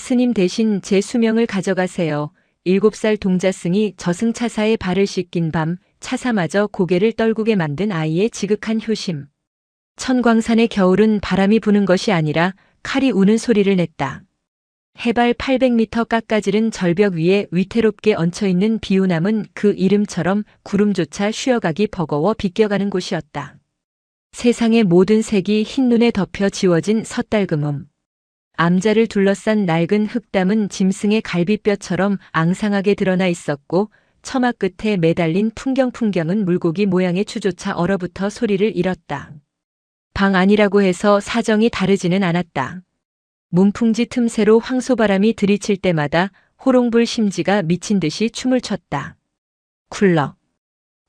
스님 대신 제 수명을 가져가세요. 7살 동자승이 저승차사에 발을 씻긴 밤 차사마저 고개를 떨구게 만든 아이의 지극한 효심. 천광산의 겨울은 바람이 부는 것이 아니라 칼이 우는 소리를 냈다. 해발 800m 깎아지른 절벽 위에 위태롭게 얹혀있는 비우남은 그 이름처럼 구름조차 쉬어가기 버거워 비껴가는 곳이었다. 세상의 모든 색이 흰눈에 덮여 지워진 섣달금음. 암자를 둘러싼 낡은 흙담은 짐승의 갈비뼈처럼 앙상하게 드러나 있었고 처마 끝에 매달린 풍경은 물고기 모양의 추조차 얼어붙어 소리를 잃었다. 방 안이라고 해서 사정이 다르지는 않았다. 문풍지 틈새로 황소바람이 들이칠 때마다 호롱불 심지가 미친 듯이 춤을 췄다. 쿨럭,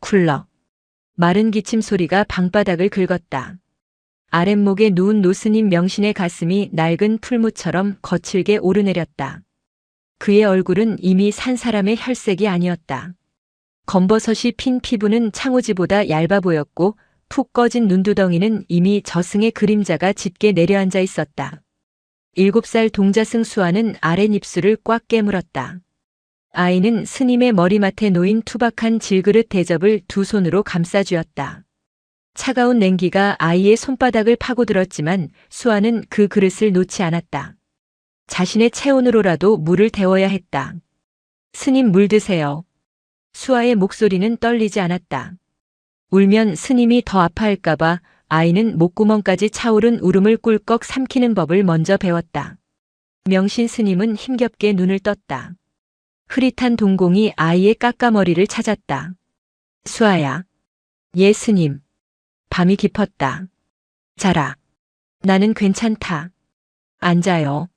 쿨럭. 마른 기침 소리가 방바닥을 긁었다. 아랫목에 누운 노스님 명신의 가슴이 낡은 풀무처럼 거칠게 오르내렸다. 그의 얼굴은 이미 산 사람의 혈색이 아니었다. 검버섯이 핀 피부는 창호지보다 얇아 보였고 푹 꺼진 눈두덩이는 이미 저승의 그림자가 짙게 내려앉아 있었다. 7살 동자승 수아는 아랫입술을 꽉 깨물었다. 아이는 스님의 머리맡에 놓인 투박한 질그릇 대접을 두 손으로 감싸쥐었다. 차가운 냉기가 아이의 손바닥을 파고들었지만 수아는 그 그릇을 놓지 않았다. 자신의 체온으로라도 물을 데워야 했다. 스님 물 드세요. 수아의 목소리는 떨리지 않았다. 울면 스님이 더 아파할까봐 아이는 목구멍까지 차오른 울음을 꿀꺽 삼키는 법을 먼저 배웠다. 명신 스님은 힘겹게 눈을 떴다. 흐릿한 동공이 아이의 까까머리를 찾았다. 수아야. 예 스님. 밤이 깊었다. 자라. 나는 괜찮다. 앉아요.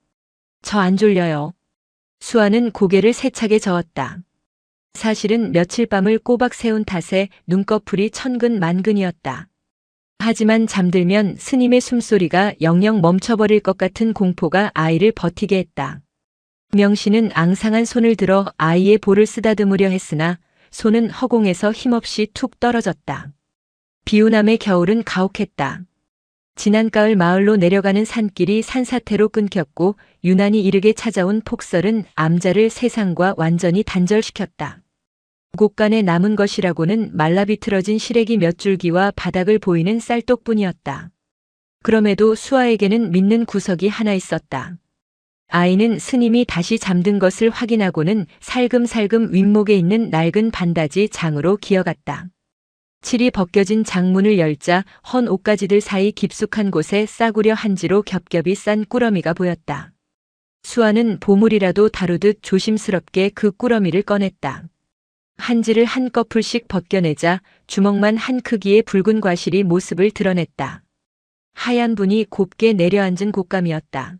저 안 졸려요. 수아는 고개를 세차게 저었다. 사실은 며칠 밤을 꼬박 새운 탓에 눈꺼풀이 천근만근이었다. 하지만 잠들면 스님의 숨소리가 영영 멈춰버릴 것 같은 공포가 아이를 버티게 했다. 명신은 앙상한 손을 들어 아이의 볼을 쓰다듬으려 했으나 손은 허공에서 힘없이 툭 떨어졌다. 비우남의 겨울은 가혹했다. 지난 가을 마을로 내려가는 산길이 산사태로 끊겼고 유난히 이르게 찾아온 폭설은 암자를 세상과 완전히 단절시켰다. 곳간에 남은 것이라고는 말라비틀어진 시래기 몇 줄기와 바닥을 보이는 쌀독뿐이었다. 그럼에도 수아에게는 믿는 구석이 하나 있었다. 아이는 스님이 다시 잠든 것을 확인하고는 살금살금 윗목에 있는 낡은 반다지 장으로 기어갔다. 칠이 벗겨진 장문을 열자 헌 옷가지들 사이 깊숙한 곳에 싸구려 한지로 겹겹이 싼 꾸러미가 보였다. 수아는 보물이라도 다루듯 조심스럽게 그 꾸러미를 꺼냈다. 한지를 한꺼풀씩 벗겨내자 주먹만 한 크기의 붉은 과실이 모습을 드러냈다. 하얀 분이 곱게 내려앉은 곶감이었다.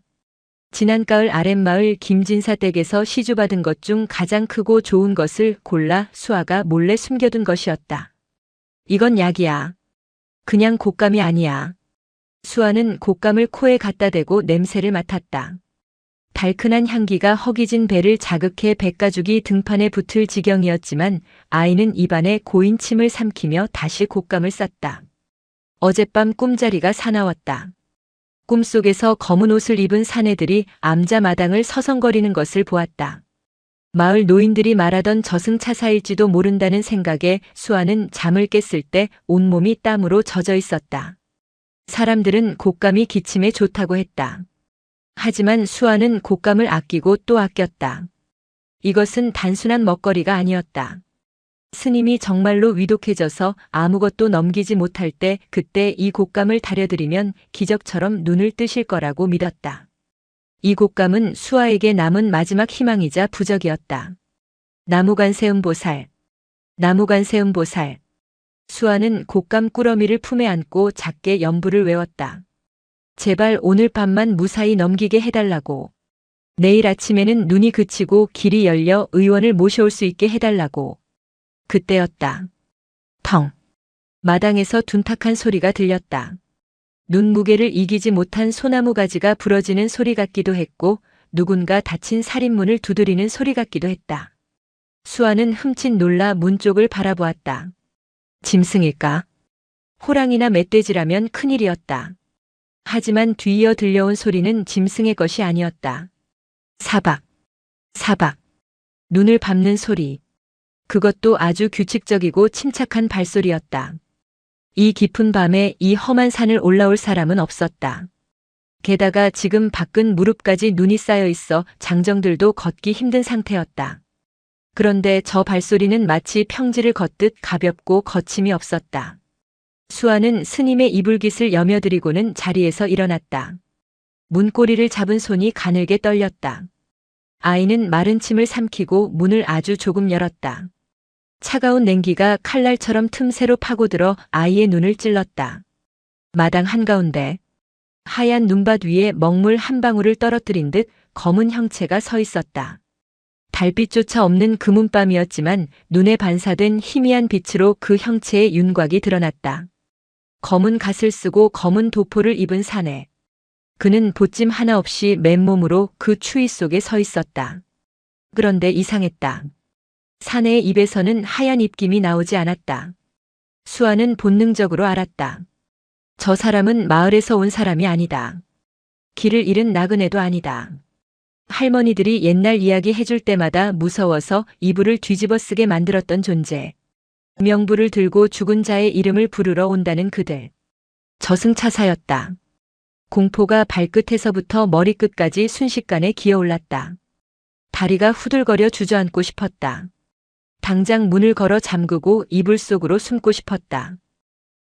지난 가을 아랫마을 김진사 댁에서 시주받은 것 중 가장 크고 좋은 것을 골라 수아가 몰래 숨겨둔 것이었다. 이건 약이야. 그냥 곶감이 아니야. 수아는 곶감을 코에 갖다 대고 냄새를 맡았다. 달큰한 향기가 허기진 배를 자극해 배가죽이 등판에 붙을 지경이었지만 아이는 입안에 고인 침을 삼키며 다시 곶감을 쌌다. 어젯밤 꿈자리가 사나웠다. 꿈속에서 검은 옷을 입은 사내들이 암자 마당을 서성거리는 것을 보았다. 마을 노인들이 말하던 저승차사일지도 모른다는 생각에 수아는 잠을 깼을 때 온몸이 땀으로 젖어 있었다. 사람들은 곶감이 기침에 좋다고 했다. 하지만 수아는 곶감을 아끼고 또 아꼈다. 이것은 단순한 먹거리가 아니었다. 스님이 정말로 위독해져서 아무것도 넘기지 못할 때 그때 이 곶감을 다려드리면 기적처럼 눈을 뜨실 거라고 믿었다. 이 곶감은 수아에게 남은 마지막 희망이자 부적이었다. 나무관세음보살, 나무관세음보살. 수아는 곶감 꾸러미를 품에 안고 작게 연부를 외웠다. 제발 오늘 밤만 무사히 넘기게 해달라고. 내일 아침에는 눈이 그치고 길이 열려 의원을 모셔올 수 있게 해달라고. 그때였다. 텅. 마당에서 둔탁한 소리가 들렸다. 눈무게를 이기지 못한 소나무 가지가 부러지는 소리 같기도 했고 누군가 닫힌 살인문을 두드리는 소리 같기도 했다. 수아는 흠칫 놀라 문 쪽을 바라보았다. 짐승일까? 호랑이나 멧돼지라면 큰일이었다. 하지만 뒤이어 들려온 소리는 짐승의 것이 아니었다. 사박, 사박. 눈을 밟는 소리. 그것도 아주 규칙적이고 침착한 발소리였다. 이 깊은 밤에 이 험한 산을 올라올 사람은 없었다. 게다가 지금 밖은 무릎까지 눈이 쌓여 있어 장정들도 걷기 힘든 상태였다. 그런데 저 발소리는 마치 평지를 걷듯 가볍고 거침이 없었다. 수아는 스님의 이불깃을 여며드리고는 자리에서 일어났다. 문고리를 잡은 손이 가늘게 떨렸다. 아이는 마른 침을 삼키고 문을 아주 조금 열었다. 차가운 냉기가 칼날처럼 틈새로 파고들어 아이의 눈을 찔렀다. 마당 한가운데 하얀 눈밭 위에 먹물 한 방울을 떨어뜨린 듯 검은 형체가 서 있었다. 달빛조차 없는 금은밤이었지만 눈에 반사된 희미한 빛으로 그 형체의 윤곽이 드러났다. 검은 갓을 쓰고 검은 도포를 입은 사내. 그는 보찜 하나 없이 맨몸으로 그 추위 속에 서 있었다. 그런데 이상했다. 사내의 입에서는 하얀 입김이 나오지 않았다. 수아는 본능적으로 알았다. 저 사람은 마을에서 온 사람이 아니다. 길을 잃은 나그네도 아니다. 할머니들이 옛날 이야기 해줄 때마다 무서워서 이불을 뒤집어 쓰게 만들었던 존재. 명부를 들고 죽은 자의 이름을 부르러 온다는 그들. 저승차사였다. 공포가 발끝에서부터 머리끝까지 순식간에 기어올랐다. 다리가 후들거려 주저앉고 싶었다. 당장 문을 걸어 잠그고 이불 속으로 숨고 싶었다.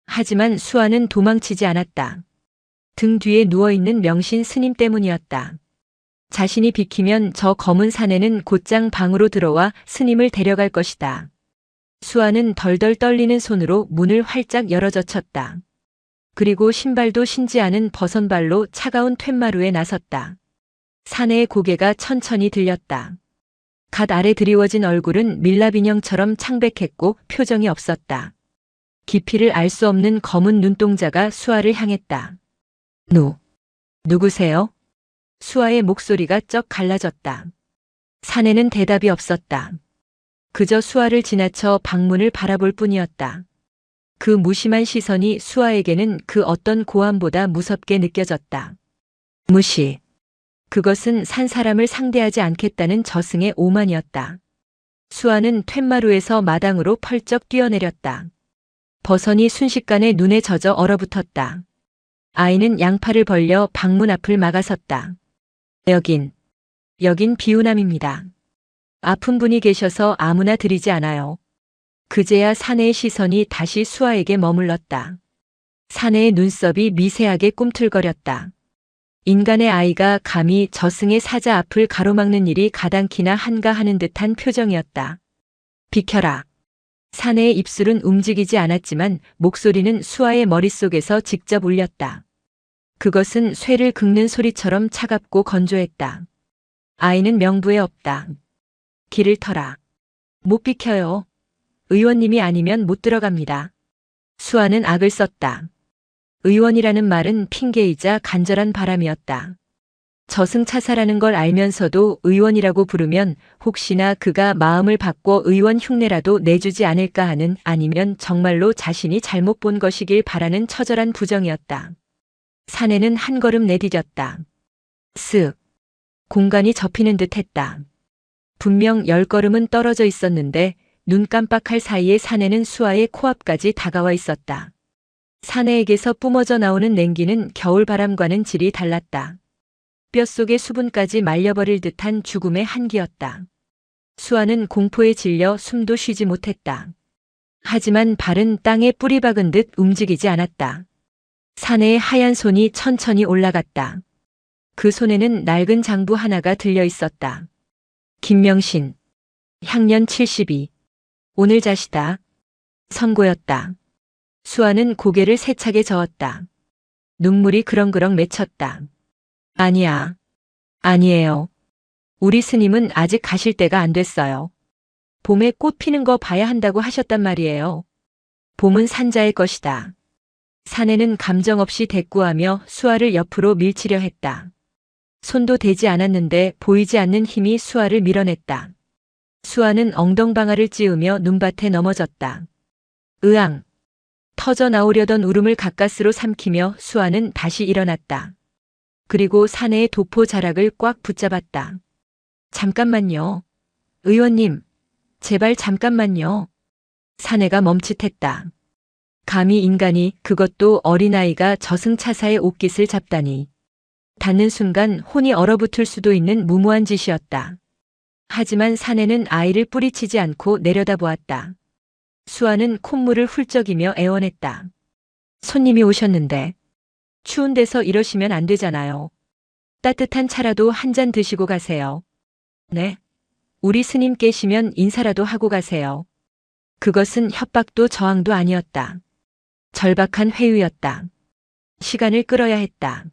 하지만 수아는 도망치지 않았다. 등 뒤에 누워있는 명신 스님 때문이었다. 자신이 비키면 저 검은 사내는 곧장 방으로 들어와 스님을 데려갈 것이다. 수아는 덜덜 떨리는 손으로 문을 활짝 열어젖혔다. 그리고 신발도 신지 않은 버선발로 차가운 툇마루에 나섰다. 사내의 고개가 천천히 들렸다. 갓 아래 드리워진 얼굴은 밀랍인형처럼 창백했고 표정이 없었다. 깊이를 알 수 없는 검은 눈동자가 수아를 향했다. 누구세요? 수아의 목소리가 쩍 갈라졌다. 사내는 대답이 없었다. 그저 수아를 지나쳐 방문을 바라볼 뿐이었다. 그 무심한 시선이 수아에게는 그 어떤 고함보다 무섭게 느껴졌다. 무시. 그것은 산 사람을 상대하지 않겠다는 저승의 오만이었다. 수아는 툇마루에서 마당으로 펄쩍 뛰어내렸다. 버선이 순식간에 눈에 젖어 얼어붙었다. 아이는 양팔을 벌려 방문 앞을 막아섰다. 여긴 비우남입니다. 아픈 분이 계셔서 아무나 드리지 않아요. 그제야 사내의 시선이 다시 수아에게 머물렀다. 사내의 눈썹이 미세하게 꿈틀거렸다. 인간의 아이가 감히 저승의 사자 앞을 가로막는 일이 가당키나 한가 하는 듯한 표정이었다. 비켜라. 사내의 입술은 움직이지 않았지만 목소리는 수아의 머릿속에서 직접 울렸다. 그것은 쇠를 긁는 소리처럼 차갑고 건조했다. 아이는 명부에 없다. 길을 터라. 못 비켜요. 의원님이 아니면 못 들어갑니다. 수아는 악을 썼다. 의원이라는 말은 핑계이자 간절한 바람이었다. 저승차사라는 걸 알면서도 의원이라고 부르면 혹시나 그가 마음을 바꿔 의원 흉내라도 내주지 않을까 하는, 아니면 정말로 자신이 잘못 본 것이길 바라는 처절한 부정이었다. 사내는 한 걸음 내디뎠다. 쓱. 공간이 접히는 듯 했다. 분명 10걸음은 떨어져 있었는데 눈 깜빡할 사이에 사내는 수아의 코앞까지 다가와 있었다. 사내에게서 뿜어져 나오는 냉기는 겨울바람과는 질이 달랐다. 뼛속의 수분까지 말려버릴 듯한 죽음의 한기였다. 수아는 공포에 질려 숨도 쉬지 못했다. 하지만 발은 땅에 뿌리 박은 듯 움직이지 않았다. 사내의 하얀 손이 천천히 올라갔다. 그 손에는 낡은 장부 하나가 들려 있었다. 김명신. 향년 72. 오늘 자시다. 선고였다. 수아는 고개를 세차게 저었다. 눈물이 그렁그렁 맺혔다. 아니야. 아니에요. 우리 스님은 아직 가실 때가 안 됐어요. 봄에 꽃 피는 거 봐야 한다고 하셨단 말이에요. 봄은 산자의 것이다. 사내는 감정 없이 대꾸하며 수아를 옆으로 밀치려 했다. 손도 대지 않았는데 보이지 않는 힘이 수아를 밀어냈다. 수아는 엉덩방아를 찌우며 눈밭에 넘어졌다. 으앙. 터져 나오려던 울음을 가까스로 삼키며 수아는 다시 일어났다. 그리고 사내의 도포 자락을 꽉 붙잡았다. 잠깐만요. 의원님, 제발 잠깐만요. 사내가 멈칫했다. 감히 인간이, 그것도 어린아이가 저승차사의 옷깃을 잡다니. 닿는 순간 혼이 얼어붙을 수도 있는 무모한 짓이었다. 하지만 사내는 아이를 뿌리치지 않고 내려다보았다. 수아는 콧물을 훌쩍이며 애원했다. 손님이 오셨는데. 추운 데서 이러시면 안 되잖아요. 따뜻한 차라도 한 잔 드시고 가세요. 네. 우리 스님 계시면 인사라도 하고 가세요. 그것은 협박도 저항도 아니었다. 절박한 회유였다. 시간을 끌어야 했다.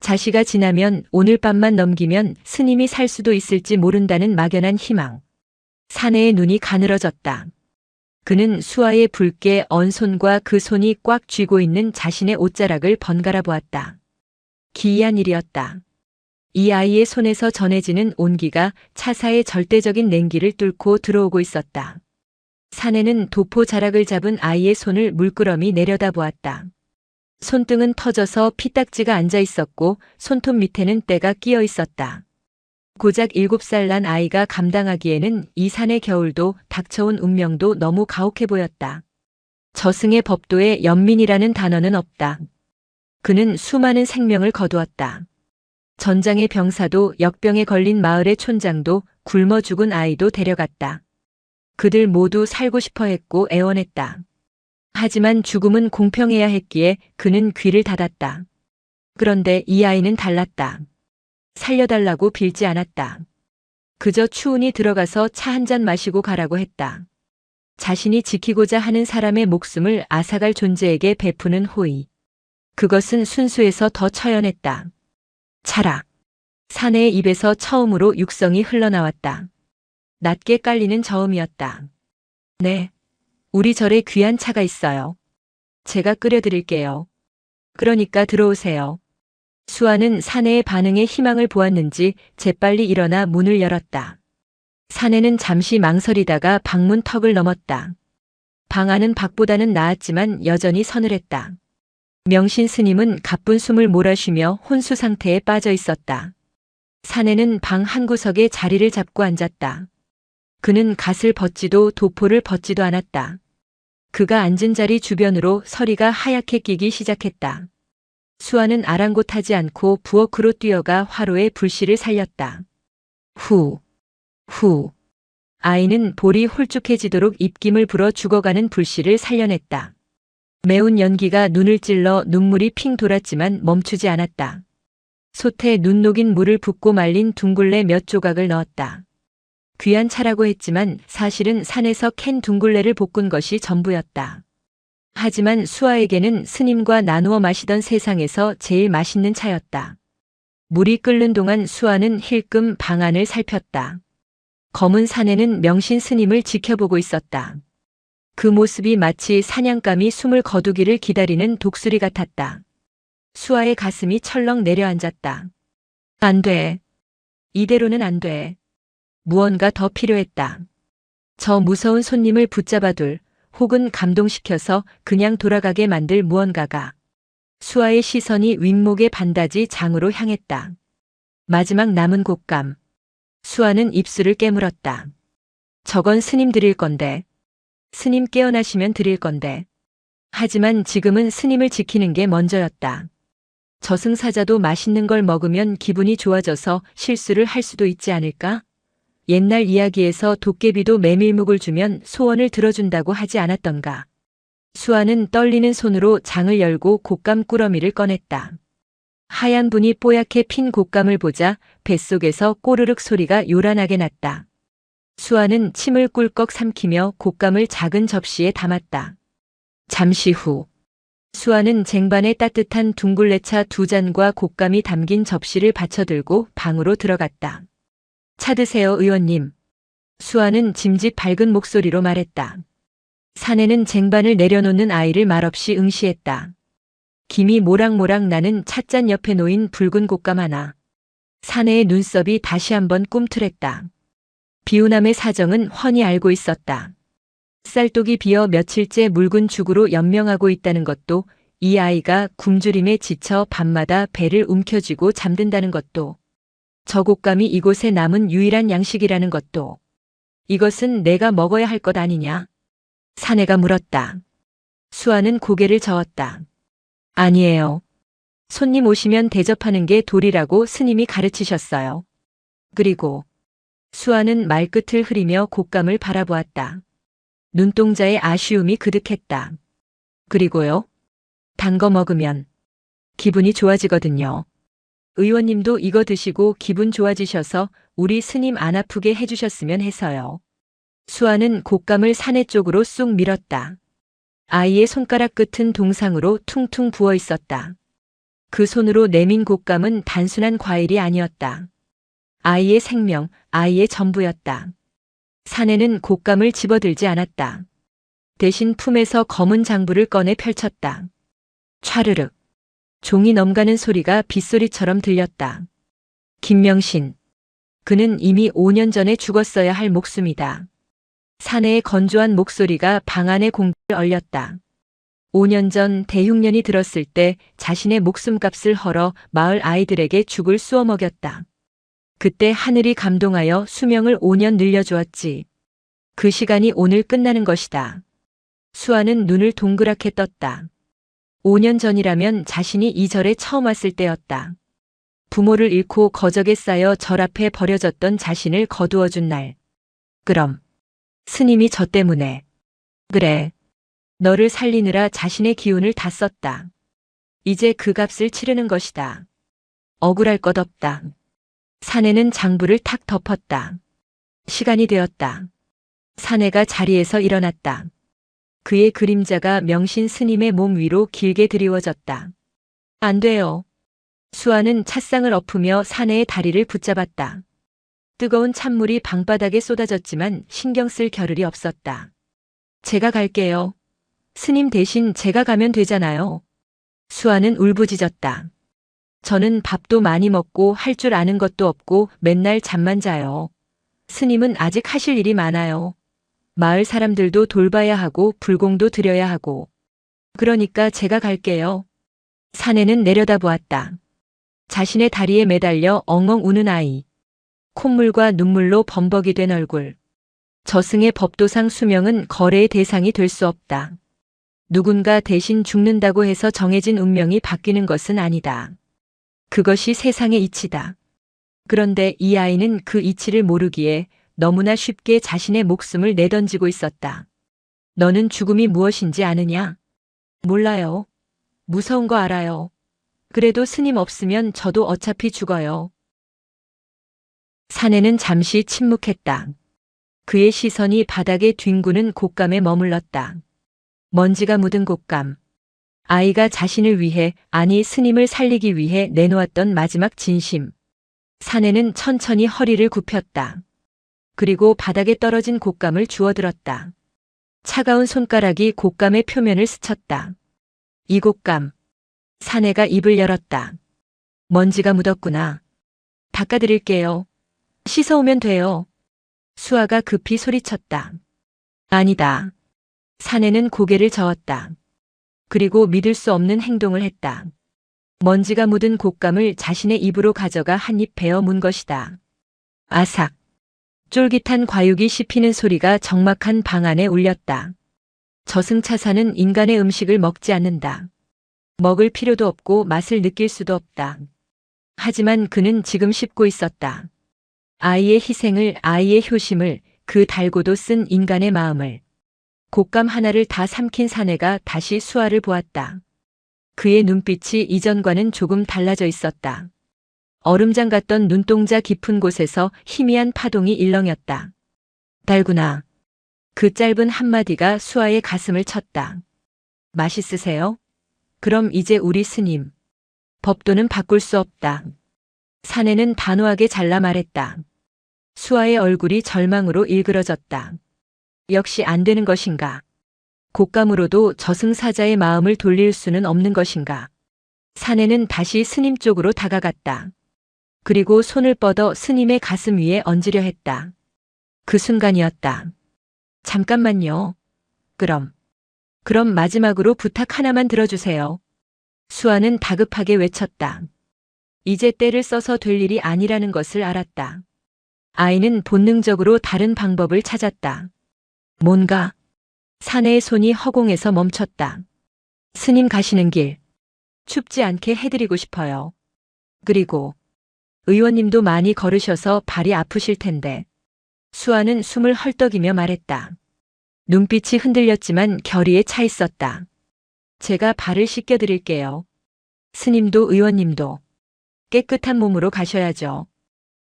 자시가 지나면 오늘 밤만 넘기면 스님이 살 수도 있을지 모른다는 막연한 희망. 사내의 눈이 가늘어졌다. 그는 수아의 붉게 언 손과 그 손이 꽉 쥐고 있는 자신의 옷자락을 번갈아 보았다. 기이한 일이었다. 이 아이의 손에서 전해지는 온기가 차사의 절대적인 냉기를 뚫고 들어오고 있었다. 사내는 도포 자락을 잡은 아이의 손을 물끄러미 내려다보았다. 손등은 터져서 피딱지가 앉아 있었고 손톱 밑에는 때가 끼어 있었다. 고작 7살 난 아이가 감당하기에는 이 산의 겨울도 닥쳐온 운명도 너무 가혹해 보였다. 저승의 법도에 연민이라는 단어는 없다. 그는 수많은 생명을 거두었다. 전장의 병사도 역병에 걸린 마을의 촌장도 굶어 죽은 아이도 데려갔다. 그들 모두 살고 싶어 했고 애원했다. 하지만 죽음은 공평해야 했기에 그는 귀를 닫았다. 그런데 이 아이는 달랐다. 살려달라고 빌지 않았다. 그저 추운이 들어가서 차 한 잔 마시고 가라고 했다. 자신이 지키고자 하는 사람의 목숨을 앗아갈 존재에게 베푸는 호의. 그것은 순수해서 더 처연했다. 차라. 사내의 입에서 처음으로 육성이 흘러나왔다. 낮게 깔리는 저음이었다. 네. 우리 절에 귀한 차가 있어요. 제가 끓여드릴게요. 그러니까 들어오세요. 수아는 사내의 반응에 희망을 보았는지 재빨리 일어나 문을 열었다. 사내는 잠시 망설이다가 방문 턱을 넘었다. 방 안은 밖보다는 나았지만 여전히 서늘했다. 명신 스님은 가쁜 숨을 몰아쉬며 혼수 상태에 빠져 있었다. 사내는 방 한구석에 자리를 잡고 앉았다. 그는 갓을 벗지도 도포를 벗지도 않았다. 그가 앉은 자리 주변으로 서리가 하얗게 끼기 시작했다. 수아는 아랑곳하지 않고 부엌으로 뛰어가 화로에 불씨를 살렸다. 후, 후. 아이는 볼이 홀쭉해지도록 입김을 불어 죽어가는 불씨를 살려냈다. 매운 연기가 눈을 찔러 눈물이 핑 돌았지만 멈추지 않았다. 솥에 눈 녹인 물을 붓고 말린 둥글레 몇 조각을 넣었다. 귀한 차라고 했지만 사실은 산에서 캔 둥글레를 볶은 것이 전부였다. 하지만 수아에게는 스님과 나누어 마시던 세상에서 제일 맛있는 차였다. 물이 끓는 동안 수아는 힐끔 방 안을 살폈다. 검은 사내는 명신 스님을 지켜보고 있었다. 그 모습이 마치 사냥감이 숨을 거두기를 기다리는 독수리 같았다. 수아의 가슴이 철렁 내려앉았다. 안 돼. 이대로는 안 돼. 무언가 더 필요했다. 저 무서운 손님을 붙잡아둘, 혹은 감동시켜서 그냥 돌아가게 만들 무언가가. 수아의 시선이 윗목의 반다지 장으로 향했다. 마지막 남은 곶감. 수아는 입술을 깨물었다. 저건 스님 드릴 건데. 스님 깨어나시면 드릴 건데. 하지만 지금은 스님을 지키는 게 먼저였다. 저승사자도 맛있는 걸 먹으면 기분이 좋아져서 실수를 할 수도 있지 않을까? 옛날 이야기에서 도깨비도 메밀묵을 주면 소원을 들어준다고 하지 않았던가. 수아는 떨리는 손으로 장을 열고 곶감 꾸러미를 꺼냈다. 하얀 분이 뽀얗게 핀 곶감을 보자 뱃속에서 꼬르륵 소리가 요란하게 났다. 수아는 침을 꿀꺽 삼키며 곶감을 작은 접시에 담았다. 잠시 후 수아는 쟁반에 따뜻한 둥글레차 2잔과 곶감이 담긴 접시를 받쳐들고 방으로 들어갔다. 차 드세요, 의원님. 수아는 짐짓 밝은 목소리로 말했다. 사내는 쟁반을 내려놓는 아이를 말없이 응시했다. 김이 모락모락 나는 찻잔 옆에 놓인 붉은 곶감 하나. 사내의 눈썹이 다시 한번 꿈틀했다. 비우남의 사정은 훤히 알고 있었다. 쌀독이 비어 며칠째 묽은 죽으로 연명하고 있다는 것도, 이 아이가 굶주림에 지쳐 밤마다 배를 움켜쥐고 잠든다는 것도, 저 곶감이 이곳에 남은 유일한 양식이라는 것도. 이것은 내가 먹어야 할 것 아니냐? 사내가 물었다. 수아는 고개를 저었다. 아니에요. 손님 오시면 대접하는 게 도리라고 스님이 가르치셨어요. 그리고 수아는 말끝을 흐리며 곶감을 바라보았다. 눈동자에 아쉬움이 그득했다. 그리고요? 단 거 먹으면 기분이 좋아지거든요. 의원님도 이거 드시고 기분 좋아지셔서 우리 스님 안 아프게 해주셨으면 해서요. 수아는 곶감을 사내 쪽으로 쑥 밀었다. 아이의 손가락 끝은 동상으로 퉁퉁 부어 있었다. 그 손으로 내민 곶감은 단순한 과일이 아니었다. 아이의 생명, 아이의 전부였다. 사내는 곶감을 집어들지 않았다. 대신 품에서 검은 장부를 꺼내 펼쳤다. 촤르륵. 종이 넘가는 소리가 빗소리처럼 들렸다. 김명신. 그는 이미 5년 전에 죽었어야 할 목숨이다. 사내의 건조한 목소리가 방 안의 공기를 얼렸다. 5년 전 대흉년이 들었을 때 자신의 목숨값을 헐어 마을 아이들에게 죽을 쑤어 먹였다. 그때 하늘이 감동하여 수명을 5년 늘려주었지. 그 시간이 오늘 끝나는 것이다. 수아는 눈을 동그랗게 떴다. 5년 전이라면 자신이 이 절에 처음 왔을 때였다. 부모를 잃고 거적에 쌓여 절 앞에 버려졌던 자신을 거두어준 날. 그럼 스님이 저 때문에. 그래. 너를 살리느라 자신의 기운을 다 썼다. 이제 그 값을 치르는 것이다. 억울할 것 없다. 사내는 장부를 탁 덮었다. 시간이 되었다. 사내가 자리에서 일어났다. 그의 그림자가 명신 스님의 몸 위로 길게 드리워졌다. 안 돼요. 수아는 찻상을 엎으며 사내의 다리를 붙잡았다. 뜨거운 찬물이 방바닥에 쏟아졌지만 신경 쓸 겨를이 없었다. 제가 갈게요. 스님 대신 제가 가면 되잖아요. 수아는 울부짖었다. 저는 밥도 많이 먹고 할 줄 아는 것도 없고 맨날 잠만 자요. 스님은 아직 하실 일이 많아요. 마을 사람들도 돌봐야 하고 불공도 드려야 하고. 그러니까 제가 갈게요. 사내는 내려다보았다. 자신의 다리에 매달려 엉엉 우는 아이. 콧물과 눈물로 범벅이 된 얼굴. 저승의 법도상 수명은 거래의 대상이 될 수 없다. 누군가 대신 죽는다고 해서 정해진 운명이 바뀌는 것은 아니다. 그것이 세상의 이치다. 그런데 이 아이는 그 이치를 모르기에 너무나 쉽게 자신의 목숨을 내던지고 있었다. 너는 죽음이 무엇인지 아느냐? 몰라요. 무서운 거 알아요. 그래도 스님 없으면 저도 어차피 죽어요. 사내는 잠시 침묵했다. 그의 시선이 바닥에 뒹구는 곶감에 머물렀다. 먼지가 묻은 곶감. 아이가 자신을 위해, 아니 스님을 살리기 위해 내놓았던 마지막 진심. 사내는 천천히 허리를 굽혔다. 그리고 바닥에 떨어진 곶감을 주워들었다. 차가운 손가락이 곶감의 표면을 스쳤다. 이 곶감. 사내가 입을 열었다. 먼지가 묻었구나. 닦아드릴게요. 씻어오면 돼요. 수아가 급히 소리쳤다. 아니다. 사내는 고개를 저었다. 그리고 믿을 수 없는 행동을 했다. 먼지가 묻은 곶감을 자신의 입으로 가져가 한 입 베어 문 것이다. 아삭. 쫄깃한 과육이 씹히는 소리가 적막한 방 안에 울렸다. 저승차사는 인간의 음식을 먹지 않는다. 먹을 필요도 없고 맛을 느낄 수도 없다. 하지만 그는 지금 씹고 있었다. 아이의 희생을, 아이의 효심을, 그 달고도 쓴 인간의 마음을. 곶감 하나를 다 삼킨 사내가 다시 수아를 보았다. 그의 눈빛이 이전과는 조금 달라져 있었다. 얼음장 같던 눈동자 깊은 곳에서 희미한 파동이 일렁였다. 달구나. 그 짧은 한마디가 수아의 가슴을 쳤다. 맛있으세요? 그럼 이제 우리 스님. 법도는 바꿀 수 없다. 사내는 단호하게 잘라 말했다. 수아의 얼굴이 절망으로 일그러졌다. 역시 안 되는 것인가? 곶감으로도 저승사자의 마음을 돌릴 수는 없는 것인가? 사내는 다시 스님 쪽으로 다가갔다. 그리고 손을 뻗어 스님의 가슴 위에 얹으려 했다. 그 순간이었다. 잠깐만요. 그럼 마지막으로 부탁 하나만 들어주세요. 수아는 다급하게 외쳤다. 이제 때를 써서 될 일이 아니라는 것을 알았다. 아이는 본능적으로 다른 방법을 찾았다. 뭔가. 사내의 손이 허공에서 멈췄다. 스님 가시는 길. 춥지 않게 해드리고 싶어요. 그리고 의원님도 많이 걸으셔서 발이 아프실 텐데. 수아는 숨을 헐떡이며 말했다. 눈빛이 흔들렸지만 결의에 차 있었다. 제가 발을 씻겨드릴게요. 스님도 의원님도 깨끗한 몸으로 가셔야죠.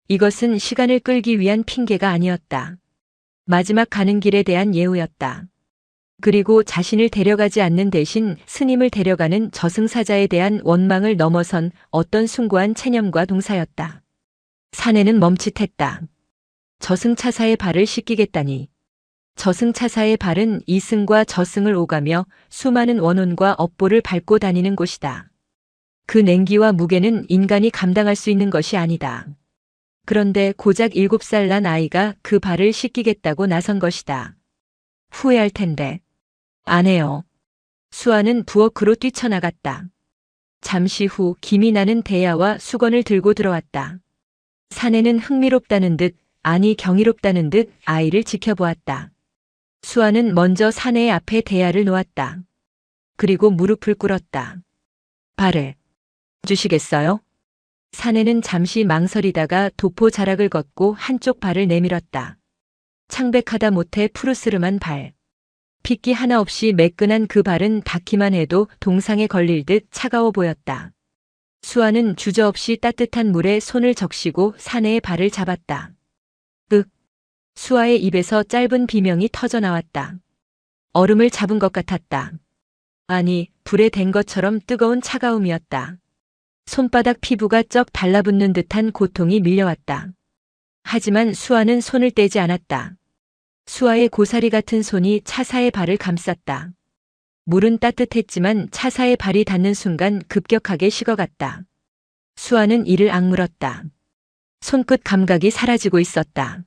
이것은 시간을 끌기 위한 핑계가 아니었다. 마지막 가는 길에 대한 예우였다. 그리고 자신을 데려가지 않는 대신 스님을 데려가는 저승사자에 대한 원망을 넘어선 어떤 숭고한 체념과 동사였다. 사내는 멈칫했다. 저승차사의 발을 씻기겠다니. 저승차사의 발은 이승과 저승을 오가며 수많은 원혼과 업보를 밟고 다니는 곳이다. 그 냉기와 무게는 인간이 감당할 수 있는 것이 아니다. 그런데 고작 7살 난 아이가 그 발을 씻기겠다고 나선 것이다. 후회할 텐데. 안 해요. 수아는 부엌으로 뛰쳐나갔다. 잠시 후 김이 나는 대야와 수건을 들고 들어왔다. 사내는 흥미롭다는 듯, 아니 경이롭다는 듯 아이를 지켜보았다. 수아는 먼저 사내의 앞에 대야를 놓았다. 그리고 무릎을 꿇었다. 발을 주시겠어요? 사내는 잠시 망설이다가 도포 자락을 걷고 한쪽 발을 내밀었다. 창백하다 못해 푸르스름한 발. 핏기 하나 없이 매끈한 그 발은 닿기만 해도 동상에 걸릴 듯 차가워 보였다. 수아는 주저없이 따뜻한 물에 손을 적시고 사내의 발을 잡았다. 수아의 입에서 짧은 비명이 터져 나왔다. 얼음을 잡은 것 같았다. 아니, 불에 댄 것처럼 뜨거운 차가움이었다. 손바닥 피부가 쩍 달라붙는 듯한 고통이 밀려왔다. 하지만 수아는 손을 떼지 않았다. 수아의 고사리 같은 손이 차사의 발을 감쌌다. 물은 따뜻했지만 차사의 발이 닿는 순간 급격하게 식어갔다. 수아는 이를 악물었다. 손끝 감각이 사라지고 있었다.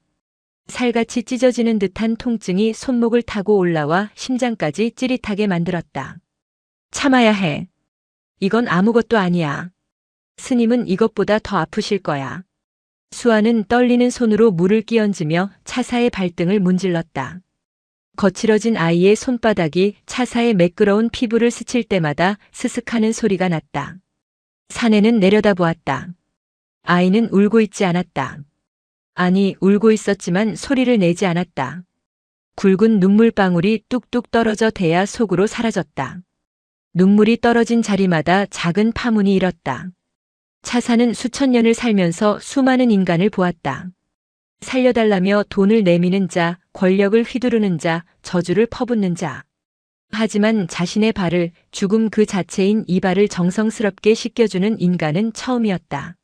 살같이 찢어지는 듯한 통증이 손목을 타고 올라와 심장까지 찌릿하게 만들었다. 참아야 해. 이건 아무것도 아니야. 스님은 이것보다 더 아프실 거야. 수아는 떨리는 손으로 물을 끼얹으며 차사의 발등을 문질렀다. 거칠어진 아이의 손바닥이 차사의 매끄러운 피부를 스칠 때마다 스슥하는 소리가 났다. 사내는 내려다보았다. 아이는 울고 있지 않았다. 아니, 울고 있었지만 소리를 내지 않았다. 굵은 눈물방울이 뚝뚝 떨어져 대야 속으로 사라졌다. 눈물이 떨어진 자리마다 작은 파문이 일었다. 차사는 수천 년을 살면서 수많은 인간을 보았다. 살려달라며 돈을 내미는 자, 권력을 휘두르는 자, 저주를 퍼붓는 자. 하지만 자신의 발을, 죽음 그 자체인 이 발을 정성스럽게 씻겨주는 인간은 처음이었다.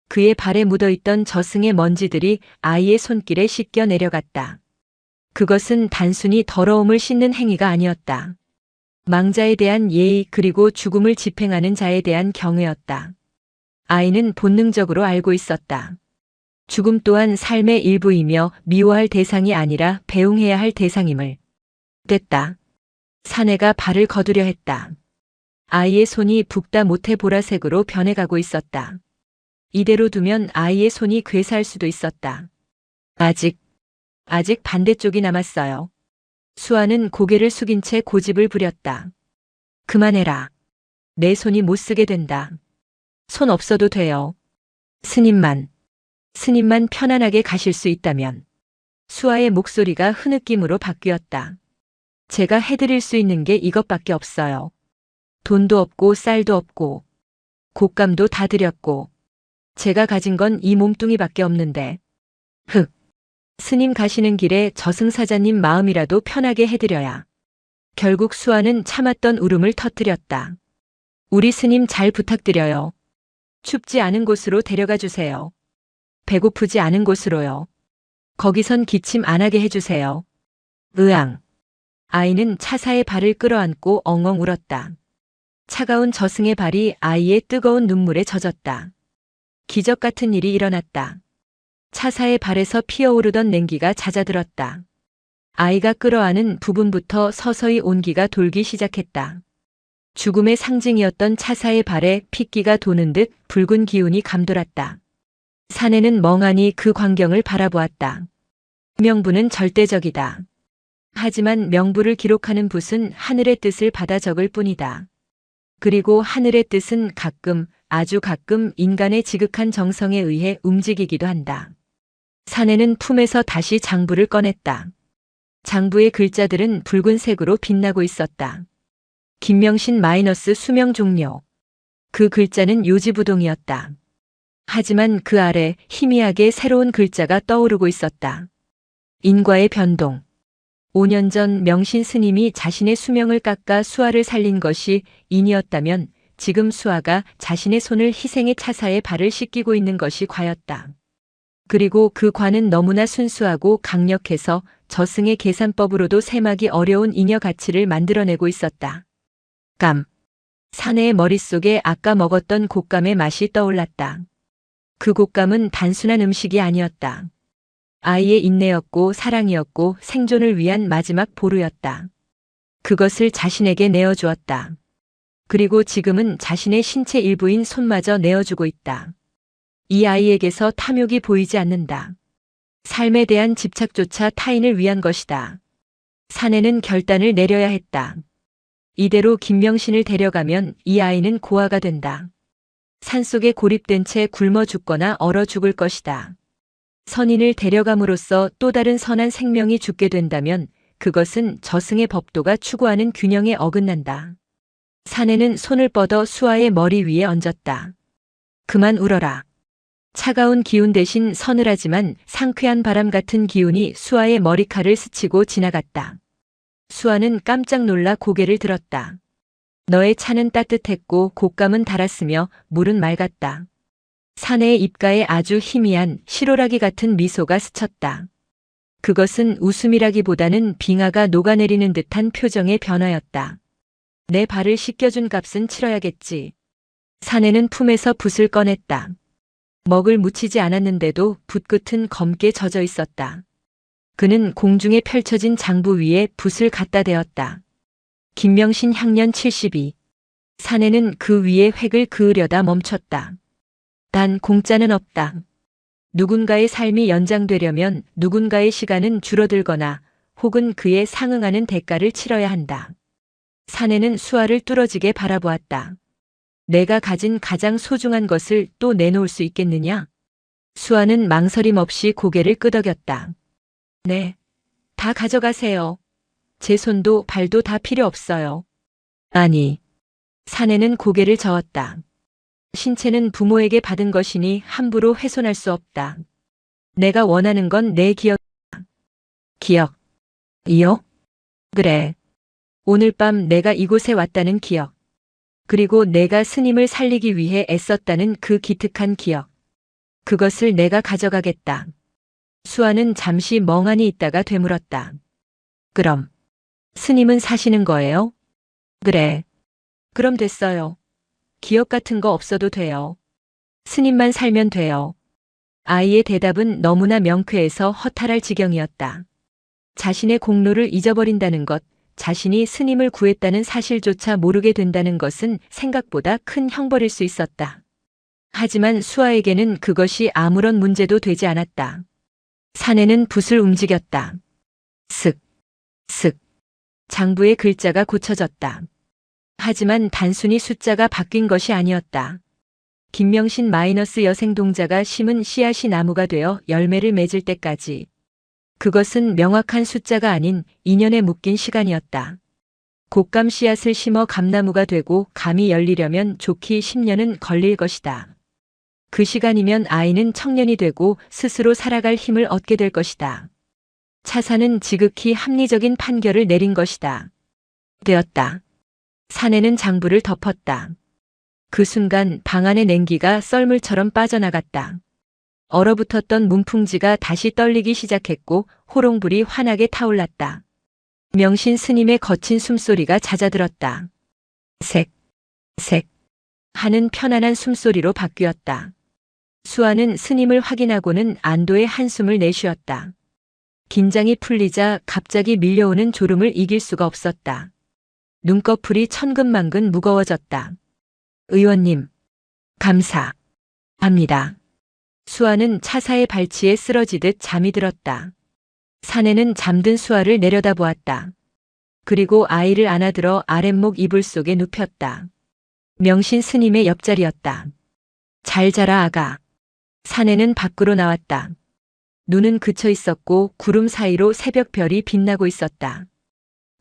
그의 발에 묻어있던 저승의 먼지들이 아이의 손길에 씻겨 내려갔다. 그것은 단순히 더러움을 씻는 행위가 아니었다. 망자에 대한 예의 그리고 죽음을 집행하는 자에 대한 경외였다. 아이는 본능적으로 알고 있었다. 죽음 또한 삶의 일부이며 미워할 대상이 아니라 배웅해야 할 대상임을. 됐다. 사내가 발을 거두려 했다. 아이의 손이 붓다 못해 보라색으로 변해가고 있었다. 이대로 두면 아이의 손이 괴사할 수도 있었다. 아직 반대쪽이 남았어요. 수아는 고개를 숙인 채 고집을 부렸다. 그만해라. 내 손이 못 쓰게 된다. 손 없어도 돼요. 스님만 편안하게 가실 수 있다면. 수아의 목소리가 흐느낌으로 바뀌었다. 제가 해드릴 수 있는 게 이것밖에 없어요. 돈도 없고 쌀도 없고 곶감도 다 드렸고 제가 가진 건 이 몸뚱이밖에 없는데. 스님 가시는 길에 저승사자님 마음이라도 편하게 해드려야. 결국 수아는 참았던 울음을 터뜨렸다. 우리 스님 잘 부탁드려요. 춥지 않은 곳으로 데려가 주세요. 배고프지 않은 곳으로요. 거기선 기침 안 하게 해주세요. 으앙. 아이는 차사의 발을 끌어안고 엉엉 울었다. 차가운 저승의 발이 아이의 뜨거운 눈물에 젖었다. 기적 같은 일이 일어났다. 차사의 발에서 피어오르던 냉기가 잦아들었다. 아이가 끌어안은 부분부터 서서히 온기가 돌기 시작했다. 죽음의 상징이었던 차사의 발에 핏기가 도는 듯 붉은 기운이 감돌았다. 사내는 멍하니 그 광경을 바라보았다. 명부는 절대적이다. 하지만 명부를 기록하는 붓은 하늘의 뜻을 받아 적을 뿐이다. 그리고 하늘의 뜻은 가끔, 아주 가끔 인간의 지극한 정성에 의해 움직이기도 한다. 사내는 품에서 다시 장부를 꺼냈다. 장부의 글자들은 붉은색으로 빛나고 있었다. 김명신 마이너스 수명 종료. 그 글자는 요지부동이었다. 하지만 그 아래 희미하게 새로운 글자가 떠오르고 있었다. 인과의 변동. 5년 전 명신 스님이 자신의 수명을 깎아 수아를 살린 것이 인이었다면 지금 수아가 자신의 손을 희생의 차사의 발을 씻기고 있는 것이 과였다. 그리고 그 과는 너무나 순수하고 강력해서 저승의 계산법으로도 셈하기 어려운 잉여 가치를 만들어내고 있었다. 감. 사내의 머릿속에 아까 먹었던 곶감의 맛이 떠올랐다. 그 곶감은 단순한 음식이 아니었다. 아이의 인내였고 사랑이었고 생존을 위한 마지막 보루였다. 그것을 자신에게 내어주었다. 그리고 지금은 자신의 신체 일부인 손마저 내어주고 있다. 이 아이에게서 탐욕이 보이지 않는다. 삶에 대한 집착조차 타인을 위한 것이다. 사내는 결단을 내려야 했다. 이대로 김명신을 데려가면 이 아이는 고아가 된다. 산속에 고립된 채 굶어 죽거나 얼어 죽을 것이다. 선인을 데려감으로써 또 다른 선한 생명이 죽게 된다면 그것은 저승의 법도가 추구하는 균형에 어긋난다. 사내는 손을 뻗어 수아의 머리 위에 얹었다. 그만 울어라. 차가운 기운 대신 서늘하지만 상쾌한 바람 같은 기운이 수아의 머리칼을 스치고 지나갔다. 수아는 깜짝 놀라 고개를 들었다. 너의 차는 따뜻했고 곶감은 달았으며 물은 맑았다. 사내의 입가에 아주 희미한 실오라기 같은 미소가 스쳤다. 그것은 웃음이라기보다는 빙하가 녹아내리는 듯한 표정의 변화였다. 내 발을 씻겨준 값은 치러야겠지. 사내는 품에서 붓을 꺼냈다. 먹을 묻히지 않았는데도 붓끝은 검게 젖어 있었다. 그는 공중에 펼쳐진 장부 위에 붓을 갖다 대었다. 김명신 향년 72. 사내는 그 위에 획을 그으려다 멈췄다. 단 공짜는 없다. 누군가의 삶이 연장되려면 누군가의 시간은 줄어들거나 혹은 그에 상응하는 대가를 치러야 한다. 사내는 수아를 뚫어지게 바라보았다. 내가 가진 가장 소중한 것을 또 내놓을 수 있겠느냐? 수아는 망설임 없이 고개를 끄덕였다. 네, 다 가져가세요. 제 손도 발도 다 필요 없어요. 아니. 사내는 고개를 저었다. 신체는 부모에게 받은 것이니 함부로 훼손할 수 없다. 내가 원하는 건 내 기억이다. 기억. 이요? 그래. 오늘 밤 내가 이곳에 왔다는 기억. 그리고 내가 스님을 살리기 위해 애썼다는 그 기특한 기억. 그것을 내가 가져가겠다. 수아는 잠시 멍하니 있다가 되물었다. 그럼 스님은 사시는 거예요? 그래. 그럼 됐어요. 기억 같은 거 없어도 돼요. 스님만 살면 돼요. 아이의 대답은 너무나 명쾌해서 허탈할 지경이었다. 자신의 공로를 잊어버린다는 것, 자신이 스님을 구했다는 사실조차 모르게 된다는 것은 생각보다 큰 형벌일 수 있었다. 하지만 수아에게는 그것이 아무런 문제도 되지 않았다. 사내는 붓을 움직였다. 슥, 슥. 장부의 글자가 고쳐졌다. 하지만 단순히 숫자가 바뀐 것이 아니었다. 김명신 마이너스 여생동자가 심은 씨앗이 나무가 되어 열매를 맺을 때까지. 그것은 명확한 숫자가 아닌 인연에 묶인 시간이었다. 곶감 씨앗을 심어 감나무가 되고 감이 열리려면 좋기 10년은 걸릴 것이다. 그 시간이면 아이는 청년이 되고 스스로 살아갈 힘을 얻게 될 것이다. 차사는 지극히 합리적인 판결을 내린 것이다. 되었다. 사내는 장부를 덮었다. 그 순간 방 안의 냉기가 썰물처럼 빠져나갔다. 얼어붙었던 문풍지가 다시 떨리기 시작했고 호롱불이 환하게 타올랐다. 명신 스님의 거친 숨소리가 잦아들었다. 색, 색 하는 편안한 숨소리로 바뀌었다. 수아는 스님을 확인하고는 안도의 한숨을 내쉬었다. 긴장이 풀리자 갑자기 밀려오는 졸음을 이길 수가 없었다. 눈꺼풀이 천근만근 무거워졌다. 의원님, 감사합니다. 수아는 차사의 발치에 쓰러지듯 잠이 들었다. 사내는 잠든 수아를 내려다보았다. 그리고 아이를 안아들어 아랫목 이불 속에 눕혔다. 명신 스님의 옆자리였다. 잘 자라 아가. 사내는 밖으로 나왔다. 눈은 그쳐 있었고 구름 사이로 새벽별이 빛나고 있었다.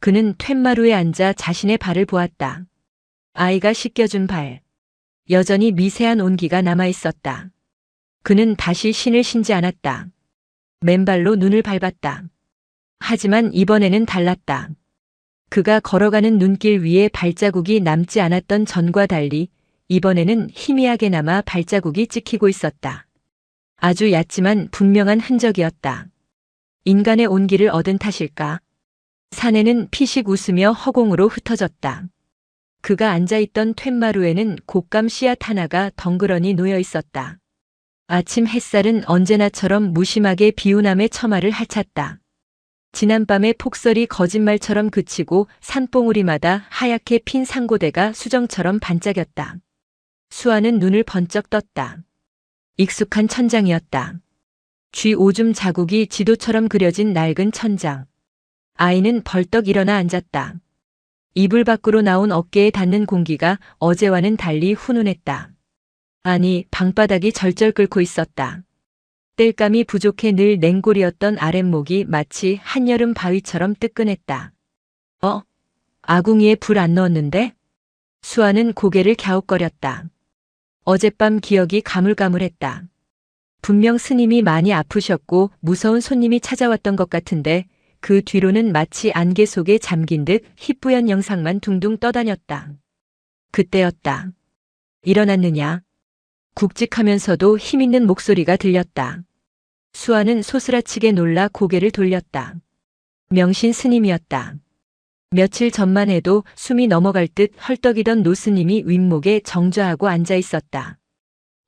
그는 툇마루에 앉아 자신의 발을 보았다. 아이가 씻겨준 발. 여전히 미세한 온기가 남아 있었다. 그는 다시 신을 신지 않았다. 맨발로 눈을 밟았다. 하지만 이번에는 달랐다. 그가 걸어가는 눈길 위에 발자국이 남지 않았던 전과 달리 이번에는 희미하게 남아 발자국이 찍히고 있었다. 아주 얕지만 분명한 흔적이었다. 인간의 온기를 얻은 탓일까? 사내는 피식 웃으며 허공으로 흩어졌다. 그가 앉아있던 툇마루에는 곶감 씨앗 하나가 덩그러니 놓여 있었다. 아침 햇살은 언제나처럼 무심하게 비우남의 처마를 핥았다. 지난밤의 폭설이 거짓말처럼 그치고 산봉우리마다 하얗게 핀 상고대가 수정처럼 반짝였다. 수아는 눈을 번쩍 떴다. 익숙한 천장이었다. 쥐 오줌 자국이 지도처럼 그려진 낡은 천장. 아이는 벌떡 일어나 앉았다. 이불 밖으로 나온 어깨에 닿는 공기가 어제와는 달리 훈훈했다. 아니, 방바닥이 절절 끓고 있었다. 땔감이 부족해 늘 냉골이었던 아랫목이 마치 한여름 바위처럼 뜨끈했다. 아궁이에 불 안 넣었는데? 수아는 고개를 갸웃거렸다. 어젯밤 기억이 가물가물했다. 분명 스님이 많이 아프셨고 무서운 손님이 찾아왔던 것 같은데 그 뒤로는 마치 안개 속에 잠긴 듯 희뿌연 영상만 둥둥 떠다녔다. 그때였다. 일어났느냐? 굵직하면서도 힘있는 목소리가 들렸다. 수아는 소스라치게 놀라 고개를 돌렸다. 명신 스님이었다. 며칠 전만 해도 숨이 넘어갈 듯 헐떡이던 노스님이 윗목에 정좌하고 앉아 있었다.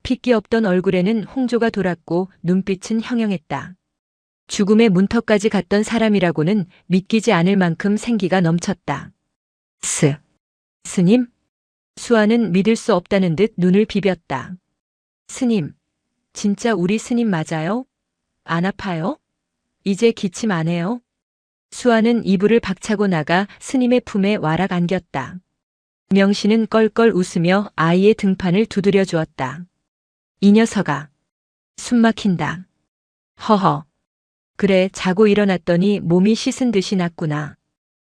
핏기 없던 얼굴에는 홍조가 돌았고 눈빛은 형형했다. 죽음의 문턱까지 갔던 사람이라고는 믿기지 않을 만큼 생기가 넘쳤다. 스님? 수아는 믿을 수 없다는 듯 눈을 비볐다. 스님, 진짜 우리 스님 맞아요? 안 아파요? 이제 기침 안 해요? 수아는 이불을 박차고 나가 스님의 품에 와락 안겼다. 명신은 껄껄 웃으며 아이의 등판을 두드려 주었다. 이 녀석아. 숨 막힌다. 허허. 그래, 자고 일어났더니 몸이 씻은 듯이 났구나.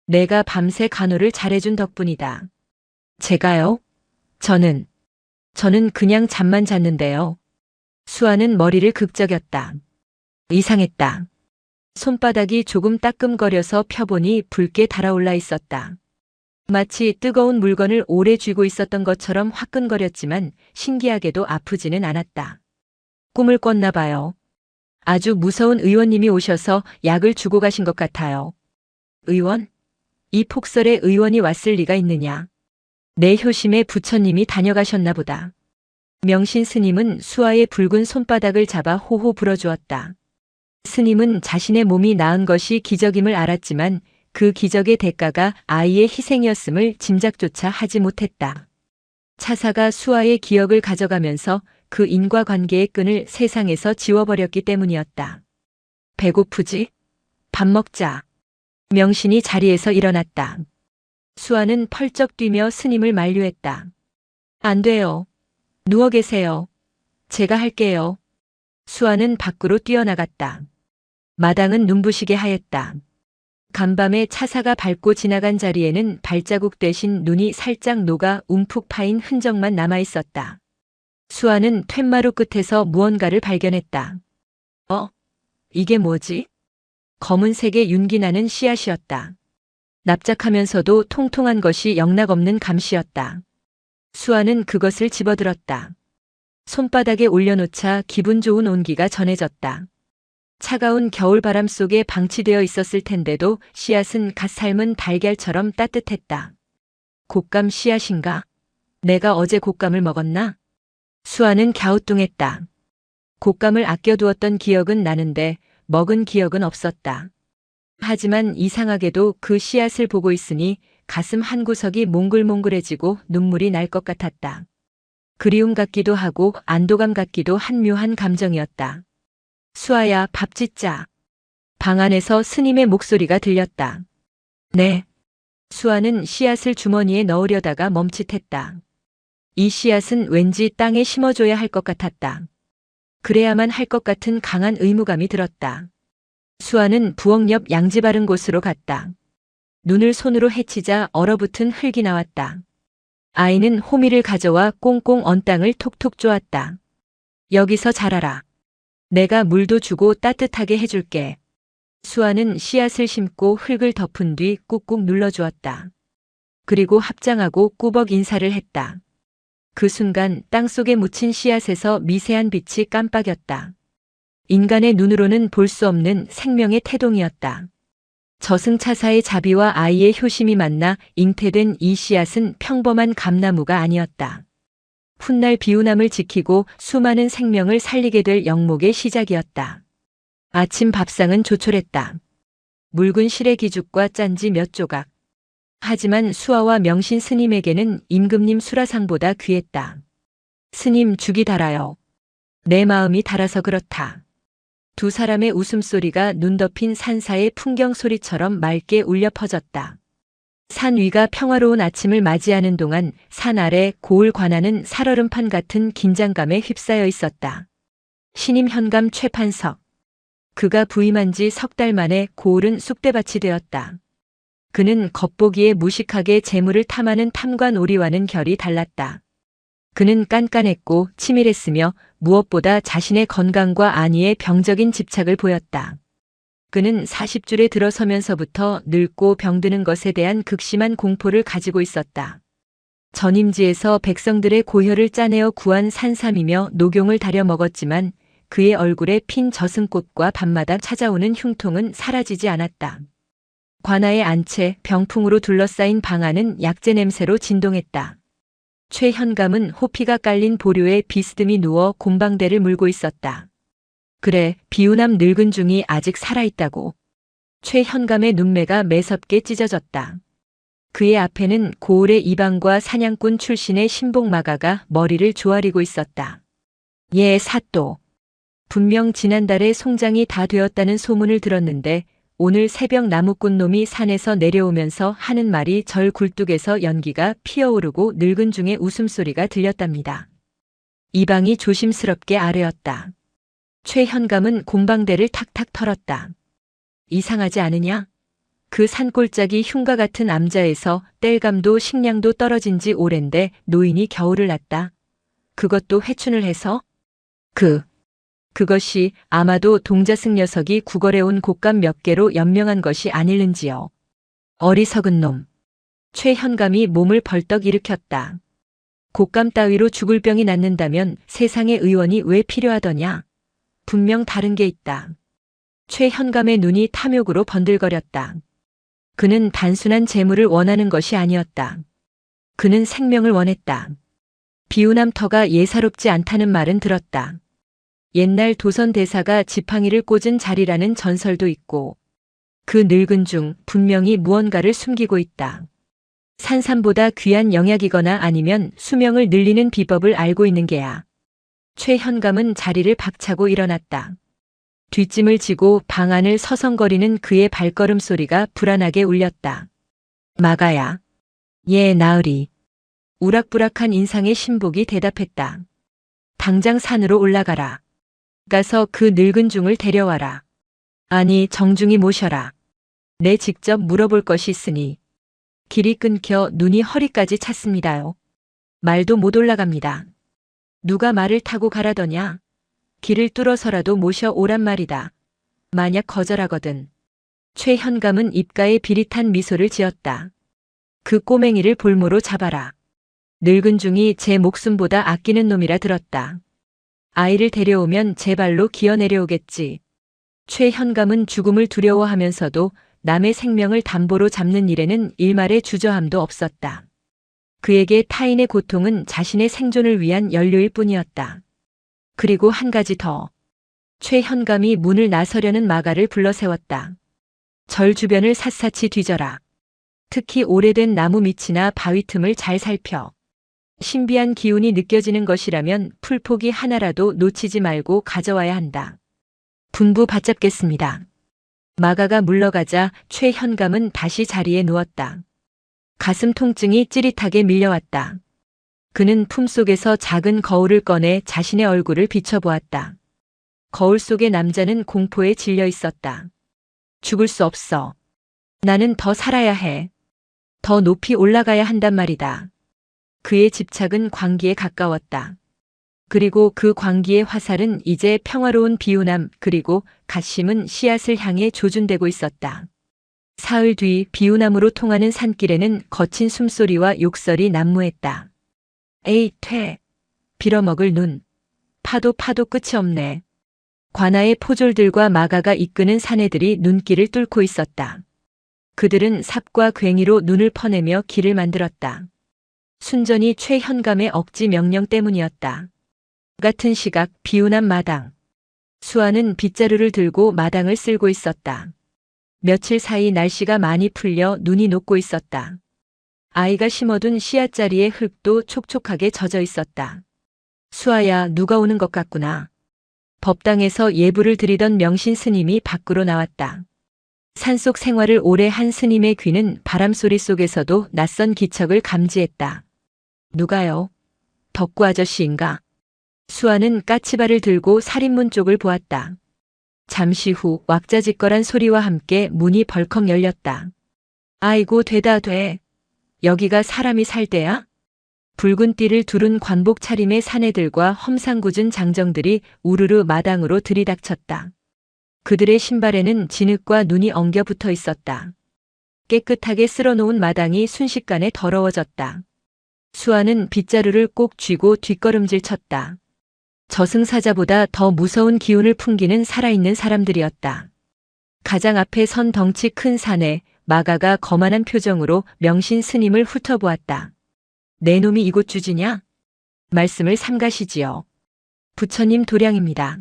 내가 밤새 간호를 잘해준 덕분이다. 제가요? 저는 그냥 잠만 잤는데요. 수아는 머리를 극적였다. 이상했다. 손바닥이 조금 따끔거려서 펴보니 붉게 달아올라 있었다. 마치 뜨거운 물건을 오래 쥐고 있었던 것처럼 화끈거렸지만 신기하게도 아프지는 않았다. 꿈을 꿨나 봐요. 아주 무서운 의원님이 오셔서 약을 주고 가신 것 같아요. 의원? 이 폭설에 의원이 왔을 리가 있느냐. 내 효심에 부처님이 다녀가셨나 보다. 명신 스님은 수아의 붉은 손바닥을 잡아 호호 불어주었다. 스님은 자신의 몸이 나은 것이 기적임을 알았지만 그 기적의 대가가 아이의 희생이었음을 짐작조차 하지 못했다. 차사가 수아의 기억을 가져가면서 그 인과관계의 끈을 세상에서 지워버렸기 때문이었다. 배고프지? 밥 먹자. 명신이 자리에서 일어났다. 수아는 펄쩍 뛰며 스님을 만류했다. 안 돼요. 누워 계세요. 제가 할게요. 수아는 밖으로 뛰어나갔다. 마당은 눈부시게 하였다. 간밤에 차사가 밟고 지나간 자리에는 발자국 대신 눈이 살짝 녹아 움푹 파인 흔적만 남아 있었다. 수아는 툇마루 끝에서 무언가를 발견했다. 이게 뭐지? 검은색의 윤기나는 씨앗이었다. 납작하면서도 통통한 것이 영락없는 감씨였다. 수아는 그것을 집어들었다. 손바닥에 올려놓자 기분 좋은 온기가 전해졌다. 차가운 겨울바람 속에 방치되어 있었을 텐데도 씨앗은 갓 삶은 달걀처럼 따뜻했다. 곶감 씨앗인가? 내가 어제 곶감을 먹었나? 수아는 갸우뚱했다. 곶감을 아껴두었던 기억은 나는데 먹은 기억은 없었다. 하지만 이상하게도 그 씨앗을 보고 있으니 가슴 한구석이 몽글몽글해지고 눈물이 날 것 같았다. 그리움 같기도 하고 안도감 같기도 한 묘한 감정이었다. 수아야, 밥 짓자. 방 안에서 스님의 목소리가 들렸다. 네. 수아는 씨앗을 주머니에 넣으려다가 멈칫했다. 이 씨앗은 왠지 땅에 심어줘야 할 것 같았다. 그래야만 할 것 같은 강한 의무감이 들었다. 수아는 부엌 옆 양지 바른 곳으로 갔다. 눈을 손으로 헤치자 얼어붙은 흙이 나왔다. 아이는 호미를 가져와 꽁꽁 언 땅을 톡톡 쪼았다. 여기서 자라라. 내가 물도 주고 따뜻하게 해줄게. 수아는 씨앗을 심고 흙을 덮은 뒤 꾹꾹 눌러주었다. 그리고 합장하고 꾸벅 인사를 했다. 그 순간 땅속에 묻힌 씨앗에서 미세한 빛이 깜빡였다. 인간의 눈으로는 볼 수 없는 생명의 태동이었다. 저승차사의 자비와 아이의 효심이 만나 잉태된 이 씨앗은 평범한 감나무가 아니었다. 훗날 비우남을 지키고 수많은 생명을 살리게 될 영목의 시작이었다. 아침 밥상은 조촐했다. 묽은 실의 기죽과 짠지 몇 조각. 하지만 수아와 명신 스님에게는 임금님 수라상보다 귀했다. 스님, 죽이 달아요. 내 마음이 달아서 그렇다. 두 사람의 웃음소리가 눈 덮인 산사의 풍경 소리처럼 맑게 울려 퍼졌다. 산 위가 평화로운 아침을 맞이하는 동안 산 아래 고을 관하는 살얼음판 같은 긴장감에 휩싸여 있었다. 신임 현감 최판석. 그가 부임한 지 석 달 만에 고을은 쑥대밭이 되었다. 그는 겉보기에 무식하게 재물을 탐하는 탐관 오리와는 결이 달랐다. 그는 깐깐했고 치밀했으며 무엇보다 자신의 건강과 안위에 병적인 집착을 보였다. 그는 40줄에 들어서면서부터 늙고 병드는 것에 대한 극심한 공포를 가지고 있었다. 전임지에서 백성들의 고혈을 짜내어 구한 산삼이며 녹용을 다려 먹었지만 그의 얼굴에 핀 저승꽃과 밤마다 찾아오는 흉통은 사라지지 않았다. 관아에 안채 병풍으로 둘러싸인 방 안은 약재 냄새로 진동했다. 최현감은 호피가 깔린 보류에 비스듬히 누워 곰방대를 물고 있었다. 그래, 비우남 늙은 중이 아직 살아있다고. 최현감의 눈매가 매섭게 찢어졌다. 그의 앞에는 고을의 이방과 사냥꾼 출신의 신복마가가 머리를 조아리고 있었다. 예, 사또. 분명 지난달에 송장이 다 되었다는 소문을 들었는데 오늘 새벽 나무꾼놈이 산에서 내려오면서 하는 말이 절 굴뚝에서 연기가 피어오르고 늙은 중의 웃음소리가 들렸답니다. 이방이 조심스럽게 아뢰었다. 최현감은 곰방대를 탁탁 털었다. 이상하지 않으냐? 그 산골짜기 흉가 같은 암자에서 땔감도 식량도 떨어진 지 오랜데 노인이 겨울을 났다. 그것도 회춘을 해서? 그것이 아마도 동자승 녀석이 구걸해 온 곶감 몇 개로 연명한 것이 아닐는지요. 어리석은 놈. 최현감이 몸을 벌떡 일으켰다. 곶감 따위로 죽을 병이 낫는다면 세상에 의원이 왜 필요하더냐? 분명 다른 게 있다. 최현감의 눈이 탐욕으로 번들거렸다. 그는 단순한 재물을 원하는 것이 아니었다. 그는 생명을 원했다. 비우남 터가 예사롭지 않다는 말은 들었다. 옛날 도선 대사가 지팡이를 꽂은 자리라는 전설도 있고 그 늙은 중 분명히 무언가를 숨기고 있다. 산삼보다 귀한 영약이거나 아니면 수명을 늘리는 비법을 알고 있는 게야. 최현감은 자리를 박차고 일어났다. 뒷짐을 지고 방 안을 서성거리는 그의 발걸음 소리가 불안하게 울렸다. 마가야. 예, 나으리. 우락부락한 인상의 신복이 대답했다. 당장 산으로 올라가라. 가서 그 늙은 중을 데려와라. 아니, 정중히 모셔라. 내 직접 물어볼 것이 있으니. 길이 끊겨 눈이 허리까지 찼습니다요. 말도 못 올라갑니다. 누가 말을 타고 가라더냐? 길을 뚫어서라도 모셔 오란 말이다. 만약 거절하거든. 최현감은 입가에 비릿한 미소를 지었다. 그 꼬맹이를 볼모로 잡아라. 늙은 중이 제 목숨보다 아끼는 놈이라 들었다. 아이를 데려오면 제 발로 기어 내려오겠지. 최현감은 죽음을 두려워하면서도 남의 생명을 담보로 잡는 일에는 일말의 주저함도 없었다. 그에게 타인의 고통은 자신의 생존을 위한 연료일 뿐이었다. 그리고 한 가지 더. 최현감이 문을 나서려는 마가를 불러 세웠다. 절 주변을 샅샅이 뒤져라. 특히 오래된 나무 밑이나 바위 틈을 잘 살펴. 신비한 기운이 느껴지는 것이라면 풀포기 하나라도 놓치지 말고 가져와야 한다. 분부 받잡겠습니다. 마가가 물러가자 최현감은 다시 자리에 누웠다. 가슴 통증이 찌릿하게 밀려왔다. 그는 품속에서 작은 거울을 꺼내 자신의 얼굴을 비춰보았다. 거울 속의 남자는 공포에 질려 있었다. 죽을 수 없어. 나는 더 살아야 해. 더 높이 올라가야 한단 말이다. 그의 집착은 광기에 가까웠다. 그리고 그 광기의 화살은 이제 평화로운 비우남 그리고 갓 심은 씨앗을 향해 조준되고 있었다. 사흘 뒤 비우남으로 통하는 산길에는 거친 숨소리와 욕설이 난무했다. 에이 퇴. 빌어먹을 눈. 파도 끝이 없네. 관아의 포졸들과 마가가 이끄는 사내들이 눈길을 뚫고 있었다. 그들은 삽과 괭이로 눈을 퍼내며 길을 만들었다. 순전히 최현감의 억지 명령 때문이었다. 같은 시각 비운한 마당. 수아는 빗자루를 들고 마당을 쓸고 있었다. 며칠 사이 날씨가 많이 풀려 눈이 녹고 있었다. 아이가 심어둔 씨앗자리의 흙도 촉촉하게 젖어 있었다. 수아야, 누가 오는 것 같구나. 법당에서 예불을 드리던 명신 스님이 밖으로 나왔다. 산속 생활을 오래 한 스님의 귀는 바람소리 속에서도 낯선 기척을 감지했다. 누가요? 덕구 아저씨인가? 수아는 까치발을 들고 살인문 쪽을 보았다. 잠시 후 왁자지껄한 소리와 함께 문이 벌컥 열렸다. 아이고 되다 돼. 여기가 사람이 살 때야? 붉은 띠를 두른 관복 차림의 사내들과 험상궂은 장정들이 우르르 마당으로 들이닥쳤다. 그들의 신발에는 진흙과 눈이 엉겨 붙어 있었다. 깨끗하게 쓸어놓은 마당이 순식간에 더러워졌다. 수아는 빗자루를 꼭 쥐고 뒷걸음질 쳤다. 저승사자보다 더 무서운 기운을 풍기는 살아있는 사람들이었다. 가장 앞에 선 덩치 큰 사내, 마가가 거만한 표정으로 명신 스님을 훑어보았다. 내 놈이 이곳 주지냐? 말씀을 삼가시지요. 부처님 도량입니다.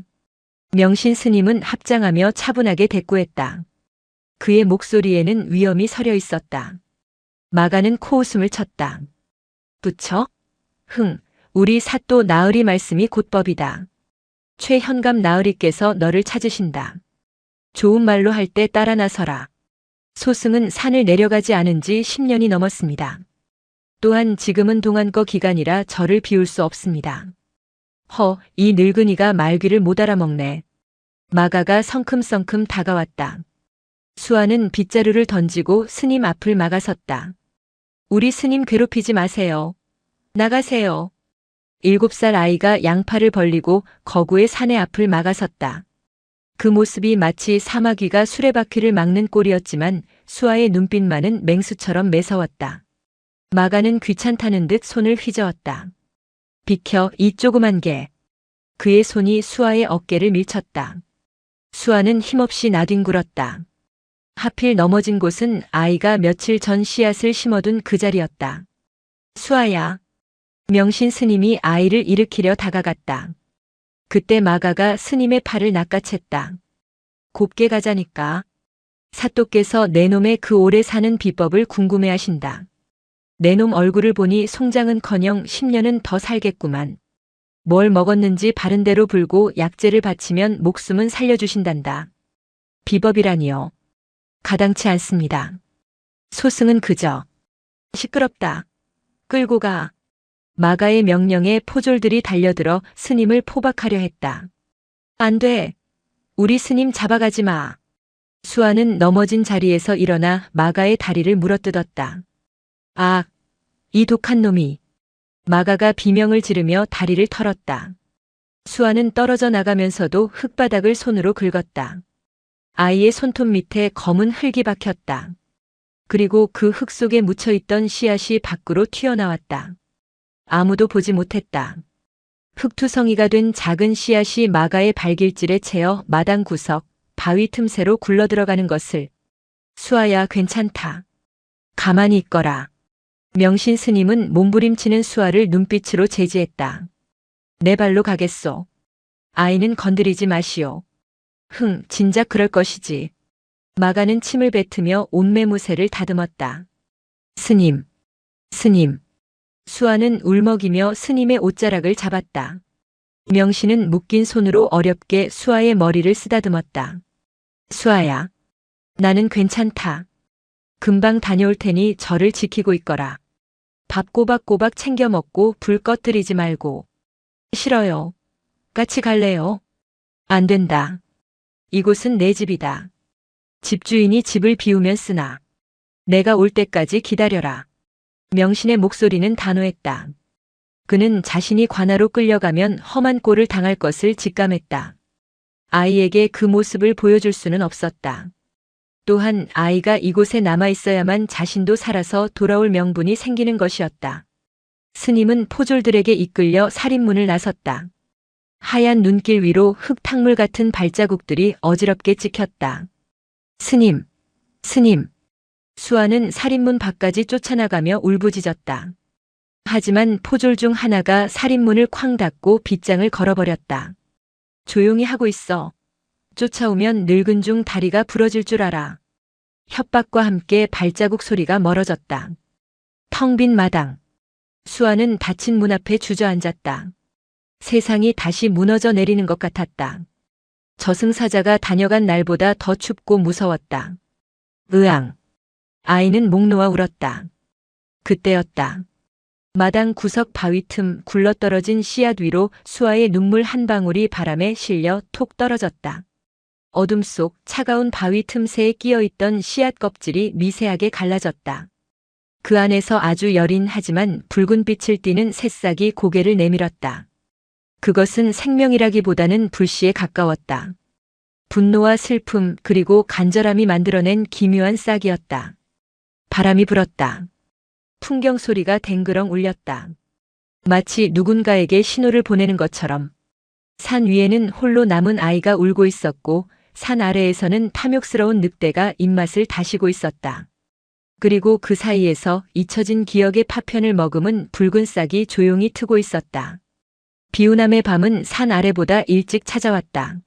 명신 스님은 합장하며 차분하게 대꾸했다. 그의 목소리에는 위엄이 서려 있었다. 마가는 코웃음을 쳤다. 부처? 우리 사또 나으리 말씀이 곧법이다. 최현감 나으리께서 너를 찾으신다. 좋은 말로 할 때 따라 나서라. 소승은 산을 내려가지 않은 지 10년이 넘었습니다. 또한 지금은 동안거 기간이라 저를 비울 수 없습니다. 이 늙은이가 말귀를 못 알아먹네. 마가가 성큼성큼 다가왔다. 수아는 빗자루를 던지고 스님 앞을 막아섰다. 우리 스님 괴롭히지 마세요. 나가세요. 7살 아이가 양팔을 벌리고 거구의 사내 앞을 막아섰다. 그 모습이 마치 사마귀가 수레바퀴를 막는 꼴이었지만 수아의 눈빛만은 맹수처럼 매서웠다. 마가는 귀찮다는 듯 손을 휘저었다. 비켜, 이 조그만 개. 그의 손이 수아의 어깨를 밀쳤다. 수아는 힘없이 나뒹굴었다. 하필 넘어진 곳은 아이가 며칠 전 씨앗을 심어둔 그 자리였다. 수아야. 명신 스님이 아이를 일으키려 다가갔다. 그때 마가가 스님의 팔을 낚아챘다. 곱게 가자니까. 사또께서 내 놈의 그 오래 사는 비법을 궁금해하신다. 내 놈 얼굴을 보니 송장은커녕 10년은 더 살겠구만. 뭘 먹었는지 바른대로 불고 약재를 바치면 목숨은 살려주신단다. 비법이라니요. 가당치 않습니다. 소승은 그저 시끄럽다. 끌고 가. 마가의 명령에 포졸들이 달려들어 스님을 포박하려 했다. 안 돼. 우리 스님 잡아가지 마. 수아는 넘어진 자리에서 일어나 마가의 다리를 물어뜯었다. 아, 이 독한 놈이. 마가가 비명을 지르며 다리를 털었다. 수아는 떨어져 나가면서도 흙바닥을 손으로 긁었다. 아이의 손톱 밑에 검은 흙이 박혔다. 그리고 그 흙 속에 묻혀있던 씨앗이 밖으로 튀어나왔다. 아무도 보지 못했다. 흙투성이가 된 작은 씨앗이 마가의 발길질에 채어 마당 구석, 바위 틈새로 굴러들어가는 것을. 수아야, 괜찮다. 가만히 있거라. 명신 스님은 몸부림치는 수아를 눈빛으로 제지했다. 내 발로 가겠소. 아이는 건드리지 마시오. 진작 그럴 것이지. 마가는 침을 뱉으며 온매무새를 다듬었다. 스님, 스님. 수아는 울먹이며 스님의 옷자락을 잡았다. 명씨는 묶인 손으로 어렵게 수아의 머리를 쓰다듬었다. 수아야, 나는 괜찮다. 금방 다녀올 테니 저를 지키고 있거라. 밥 꼬박꼬박 챙겨 먹고 불 꺼뜨리지 말고. 싫어요. 같이 갈래요? 안 된다. 이곳은 내 집이다. 집주인이 집을 비우면 쓰나. 내가 올 때까지 기다려라. 명신의 목소리는 단호했다. 그는 자신이 관아로 끌려가면 험한 꼴을 당할 것을 직감했다. 아이에게 그 모습을 보여줄 수는 없었다. 또한 아이가 이곳에 남아있어야만 자신도 살아서 돌아올 명분이 생기는 것이었다. 스님은 포졸들에게 이끌려 살인문을 나섰다. 하얀 눈길 위로 흙탕물 같은 발자국들이 어지럽게 찍혔다. 스님, 스님. 수아는 살인문 밖까지 쫓아나가며 울부짖었다. 하지만 포졸 중 하나가 살인문을 쾅 닫고 빗장을 걸어버렸다. 조용히 하고 있어. 쫓아오면 늙은 중 다리가 부러질 줄 알아. 협박과 함께 발자국 소리가 멀어졌다. 텅 빈 마당. 수아는 닫힌 문 앞에 주저앉았다. 세상이 다시 무너져 내리는 것 같았다. 저승사자가 다녀간 날보다 더 춥고 무서웠다. 으앙. 아이는 목 놓아 울었다. 그때였다. 마당 구석 바위 틈 굴러떨어진 씨앗 위로 수아의 눈물 한 방울이 바람에 실려 톡 떨어졌다. 어둠 속 차가운 바위 틈새에 끼어있던 씨앗 껍질이 미세하게 갈라졌다. 그 안에서 아주 여린 하지만 붉은 빛을 띠는 새싹이 고개를 내밀었다. 그것은 생명이라기보다는 불씨에 가까웠다. 분노와 슬픔 그리고 간절함이 만들어낸 기묘한 싹이었다. 바람이 불었다. 풍경 소리가 댕그렁 울렸다. 마치 누군가에게 신호를 보내는 것처럼. 산 위에는 홀로 남은 아이가 울고 있었고 산 아래에서는 탐욕스러운 늑대가 입맛을 다시고 있었다. 그리고 그 사이에서 잊혀진 기억의 파편을 머금은 붉은 싹이 조용히 트고 있었다. 비우남의 밤은 산 아래보다 일찍 찾아왔다.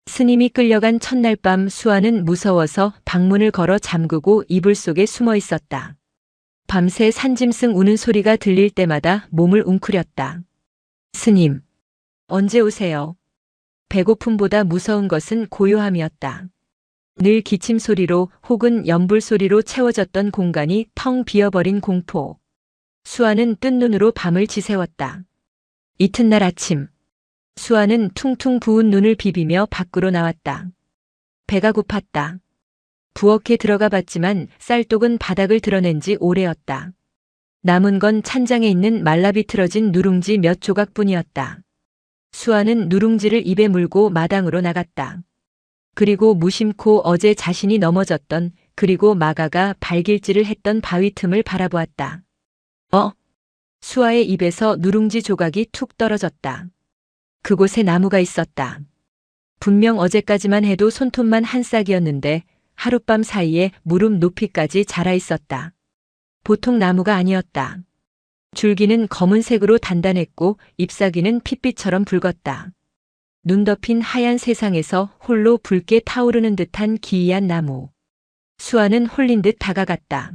스님이 끌려간 첫날 밤 수아는 무서워서 방문을 걸어 잠그고 이불 속에 숨어 있었다. 밤새 산짐승 우는 소리가 들릴 때마다 몸을 웅크렸다. 스님, 언제 오세요? 배고픔보다 무서운 것은 고요함이었다. 늘 기침 소리로 혹은 연불 소리로 채워졌던 공간이 텅 비어버린 공포. 수아는 뜬 눈으로 밤을 지새웠다. 이튿날 아침. 수아는 퉁퉁 부은 눈을 비비며 밖으로 나왔다. 배가 고팠다. 부엌에 들어가 봤지만 쌀독은 바닥을 드러낸 지 오래였다. 남은 건 찬장에 있는 말라비틀어진 누룽지 몇 조각뿐이었다. 수아는 누룽지를 입에 물고 마당으로 나갔다. 그리고 무심코 어제 자신이 넘어졌던 그리고 마가가 발길질을 했던 바위 틈을 바라보았다. 수아의 입에서 누룽지 조각이 툭 떨어졌다. 그곳에 나무가 있었다. 분명 어제까지만 해도 손톱만 한 싹이었는데 하룻밤 사이에 무릎 높이까지 자라 있었다. 보통 나무가 아니었다. 줄기는 검은색으로 단단했고 잎사귀는 핏빛처럼 붉었다. 눈 덮인 하얀 세상에서 홀로 붉게 타오르는 듯한 기이한 나무. 수아는 홀린 듯 다가갔다.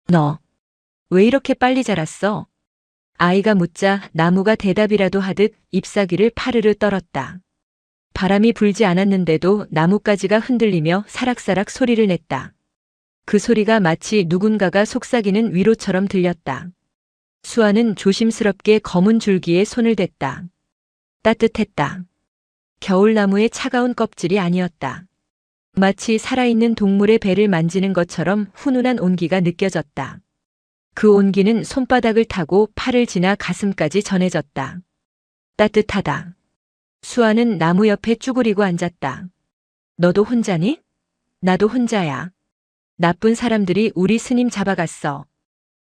너, 왜 이렇게 빨리 자랐어? 아이가 묻자 나무가 대답이라도 하듯 잎사귀를 파르르 떨었다. 바람이 불지 않았는데도 나뭇가지가 흔들리며 사락사락 소리를 냈다. 그 소리가 마치 누군가가 속삭이는 위로처럼 들렸다. 수아는 조심스럽게 검은 줄기에 손을 댔다. 따뜻했다. 겨울나무의 차가운 껍질이 아니었다. 마치 살아있는 동물의 배를 만지는 것처럼 훈훈한 온기가 느껴졌다. 그 온기는 손바닥을 타고 팔을 지나 가슴까지 전해졌다. 따뜻하다. 수아는 나무 옆에 쭈그리고 앉았다. 너도 혼자니? 나도 혼자야. 나쁜 사람들이 우리 스님 잡아갔어.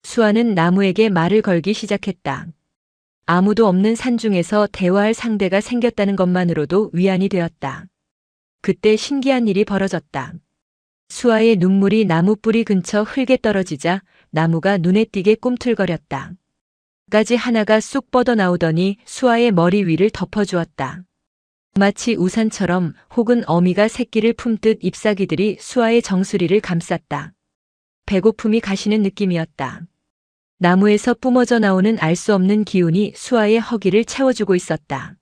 수아는 나무에게 말을 걸기 시작했다. 아무도 없는 산중에서 대화할 상대가 생겼다는 것만으로도 위안이 되었다. 그때 신기한 일이 벌어졌다. 수아의 눈물이 나무 뿌리 근처 흙에 떨어지자 나무가 눈에 띄게 꿈틀거렸다. 가지 하나가 쑥 뻗어나오더니 수아의 머리 위를 덮어주었다. 마치 우산처럼 혹은 어미가 새끼를 품듯 잎사귀들이 수아의 정수리를 감쌌다. 배고픔이 가시는 느낌이었다. 나무에서 뿜어져 나오는 알 수 없는 기운이 수아의 허기를 채워주고 있었다.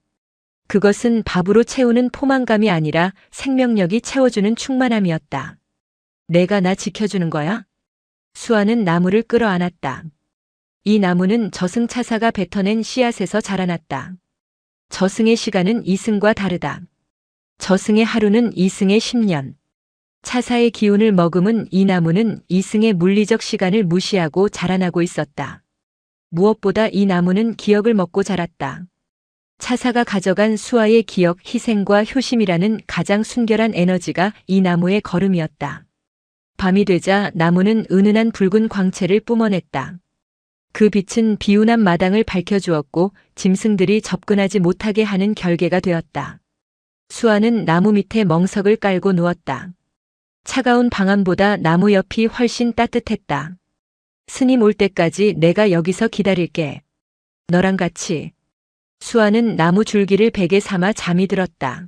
그것은 밥으로 채우는 포만감이 아니라 생명력이 채워주는 충만함이었다. 내가 나 지켜주는 거야? 수아는 나무를 끌어안았다. 이 나무는 저승차사가 뱉어낸 씨앗에서 자라났다. 저승의 시간은 이승과 다르다. 저승의 하루는 이승의 10년. 차사의 기운을 머금은 이 나무는 이승의 물리적 시간을 무시하고 자라나고 있었다. 무엇보다 이 나무는 기억을 먹고 자랐다. 차사가 가져간 수아의 기억, 희생과 효심이라는 가장 순결한 에너지가 이 나무의 걸음이었다. 밤이 되자 나무는 은은한 붉은 광채를 뿜어냈다. 그 빛은 비운한 마당을 밝혀주었고 짐승들이 접근하지 못하게 하는 결계가 되었다. 수아는 나무 밑에 멍석을 깔고 누웠다. 차가운 방안보다 나무 옆이 훨씬 따뜻했다. 스님 올 때까지 내가 여기서 기다릴게. 너랑 같이. 수아는 나무 줄기를 베개 삼아 잠이 들었다.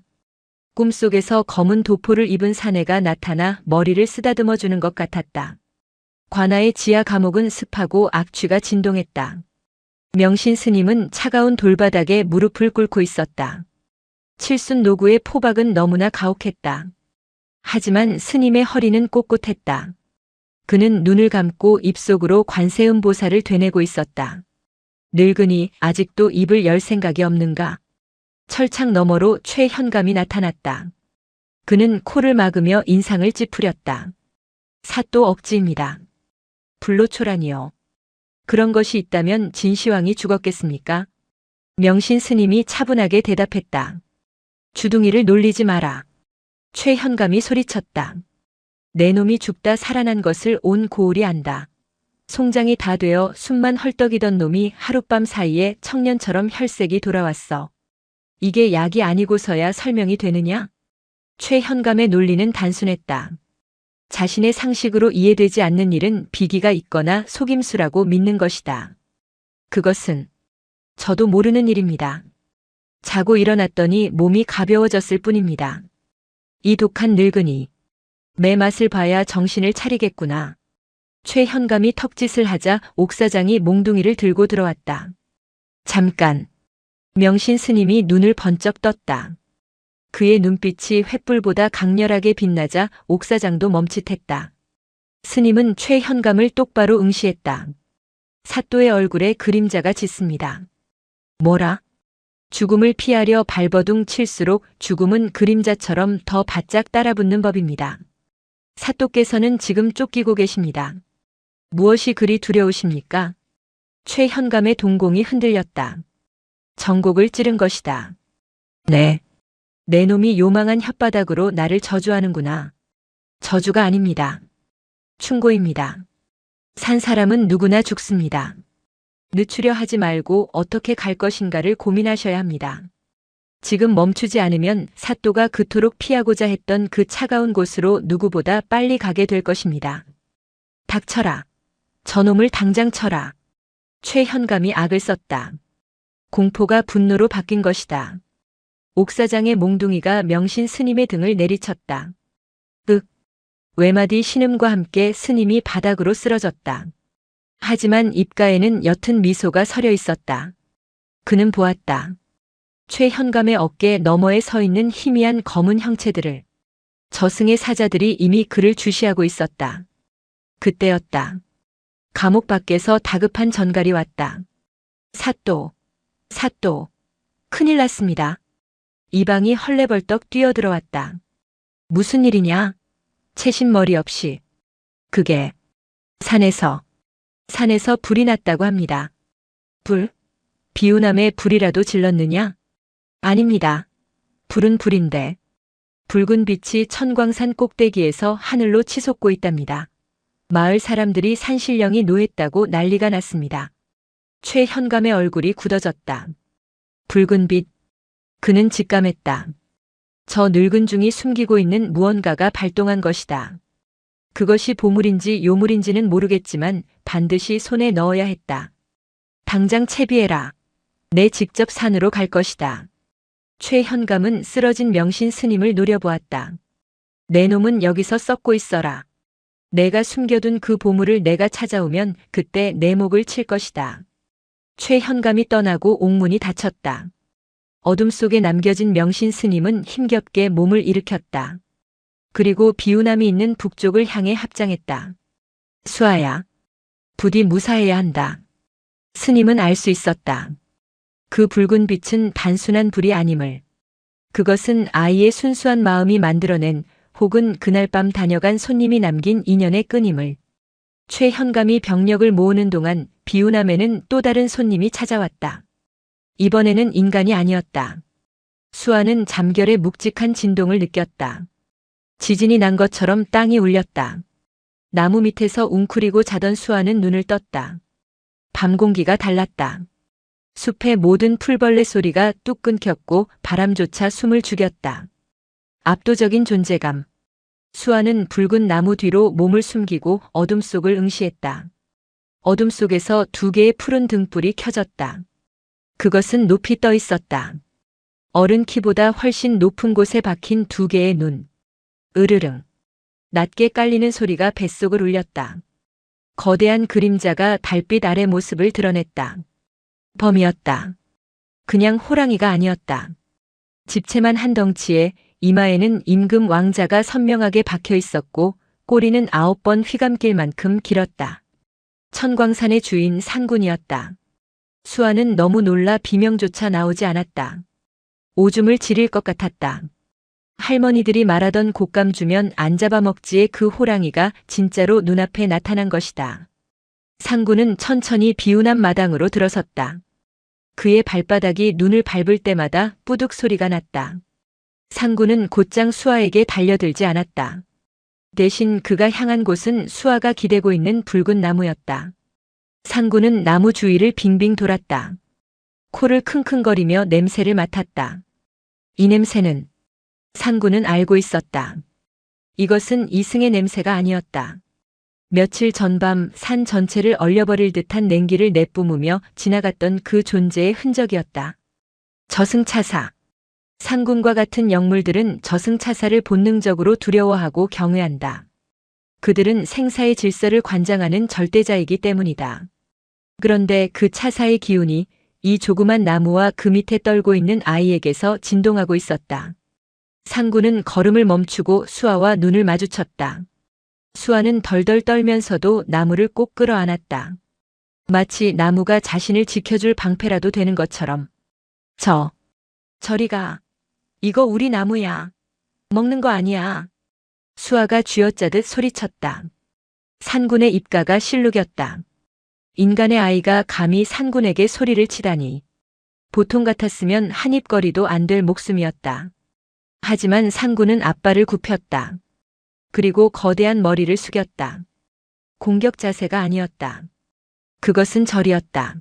꿈속에서 검은 도포를 입은 사내가 나타나 머리를 쓰다듬어 주는 것 같았다. 관아의 지하 감옥은 습하고 악취가 진동했다. 명신 스님은 차가운 돌바닥에 무릎을 꿇고 있었다. 칠순 노구의 포박은 너무나 가혹했다. 하지만 스님의 허리는 꼿꼿했다. 그는 눈을 감고 입속으로 관세음보살을 되뇌고 있었다. 늙으니 아직도 입을 열 생각이 없는가? 철창 너머로 최현감이 나타났다. 그는 코를 막으며 인상을 찌푸렸다. 사또 억지입니다. 불로초라니요. 그런 것이 있다면 진시황이 죽었겠습니까? 명신 스님이 차분하게 대답했다. 주둥이를 놀리지 마라. 최현감이 소리쳤다. 내 놈이 죽다 살아난 것을 온 고을이 안다. 송장이 다 되어 숨만 헐떡이던 놈이 하룻밤 사이에 청년처럼 혈색이 돌아왔어. 이게 약이 아니고서야 설명이 되느냐? 최현감의 논리는 단순했다. 자신의 상식으로 이해되지 않는 일은 비기가 있거나 속임수라고 믿는 것이다. 그것은 저도 모르는 일입니다. 자고 일어났더니 몸이 가벼워졌을 뿐입니다. 이 독한 늙은이. 매 맛을 봐야 정신을 차리겠구나. 최현감이 턱짓을 하자 옥사장이 몽둥이를 들고 들어왔다. 잠깐. 명신 스님이 눈을 번쩍 떴다. 그의 눈빛이 횃불보다 강렬하게 빛나자 옥사장도 멈칫했다. 스님은 최현감을 똑바로 응시했다. 사또의 얼굴에 그림자가 짙습니다. 뭐라? 죽음을 피하려 발버둥 칠수록 죽음은 그림자처럼 더 바짝 따라붙는 법입니다. 사또께서는 지금 쫓기고 계십니다. 무엇이 그리 두려우십니까? 최현감의 동공이 흔들렸다. 정곡을 찌른 것이다. 네. 내 놈이 요망한 혓바닥으로 나를 저주하는구나. 저주가 아닙니다. 충고입니다. 산 사람은 누구나 죽습니다. 늦추려 하지 말고 어떻게 갈 것인가를 고민하셔야 합니다. 지금 멈추지 않으면 사또가 그토록 피하고자 했던 그 차가운 곳으로 누구보다 빨리 가게 될 것입니다. 닥쳐라. 저놈을 당장 쳐라. 최현감이 악을 썼다. 공포가 분노로 바뀐 것이다. 옥사장의 몽둥이가 명신 스님의 등을 내리쳤다. 외마디 신음과 함께 스님이 바닥으로 쓰러졌다. 하지만 입가에는 옅은 미소가 서려 있었다. 그는 보았다. 최현감의 어깨 너머에 서 있는 희미한 검은 형체들을. 저승의 사자들이 이미 그를 주시하고 있었다. 그때였다. 감옥 밖에서 다급한 전갈이 왔다. 사또. 큰일 났습니다. 이방이 헐레벌떡 뛰어들어왔다. 무슨 일이냐? 채신 머리 없이. 그게 산에서 불이 났다고 합니다. 불? 비운함에 불이라도 질렀느냐? 아닙니다. 불은 불인데. 붉은 빛이 천광산 꼭대기에서 하늘로 치솟고 있답니다. 마을 사람들이 산신령이 노했다고 난리가 났습니다. 최현감의 얼굴이 굳어졌다. 붉은 빛. 그는 직감했다. 저 늙은 중이 숨기고 있는 무언가가 발동한 것이다. 그것이 보물인지 요물인지는 모르겠지만 반드시 손에 넣어야 했다. 당장 채비해라. 내 직접 산으로 갈 것이다. 최현감은 쓰러진 명신 스님을 노려보았다. 내 놈은 여기서 썩고 있어라. 내가 숨겨둔 그 보물을 내가 찾아오면 그때 내 목을 칠 것이다. 최현감이 떠나고 옥문이 닫혔다. 어둠 속에 남겨진 명신 스님은 힘겹게 몸을 일으켰다. 그리고 비우남이 있는 북쪽을 향해 합장했다. 수아야, 부디 무사해야 한다. 스님은 알 수 있었다. 그 붉은 빛은 단순한 불이 아님을. 그것은 아이의 순수한 마음이 만들어낸 혹은 그날 밤 다녀간 손님이 남긴 인연의 끈임을. 최현감이 병력을 모으는 동안 비우남에는 또 다른 손님이 찾아왔다. 이번에는 인간이 아니었다. 수아는 잠결에 묵직한 진동을 느꼈다. 지진이 난 것처럼 땅이 울렸다. 나무 밑에서 웅크리고 자던 수아는 눈을 떴다. 밤 공기가 달랐다. 숲의 모든 풀벌레 소리가 뚝 끊겼고 바람조차 숨을 죽였다. 압도적인 존재감. 수아는 붉은 나무 뒤로 몸을 숨기고 어둠 속을 응시했다. 어둠 속에서 두 개의 푸른 등불이 켜졌다. 그것은 높이 떠 있었다. 어른 키보다 훨씬 높은 곳에 박힌 두 개의 눈. 으르릉. 낮게 깔리는 소리가 뱃속을 울렸다. 거대한 그림자가 달빛 아래 모습을 드러냈다. 범이었다. 그냥 호랑이가 아니었다. 집채만 한 덩치에 이마에는 임금 왕자가 선명하게 박혀 있었고 꼬리는 9번 휘감길 만큼 길었다. 천광산의 주인 상군이었다. 수아는 너무 놀라 비명조차 나오지 않았다. 오줌을 지릴 것 같았다. 할머니들이 말하던 곶감 주면 안 잡아먹지의 그 호랑이가 진짜로 눈앞에 나타난 것이다. 상군은 천천히 비운한 마당으로 들어섰다. 그의 발바닥이 눈을 밟을 때마다 뿌둑 소리가 났다. 상군은 곧장 수아에게 달려들지 않았다. 대신 그가 향한 곳은 수아가 기대고 있는 붉은 나무였다. 상군은 나무 주위를 빙빙 돌았다. 코를 킁킁거리며 냄새를 맡았다. 이 냄새는 상군은 알고 있었다. 이것은 이승의 냄새가 아니었다. 며칠 전밤 산 전체를 얼려버릴 듯한 냉기를 내뿜으며 지나갔던 그 존재의 흔적이었다. 저승차사. 상군과 같은 영물들은 저승차사를 본능적으로 두려워하고 경외한다. 그들은 생사의 질서를 관장하는 절대자이기 때문이다. 그런데 그 차사의 기운이 이 조그만 나무와 그 밑에 떨고 있는 아이에게서 진동하고 있었다. 상군은 걸음을 멈추고 수아와 눈을 마주쳤다. 수아는 덜덜 떨면서도 나무를 꼭 끌어안았다. 마치 나무가 자신을 지켜줄 방패라도 되는 것처럼. 저리 가. 이거 우리 나무야. 먹는 거 아니야. 수아가 쥐어짜듯 소리쳤다. 산군의 입가가 실룩였다. 인간의 아이가 감히 산군에게 소리를 치다니. 보통 같았으면 한입거리도 안 될 목숨이었다. 하지만 상군은 앞발을 굽혔다. 그리고 거대한 머리를 숙였다. 공격 자세가 아니었다. 그것은 절이었다.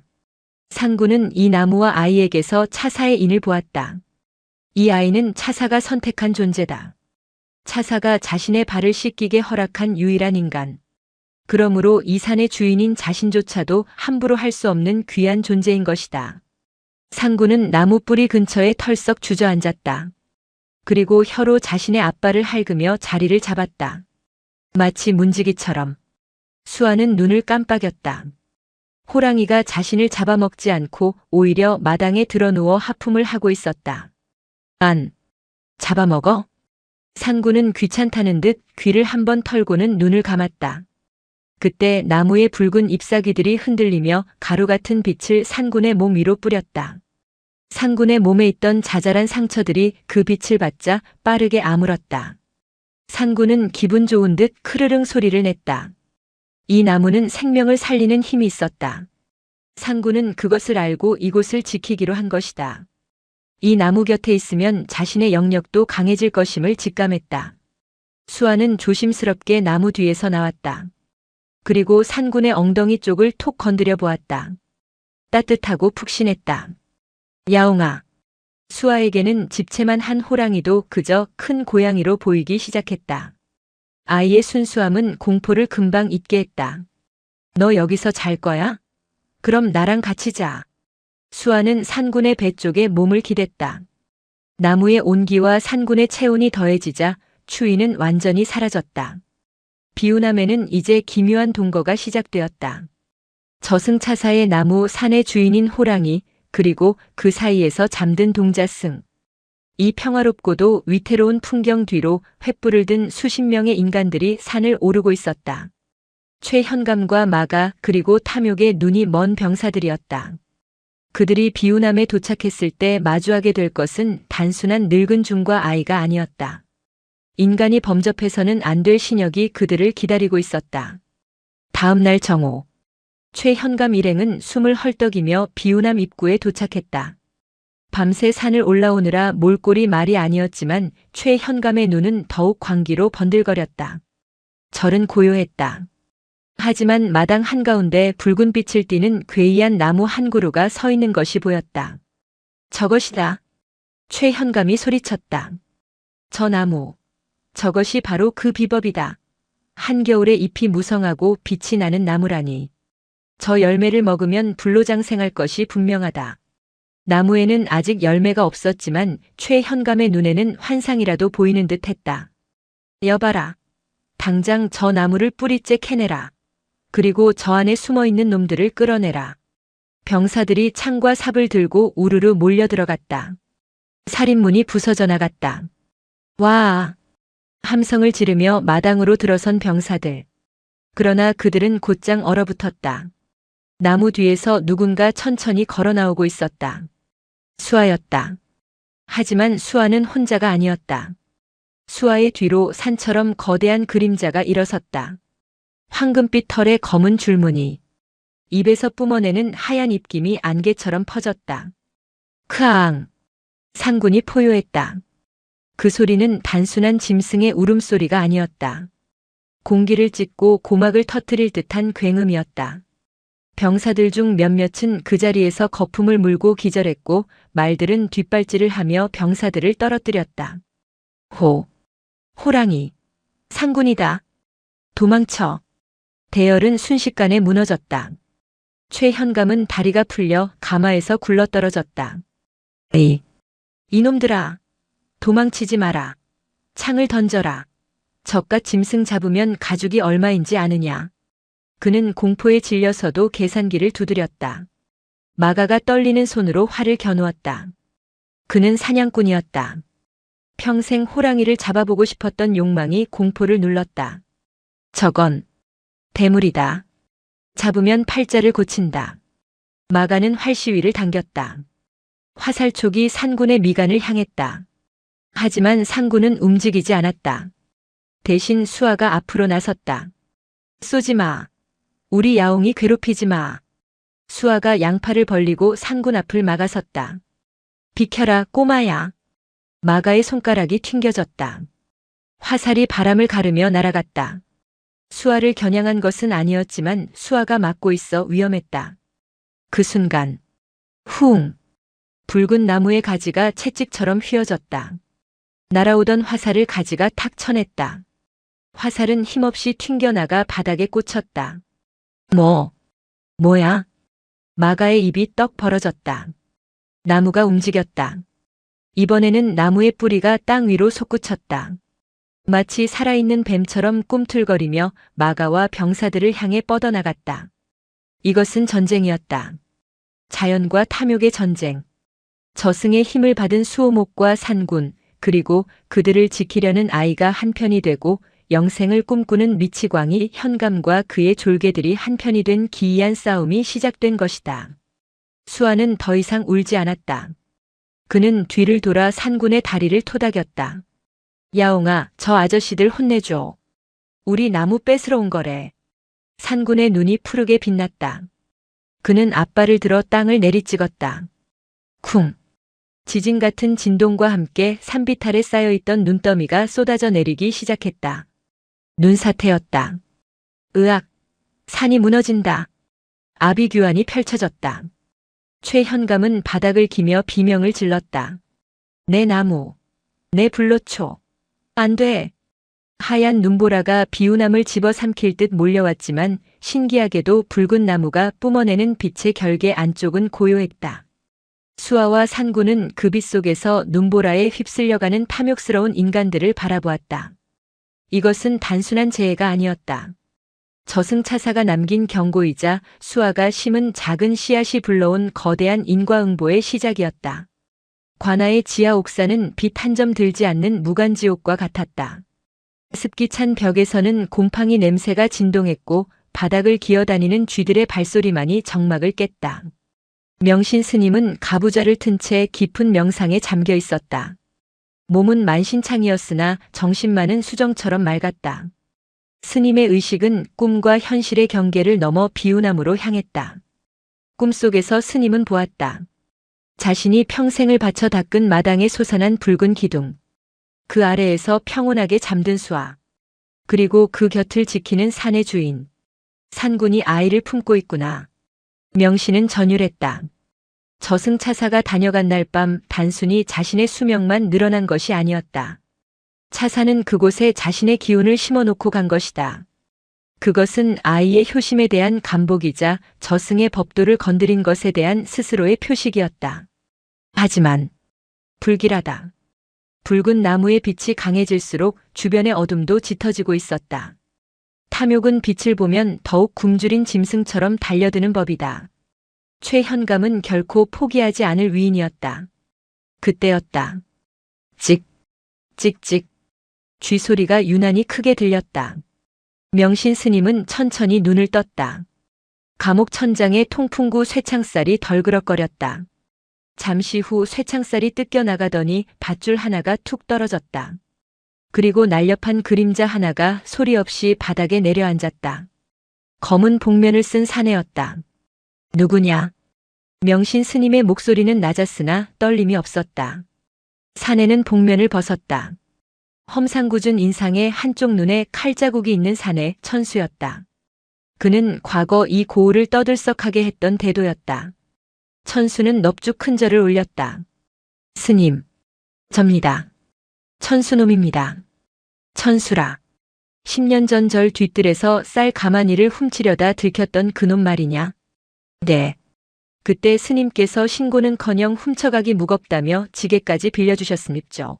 상군은 이 나무와 아이에게서 차사의 인을 보았다. 이 아이는 차사가 선택한 존재다. 차사가 자신의 발을 씻기게 허락한 유일한 인간. 그러므로 이 산의 주인인 자신조차도 함부로 할 수 없는 귀한 존재인 것이다. 상군은 나무 뿌리 근처에 털썩 주저앉았다. 그리고 혀로 자신의 앞발을 핥으며 자리를 잡았다. 마치 문지기처럼. 수아는 눈을 깜빡였다. 호랑이가 자신을 잡아먹지 않고 오히려 마당에 드러누워 하품을 하고 있었다. 안 잡아먹어? 상군은 귀찮다는 듯 귀를 한번 털고는 눈을 감았다. 그때 나무의 붉은 잎사귀들이 흔들리며 가루 같은 빛을 상군의 몸 위로 뿌렸다. 상군의 몸에 있던 자잘한 상처들이 그 빛을 받자 빠르게 아물었다. 상군은 기분 좋은 듯 크르릉 소리를 냈다. 이 나무는 생명을 살리는 힘이 있었다. 상군은 그것을 알고 이곳을 지키기로 한 것이다. 이 나무 곁에 있으면 자신의 영역도 강해질 것임을 직감했다. 수아는 조심스럽게 나무 뒤에서 나왔다. 그리고 상군의 엉덩이 쪽을 톡 건드려 보았다. 따뜻하고 푹신했다. 야옹아. 수아에게는 집채만 한 호랑이도 그저 큰 고양이로 보이기 시작했다. 아이의 순수함은 공포를 금방 잊게 했다. 너 여기서 잘 거야? 그럼 나랑 같이 자. 수아는 산군의 배 쪽에 몸을 기댔다. 나무의 온기와 산군의 체온이 더해지자 추위는 완전히 사라졌다. 비우남에는 이제 기묘한 동거가 시작되었다. 저승차사의 나무 산의 주인인 호랑이, 그리고 그 사이에서 잠든 동자승. 이 평화롭고도 위태로운 풍경 뒤로 횃불을 든 수십 명의 인간들이 산을 오르고 있었다. 최현감과 마가 그리고 탐욕의 눈이 먼 병사들이었다. 그들이 비우남에 도착했을 때 마주하게 될 것은 단순한 늙은 중과 아이가 아니었다. 인간이 범접해서는 안 될 신역이 그들을 기다리고 있었다. 다음 날 정오. 최현감 일행은 숨을 헐떡이며 비우남 입구에 도착했다. 밤새 산을 올라오느라 몰골이 말이 아니었지만 최현감의 눈은 더욱 광기로 번들거렸다. 절은 고요했다. 하지만 마당 한가운데 붉은 빛을 띠는 괴이한 나무 한 그루가 서 있는 것이 보였다. 저것이다. 최현감이 소리쳤다. 저 나무. 저것이 바로 그 비법이다. 한겨울에 잎이 무성하고 빛이 나는 나무라니. 저 열매를 먹으면 불로장생할 것이 분명하다. 나무에는 아직 열매가 없었지만 최현감의 눈에는 환상이라도 보이는 듯 했다. 여봐라. 당장 저 나무를 뿌리째 캐내라. 그리고 저 안에 숨어있는 놈들을 끌어내라. 병사들이 창과 삽을 들고 우르르 몰려 들어갔다. 살인문이 부서져 나갔다. 와! 함성을 지르며 마당으로 들어선 병사들. 그러나 그들은 곧장 얼어붙었다. 나무 뒤에서 누군가 천천히 걸어 나오고 있었다. 수아였다. 하지만 수아는 혼자가 아니었다. 수아의 뒤로 산처럼 거대한 그림자가 일어섰다. 황금빛 털에 검은 줄무늬. 입에서 뿜어내는 하얀 입김이 안개처럼 퍼졌다. 크앙! 상군이 포효했다. 그 소리는 단순한 짐승의 울음소리가 아니었다. 공기를 찢고 고막을 터뜨릴 듯한 굉음이었다. 병사들 중 몇몇은 그 자리에서 거품을 물고 기절했고 말들은 뒷발질을 하며 병사들을 떨어뜨렸다. 호랑이. 상군이다. 도망쳐. 대열은 순식간에 무너졌다. 최현감은 다리가 풀려 가마에서 굴러떨어졌다. 이놈들아. 도망치지 마라. 창을 던져라. 저깟 짐승 잡으면 가죽이 얼마인지 아느냐. 그는 공포에 질려서도 계산기를 두드렸다. 마가가 떨리는 손으로 활을 겨누었다. 그는 사냥꾼이었다. 평생 호랑이를 잡아보고 싶었던 욕망이 공포를 눌렀다. 저건 대물이다. 잡으면 팔자를 고친다. 마가는 활시위를 당겼다. 화살촉이 산군의 미간을 향했다. 하지만 상군은 움직이지 않았다. 대신 수아가 앞으로 나섰다. 쏘지 마. 우리 야옹이 괴롭히지 마. 수아가 양팔을 벌리고 상군 앞을 막아섰다. 비켜라, 꼬마야. 마가의 손가락이 튕겨졌다. 화살이 바람을 가르며 날아갔다. 수아를 겨냥한 것은 아니었지만 수아가 막고 있어 위험했다. 그 순간 쿵! 붉은 나무의 가지가 채찍처럼 휘어졌다. 날아오던 화살을 가지가 탁 쳐냈다. 화살은 힘없이 튕겨나가 바닥에 꽂혔다. 뭐야? 마가의 입이 떡 벌어졌다. 나무가 움직였다. 이번에는 나무의 뿌리가 땅 위로 솟구쳤다. 마치 살아있는 뱀처럼 꿈틀거리며 마가와 병사들을 향해 뻗어나갔다. 이것은 전쟁이었다. 자연과 탐욕의 전쟁. 저승의 힘을 받은 수호목과 산군, 그리고 그들을 지키려는 아이가 한편이 되고 영생을 꿈꾸는 미치광이 현감과 그의 졸개들이 한편이 된 기이한 싸움이 시작된 것이다. 수아는 더 이상 울지 않았다. 그는 뒤를 돌아 산군의 다리를 토닥였다. 야옹아, 저 아저씨들 혼내줘. 우리 나무 뺏으러 온 거래. 산군의 눈이 푸르게 빛났다. 그는 앞발을 들어 땅을 내리찍었다. 쿵! 지진 같은 진동과 함께 산비탈에 쌓여있던 눈더미가 쏟아져 내리기 시작했다. 눈사태였다. 으악! 산이 무너진다. 아비규환이 펼쳐졌다. 최현감은 바닥을 기며 비명을 질렀다. 내 나무, 내 불로초. 안 돼. 하얀 눈보라가 비우남을 집어삼킬 듯 몰려왔지만 신기하게도 붉은 나무가 뿜어내는 빛의 결계 안쪽은 고요했다. 수아와 산군은 그 빛 속에서 눈보라에 휩쓸려가는 탐욕스러운 인간들을 바라보았다. 이것은 단순한 재해가 아니었다. 저승차사가 남긴 경고이자 수아가 심은 작은 씨앗이 불러온 거대한 인과응보의 시작이었다. 관아의 지하 옥사는 빛 한 점 들지 않는 무간지옥과 같았다. 습기 찬 벽에서는 곰팡이 냄새가 진동했고 바닥을 기어다니는 쥐들의 발소리만이 정막을 깼다. 명신 스님은 가부좌를 튼 채 깊은 명상에 잠겨 있었다. 몸은 만신창이었으나 정신만은 수정처럼 맑았다. 스님의 의식은 꿈과 현실의 경계를 넘어 비운함으로 향했다. 꿈속에서 스님은 보았다. 자신이 평생을 바쳐 닦은 마당에 솟아난 붉은 기둥. 그 아래에서 평온하게 잠든 수아. 그리고 그 곁을 지키는 산의 주인. 산군이 아이를 품고 있구나. 명신은 전율했다. 저승차사가 다녀간 날 밤 단순히 자신의 수명만 늘어난 것이 아니었다. 차사는 그곳에 자신의 기운을 심어놓고 간 것이다. 그것은 아이의 효심에 대한 감복이자 저승의 법도를 건드린 것에 대한 스스로의 표식이었다. 하지만 불길하다. 붉은 나무의 빛이 강해질수록 주변의 어둠도 짙어지고 있었다. 탐욕은 빛을 보면 더욱 굶주린 짐승처럼 달려드는 법이다. 최현감은 결코 포기하지 않을 위인이었다. 그때였다. 찍, 찍찍. 쥐 소리가 유난히 크게 들렸다. 명신 스님은 천천히 눈을 떴다. 감옥 천장에 통풍구 쇠창살이 덜그럭거렸다. 잠시 후 쇠창살이 뜯겨 나가더니 밧줄 하나가 툭 떨어졌다. 그리고 날렵한 그림자 하나가 소리 없이 바닥에 내려앉았다. 검은 복면을 쓴 사내였다. 누구냐? 명신 스님의 목소리는 낮았으나 떨림이 없었다. 사내는 복면을 벗었다. 험상궂은 인상에 한쪽 눈에 칼자국이 있는 사내 천수였다. 그는 과거 이 고을을 떠들썩하게 했던 대도였다. 천수는 넙죽 큰 절을 올렸다. 스님, 접니다. 천수놈입니다. 천수라. 10년 전 절 뒤뜰에서 쌀 가마니를 훔치려다 들켰던 그놈 말이냐? 네. 그때 스님께서 신고는커녕 훔쳐가기 무겁다며 지게까지 빌려주셨음입죠.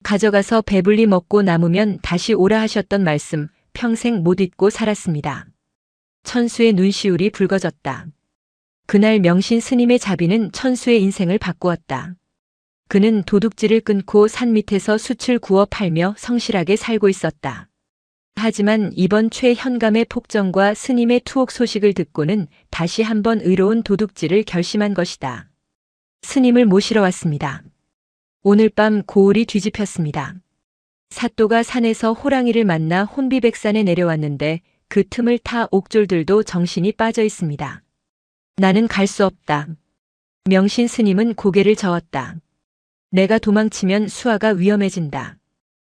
가져가서 배불리 먹고 남으면 다시 오라 하셨던 말씀 평생 못 잊고 살았습니다. 천수의 눈시울이 붉어졌다. 그날 명신 스님의 자비는 천수의 인생을 바꾸었다. 그는 도둑질을 끊고 산 밑에서 숯을 구워 팔며 성실하게 살고 있었다. 하지만 이번 최현감의 폭정과 스님의 투옥 소식을 듣고는 다시 한번 의로운 도둑질을 결심한 것이다. 스님을 모시러 왔습니다. 오늘 밤 고을이 뒤집혔습니다. 사또가 산에서 호랑이를 만나 혼비백산에 내려왔는데 그 틈을 타 옥졸들도 정신이 빠져 있습니다. 나는 갈 수 없다. 명신 스님은 고개를 저었다. 내가 도망치면 수아가 위험해진다.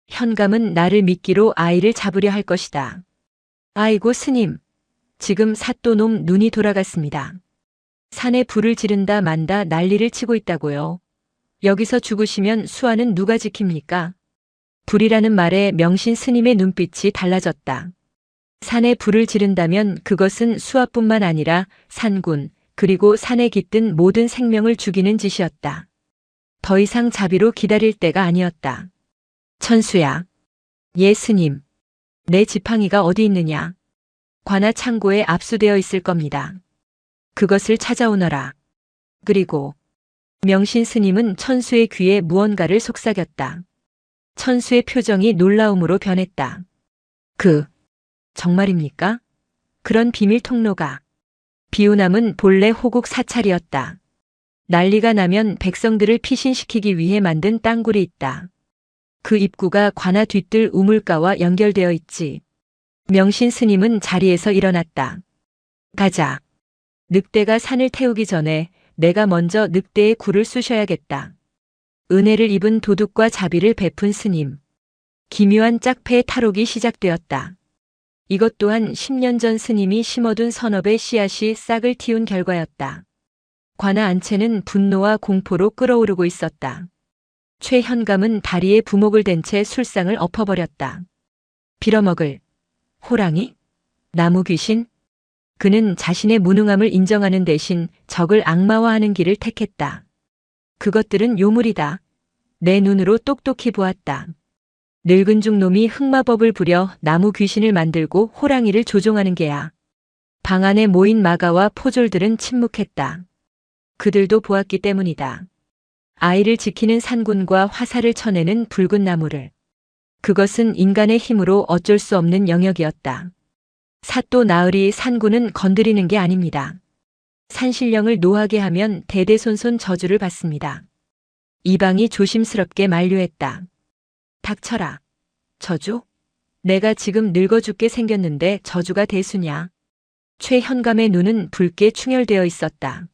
현감은 나를 미끼로 아이를 잡으려 할 것이다. 아이고 스님, 지금 사또놈 눈이 돌아갔습니다. 산에 불을 지른다 만다 난리를 치고 있다고요. 여기서 죽으시면 수아는 누가 지킵니까? 불이라는 말에 명신 스님의 눈빛이 달라졌다. 산에 불을 지른다면 그것은 수아뿐만 아니라 산군, 그리고 산에 깃든 모든 생명을 죽이는 짓이었다. 더 이상 자비로 기다릴 때가 아니었다. 천수야. 예 스님. 내 지팡이가 어디 있느냐? 관아 창고에 압수되어 있을 겁니다. 그것을 찾아오너라. 그리고 명신 스님은 천수의 귀에 무언가를 속삭였다. 천수의 표정이 놀라움으로 변했다. 정말입니까? 그런 비밀 통로가. 비우남은 본래 호국 사찰이었다. 난리가 나면 백성들을 피신시키기 위해 만든 땅굴이 있다. 그 입구가 관아 뒤뜰 우물가와 연결되어 있지. 명신 스님은 자리에서 일어났다. 가자. 늑대가 산을 태우기 전에 내가 먼저 늑대의 굴을 쑤셔야겠다. 은혜를 입은 도둑과 자비를 베푼 스님. 기묘한 짝패의 탈옥이 시작되었다. 이것 또한 10년 전 스님이 심어둔 선업의 씨앗이 싹을 틔운 결과였다. 관아 안채는 분노와 공포로 끓어오르고 있었다. 최현감은 다리에 부목을 댄 채 술상을 엎어버렸다. 빌어먹을 호랑이? 나무 귀신? 그는 자신의 무능함을 인정하는 대신 적을 악마화하는 길을 택했다. 그것들은 요물이다. 내 눈으로 똑똑히 보았다. 늙은 중놈이 흑마법을 부려 나무 귀신을 만들고 호랑이를 조종하는 게야. 방 안에 모인 마가와 포졸들은 침묵했다. 그들도 보았기 때문이다. 아이를 지키는 산군과 화살을 쳐내는 붉은 나무를. 그것은 인간의 힘으로 어쩔 수 없는 영역이었다. 사또 나으리 산군은 건드리는 게 아닙니다. 산신령을 노하게 하면 대대손손 저주를 받습니다. 이방이 조심스럽게 만류했다. 닥쳐라. 저주? 내가 지금 늙어 죽게 생겼는데 저주가 대수냐? 최현감의 눈은 붉게 충혈되어 있었다.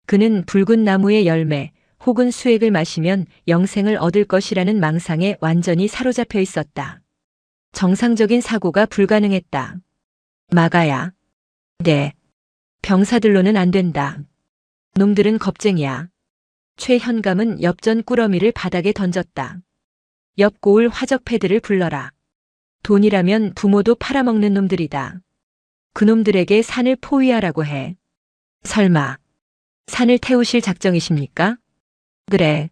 그는 붉은 나무의 열매 혹은 수액을 마시면 영생을 얻을 것이라는 망상에 완전히 사로잡혀 있었다. 정상적인 사고가 불가능했다. 마가야. 네. 병사들로는 안 된다. 놈들은 겁쟁이야. 최현감은 엽전 꾸러미를 바닥에 던졌다. 옆 고을 화적패들을 불러라. 돈이라면 부모도 팔아먹는 놈들이다. 그놈들에게 산을 포위하라고 해. 설마 산을 태우실 작정이십니까? 그래.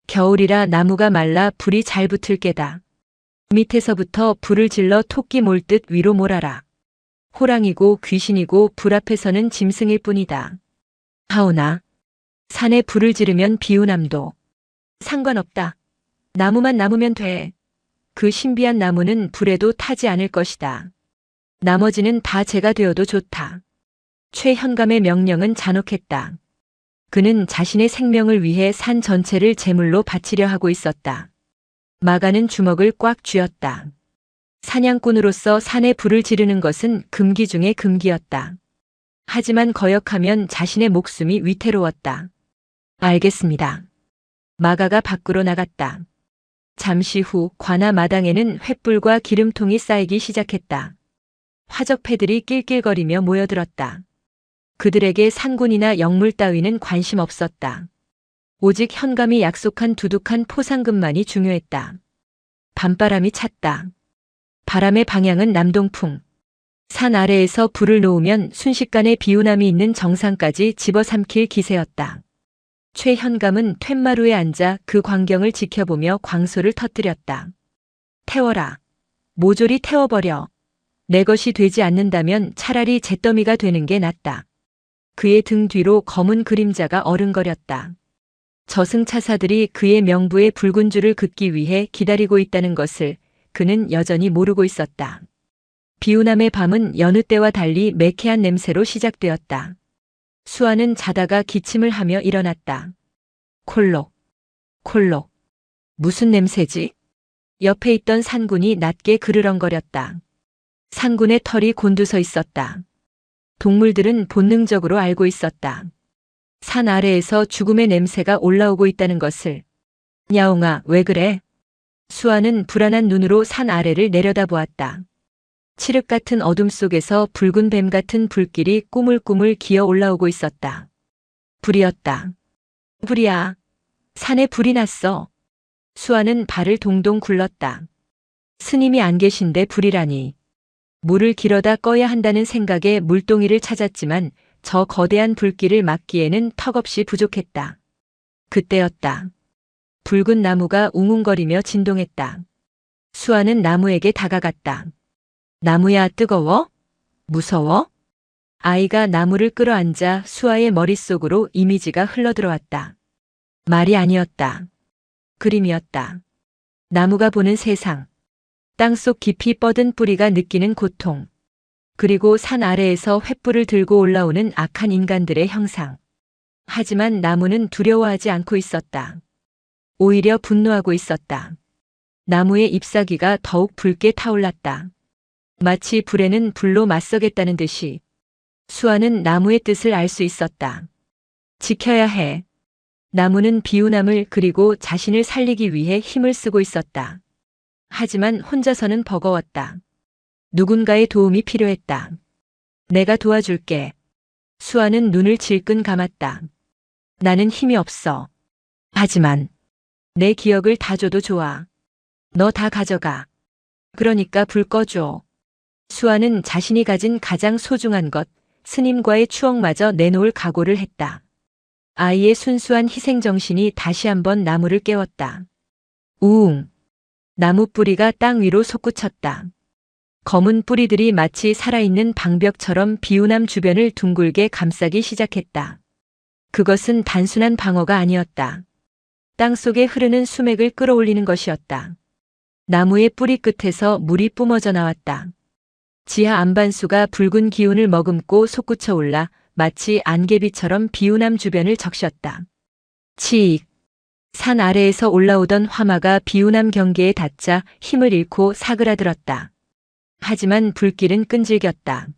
겨울이라 나무가 말라 불이 잘 붙을 게다. 밑에서부터 불을 질러 토끼 몰듯 위로 몰아라. 호랑이고 귀신이고 불 앞에서는 짐승일 뿐이다. 하오나 산에 불을 지르면 비운함도 상관없다. 나무만 남으면 돼. 그 신비한 나무는 불에도 타지 않을 것이다. 나머지는 다 제가 되어도 좋다. 최현감의 명령은 잔혹했다. 그는 자신의 생명을 위해 산 전체를 제물로 바치려 하고 있었다. 마가는 주먹을 꽉 쥐었다. 사냥꾼으로서 산에 불을 지르는 것은 금기 중의 금기였다. 하지만 거역하면 자신의 목숨이 위태로웠다. 알겠습니다. 마가가 밖으로 나갔다. 잠시 후 관아 마당에는 횃불과 기름통이 쌓이기 시작했다. 화적패들이 낄낄거리며 모여들었다. 그들에게 산군이나 영물 따위는 관심 없었다. 오직 현감이 약속한 두둑한 포상금만이 중요했다. 밤바람이 찼다. 바람의 방향은 남동풍. 산 아래에서 불을 놓으면 순식간에 비운함이 있는 정상까지 집어삼킬 기세였다. 최현감은 툇마루에 앉아 그 광경을 지켜보며 광소를 터뜨렸다. 태워라. 모조리 태워버려. 내 것이 되지 않는다면 차라리 잿더미가 되는 게 낫다. 그의 등 뒤로 검은 그림자가 어른거렸다. 저승차사들이 그의 명부의 붉은 줄을 긋기 위해 기다리고 있다는 것을 그는 여전히 모르고 있었다. 비운함의 밤은 여느 때와 달리 매캐한 냄새로 시작되었다. 수아는 자다가 기침을 하며 일어났다. 콜록, 콜록. 무슨 냄새지? 옆에 있던 산군이 낮게 그르렁거렸다. 산군의 털이 곤두서 있었다. 동물들은 본능적으로 알고 있었다. 산 아래에서 죽음의 냄새가 올라오고 있다는 것을. 야옹아, 왜 그래? 수아는 불안한 눈으로 산 아래를 내려다보았다. 칠흑 같은 어둠 속에서 붉은 뱀 같은 불길이 꾸물꾸물 기어 올라오고 있었다. 불이었다. 불이야. 산에 불이 났어. 수아는 발을 동동 굴렀다. 스님이 안 계신데 불이라니. 물을 길어다 꺼야 한다는 생각에 물동이를 찾았지만 저 거대한 불길을 막기에는 턱없이 부족했다. 그때였다. 붉은 나무가 웅웅거리며 진동했다. 수아는 나무에게 다가갔다. 나무야, 뜨거워? 무서워? 아이가 나무를 끌어안자 수아의 머릿속으로 이미지가 흘러들어왔다. 말이 아니었다. 그림이었다. 나무가 보는 세상. 땅속 깊이 뻗은 뿌리가 느끼는 고통. 그리고 산 아래에서 횃불을 들고 올라오는 악한 인간들의 형상. 하지만 나무는 두려워하지 않고 있었다. 오히려 분노하고 있었다. 나무의 잎사귀가 더욱 붉게 타올랐다. 마치 불에는 불로 맞서겠다는 듯이. 수아는 나무의 뜻을 알 수 있었다. 지켜야 해. 나무는 비운함을 그리고 자신을 살리기 위해 힘을 쓰고 있었다. 하지만 혼자서는 버거웠다. 누군가의 도움이 필요했다. 내가 도와줄게. 수아는 눈을 질끈 감았다. 나는 힘이 없어. 하지만 내 기억을 다 줘도 좋아. 너 다 가져가. 그러니까 불 꺼줘. 수아는 자신이 가진 가장 소중한 것, 스님과의 추억마저 내놓을 각오를 했다. 아이의 순수한 희생정신이 다시 한번 나무를 깨웠다. 우웅. 나무 뿌리가 땅 위로 솟구쳤다. 검은 뿌리들이 마치 살아있는 방벽처럼 비우남 주변을 둥글게 감싸기 시작했다. 그것은 단순한 방어가 아니었다. 땅 속에 흐르는 수맥을 끌어올리는 것이었다. 나무의 뿌리 끝에서 물이 뿜어져 나왔다. 지하 안반수가 붉은 기운을 머금고 솟구쳐 올라 마치 안개비처럼 비우남 주변을 적셨다. 치익. 산 아래에서 올라오던 화마가 비우남 경계에 닿자 힘을 잃고 사그라들었다. 하지만 불길은 끈질겼다.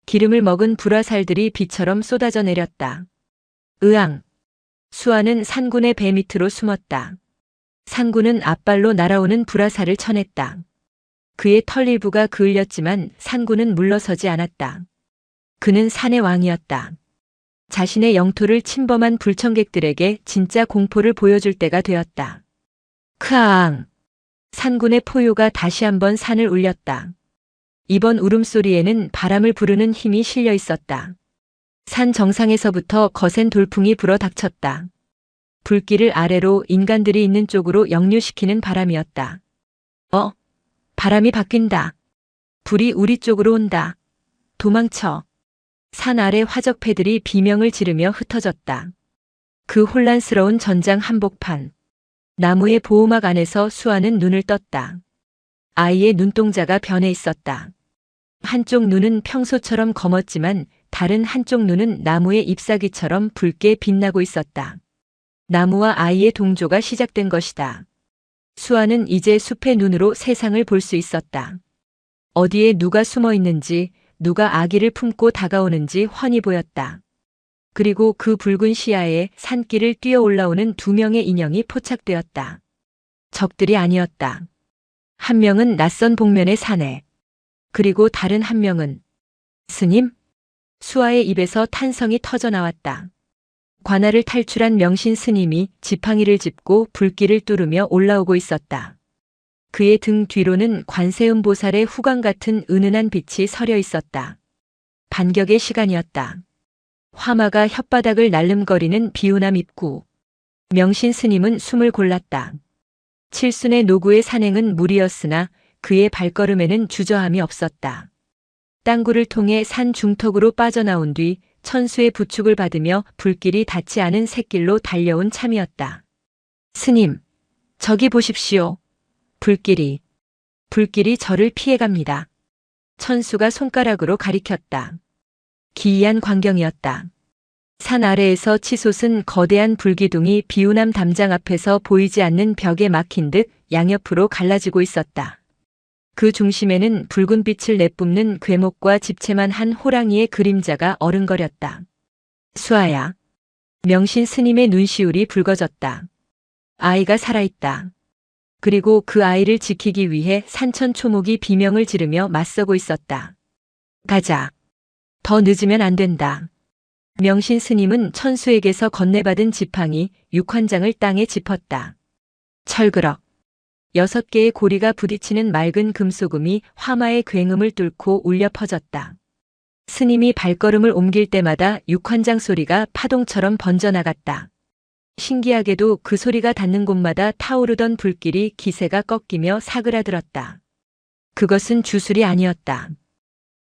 기름을 먹은 불화살들이 비처럼 쏟아져 내렸다. 으앙! 수아는 산군의 배 밑으로 숨었다. 산군은 앞발로 날아오는 불화살을 쳐냈다. 그의 털 일부가 그을렸지만 산군은 물러서지 않았다. 그는 산의 왕이었다. 자신의 영토를 침범한 불청객들에게 진짜 공포를 보여줄 때가 되었다. 크아앙! 산군의 포효가 다시 한번 산을 울렸다. 이번 울음소리에는 바람을 부르는 힘이 실려 있었다. 산 정상에서부터 거센 돌풍이 불어 닥쳤다. 불길을 아래로 인간들이 있는 쪽으로 역류시키는 바람이었다. 바람이 바뀐다. 불이 우리 쪽으로 온다. 도망쳐. 산 아래 화적패들이 비명을 지르며 흩어졌다. 그 혼란스러운 전장 한복판. 나무의 보호막 안에서 수아는 눈을 떴다. 아이의 눈동자가 변해 있었다. 한쪽 눈은 평소처럼 검었지만 다른 한쪽 눈은 나무의 잎사귀처럼 붉게 빛나고 있었다. 나무와 아이의 동조가 시작된 것이다. 수아는 이제 숲의 눈으로 세상을 볼 수 있었다. 어디에 누가 숨어 있는지, 누가 아기를 품고 다가오는지 훤히 보였다. 그리고 그 붉은 시야에 산길을 뛰어 올라오는 2명의 인형이 포착되었다. 적들이 아니었다. 한 명은 낯선 복면의 사내. 그리고 다른 한 명은 스님? 수아의 입에서 탄성이 터져 나왔다. 관아를 탈출한 명신 스님이 지팡이를 짚고 불길을 뚫으며 올라오고 있었다. 그의 등 뒤로는 관세음 보살의 후광 같은 은은한 빛이 서려 있었다. 반격의 시간이었다. 화마가 혓바닥을 날름거리는 비우남 입구. 명신 스님은 숨을 골랐다. 칠순의 노구의 산행은 무리였으나 그의 발걸음에는 주저함이 없었다. 땅굴을 통해 산 중턱으로 빠져나온 뒤 천수의 부축을 받으며 불길이 닿지 않은 샛길로 달려온 참이었다. 스님, 저기 보십시오. 불길이 저를 피해갑니다. 천수가 손가락으로 가리켰다. 기이한 광경이었다. 산 아래에서 치솟은 거대한 불기둥이 비우남 담장 앞에서 보이지 않는 벽에 막힌 듯 양옆으로 갈라지고 있었다. 그 중심에는 붉은 빛을 내뿜는 궤목과 집채만 한 호랑이의 그림자가 어른거렸다. 수아야. 명신 스님의 눈시울이 붉어졌다. 아이가 살아있다. 그리고 그 아이를 지키기 위해 산천초목이 비명을 지르며 맞서고 있었다. 가자. 더 늦으면 안 된다. 명신 스님은 천수에게서 건네받은 지팡이 6환장을 땅에 짚었다. 철그럭. 6개의 고리가 부딪히는 맑은 금소금이 화마의 굉음을 뚫고 울려 퍼졌다. 스님이 발걸음을 옮길 때마다 6환장 소리가 파동처럼 번져나갔다. 신기하게도 그 소리가 닿는 곳마다 타오르던 불길이 기세가 꺾이며 사그라들었다. 그것은 주술이 아니었다.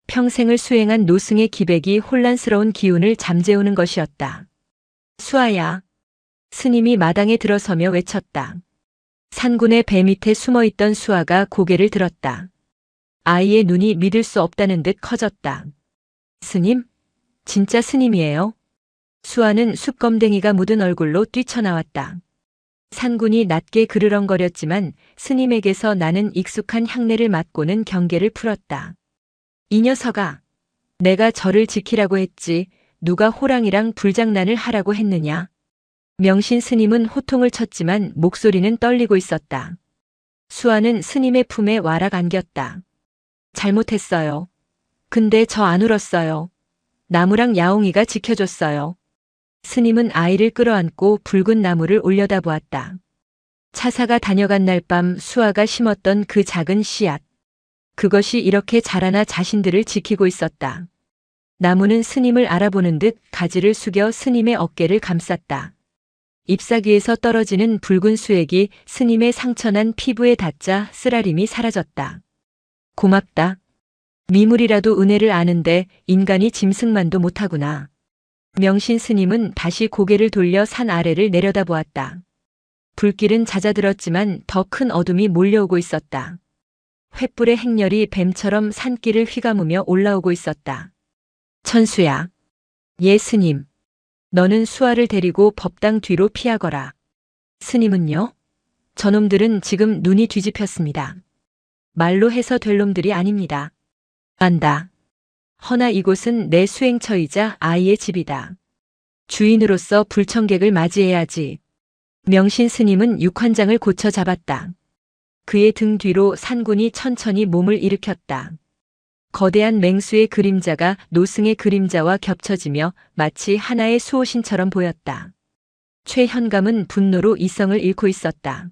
평생을 수행한 노승의 기백이 혼란스러운 기운을 잠재우는 것이었다. 수아야. 스님이 마당에 들어서며 외쳤다. 산군의 배 밑에 숨어있던 수아가 고개를 들었다. 아이의 눈이 믿을 수 없다는 듯 커졌다. 스님? 진짜 스님이에요? 수아는 숯검댕이가 묻은 얼굴로 뛰쳐나왔다. 산군이 낮게 그르렁거렸지만 스님에게서 나는 익숙한 향내를 맡고는 경계를 풀었다. 이 녀석아, 내가 저를 지키라고 했지 누가 호랑이랑 불장난을 하라고 했느냐? 명신 스님은 호통을 쳤지만 목소리는 떨리고 있었다. 수아는 스님의 품에 와락 안겼다. 잘못했어요. 근데 저 안 울었어요. 나무랑 야옹이가 지켜줬어요. 스님은 아이를 끌어안고 붉은 나무를 올려다보았다. 차사가 다녀간 날 밤 수아가 심었던 그 작은 씨앗. 그것이 이렇게 자라나 자신들을 지키고 있었다. 나무는 스님을 알아보는 듯 가지를 숙여 스님의 어깨를 감쌌다. 잎사귀에서 떨어지는 붉은 수액이 스님의 상처난 피부에 닿자 쓰라림이 사라졌다. 고맙다. 미물이라도 은혜를 아는데 인간이 짐승만도 못하구나. 명신 스님은 다시 고개를 돌려 산 아래를 내려다보았다. 불길은 잦아들었지만 더 큰 어둠이 몰려오고 있었다. 횃불의 행렬이 뱀처럼 산길을 휘감으며 올라오고 있었다. 천수야. 예 스님. 너는 수아를 데리고 법당 뒤로 피하거라. 스님은요? 저놈들은 지금 눈이 뒤집혔습니다. 말로 해서 될 놈들이 아닙니다. 안다. 허나 이곳은 내 수행처이자 아이의 집이다. 주인으로서 불청객을 맞이해야지. 명신 스님은 육환장을 고쳐 잡았다. 그의 등 뒤로 산군이 천천히 몸을 일으켰다. 거대한 맹수의 그림자가 노승의 그림자와 겹쳐지며 마치 하나의 수호신처럼 보였다. 최현감은 분노로 이성을 잃고 있었다.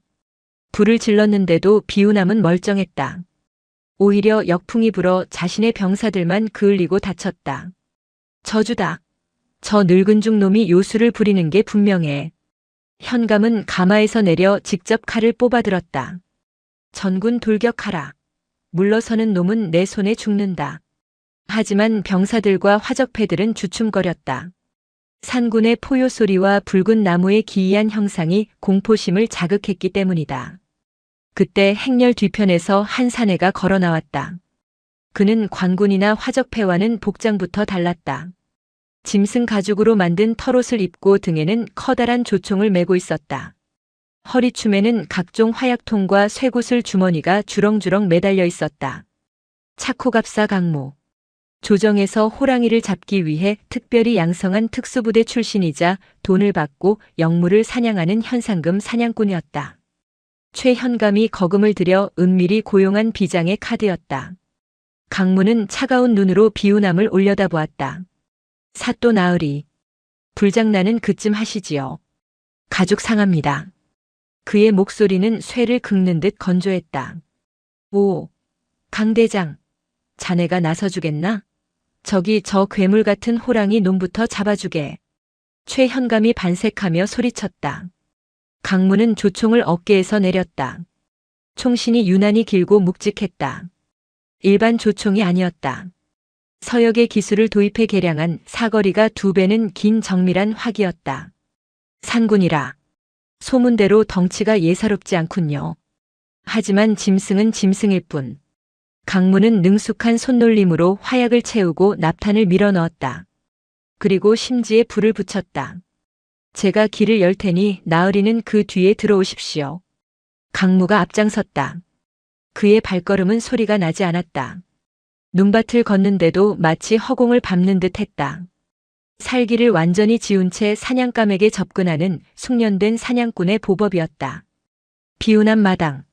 불을 질렀는데도 비운함은 멀쩡했다. 오히려 역풍이 불어 자신의 병사들만 그을리고 다쳤다. 저주다. 저 늙은 중놈이 요술을 부리는 게 분명해. 현감은 가마에서 내려 직접 칼을 뽑아들었다. 전군 돌격하라. 물러서는 놈은 내 손에 죽는다. 하지만 병사들과 화적패들은 주춤거렸다. 산군의 포효 소리와 붉은 나무의 기이한 형상이 공포심을 자극했기 때문이다. 그때 행렬 뒤편에서 한 사내가 걸어 나왔다. 그는 관군이나 화적패와는 복장부터 달랐다. 짐승 가죽으로 만든 털옷을 입고 등에는 커다란 조총을 메고 있었다. 허리춤에는 각종 화약통과 쇠구슬 주머니가 주렁주렁 매달려 있었다. 차코갑사 강모. 조정에서 호랑이를 잡기 위해 특별히 양성한 특수부대 출신이자 돈을 받고 영물을 사냥하는 현상금 사냥꾼이었다. 최현감이 거금을 들여 은밀히 고용한 비장의 카드였다. 강무는 차가운 눈으로 비운함을 올려다보았다. 사또 나으리. 불장난은 그쯤 하시지요. 가죽 상합니다. 그의 목소리는 쇠를 긁는 듯 건조했다. 오, 강대장. 자네가 나서주겠나? 저기 저 괴물 같은 호랑이 놈부터 잡아주게. 최현감이 반색하며 소리쳤다. 강무는 조총을 어깨에서 내렸다. 총신이 유난히 길고 묵직했다. 일반 조총이 아니었다. 서역의 기술을 도입해 개량한 사거리가 2배는 긴 정밀한 화기였다. 산군이라. 소문대로 덩치가 예사롭지 않군요. 하지만 짐승은 짐승일 뿐. 강무는 능숙한 손놀림으로 화약을 채우고 납탄을 밀어 넣었다. 그리고 심지에 불을 붙였다. 제가 길을 열 테니 나으리는 그 뒤에 들어오십시오. 강무가 앞장섰다. 그의 발걸음은 소리가 나지 않았다. 눈밭을 걷는데도 마치 허공을 밟는 듯 했다. 살기를 완전히 지운 채 사냥감에게 접근하는 숙련된 사냥꾼의 보법이었다. 비운한 마당.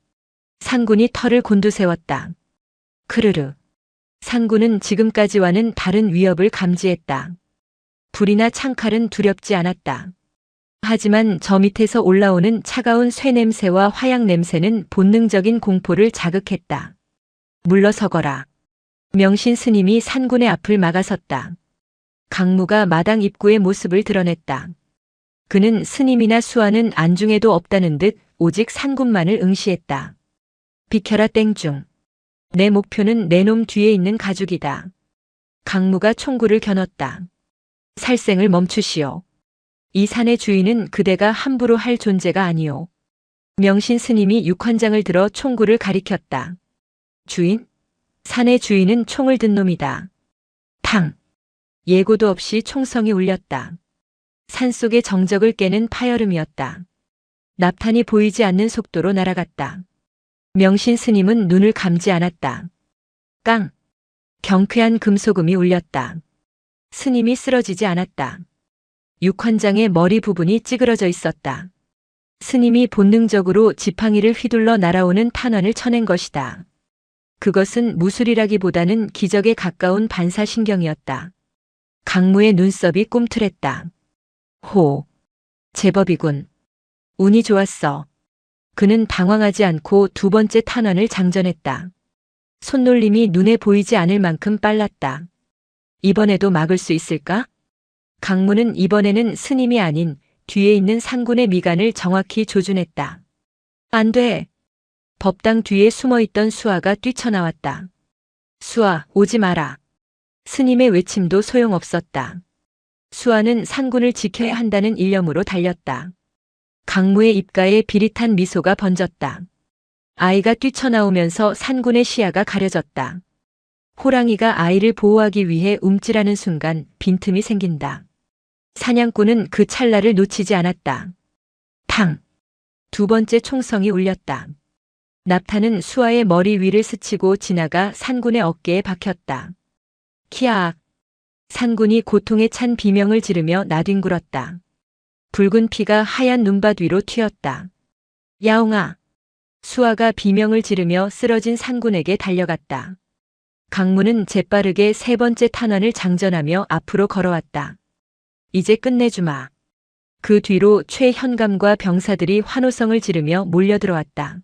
상군이 털을 곤두세웠다. 크르르. 상군은 지금까지와는 다른 위협을 감지했다. 불이나 창칼은 두렵지 않았다. 하지만 저 밑에서 올라오는 차가운 쇠 냄새와 화약 냄새는 본능적인 공포를 자극했다. 물러서거라. 명신 스님이 산군의 앞을 막아섰다. 강무가 마당 입구의 모습을 드러냈다. 그는 스님이나 수하는 안중에도 없다는 듯 오직 산군만을 응시했다. 비켜라 땡중. 내 목표는 내 놈 뒤에 있는 가죽이다. 강무가 총구를 겨눴다. 살생을 멈추시오. 이 산의 주인은 그대가 함부로 할 존재가 아니오. 명신 스님이 육환장을 들어 총구를 가리켰다. 주인? 산의 주인은 총을 든 놈이다. 탕! 예고도 없이 총성이 울렸다. 산속의 정적을 깨는 파열음이었다. 납탄이 보이지 않는 속도로 날아갔다. 명신 스님은 눈을 감지 않았다. 깡! 경쾌한 금소금이 울렸다. 스님이 쓰러지지 않았다. 육환장의 머리 부분이 찌그러져 있었다. 스님이 본능적으로 지팡이를 휘둘러 날아오는 탄환을 쳐낸 것이다. 그것은 무술이라기보다는 기적에 가까운 반사신경이었다. 강무의 눈썹이 꿈틀했다. 호. 제법이군. 운이 좋았어. 그는 당황하지 않고 2번째 탄환을 장전했다. 손놀림이 눈에 보이지 않을 만큼 빨랐다. 이번에도 막을 수 있을까? 강무는 이번에는 스님이 아닌 뒤에 있는 상군의 미간을 정확히 조준했다. 안 돼. 법당 뒤에 숨어있던 수아가 뛰쳐나왔다. 수아, 오지 마라. 스님의 외침도 소용없었다. 수아는 상군을 지켜야 한다는 일념으로 달렸다. 강무의 입가에 비릿한 미소가 번졌다. 아이가 뛰쳐나오면서 산군의 시야가 가려졌다. 호랑이가 아이를 보호하기 위해 움찔하는 순간 빈틈이 생긴다. 사냥꾼은 그 찰나를 놓치지 않았다. 탕! 두 번째 총성이 울렸다. 납타는 수아의 머리 위를 스치고 지나가 산군의 어깨에 박혔다. 키악! 산군이 고통에 찬 비명을 지르며 나뒹굴었다. 붉은 피가 하얀 눈밭 위로 튀었다. 야옹아! 수아가 비명을 지르며 쓰러진 산군에게 달려갔다. 강무는 재빠르게 세 번째 탄환을 장전하며 앞으로 걸어왔다. 이제 끝내주마. 그 뒤로 최현감과 병사들이 환호성을 지르며 몰려들어왔다.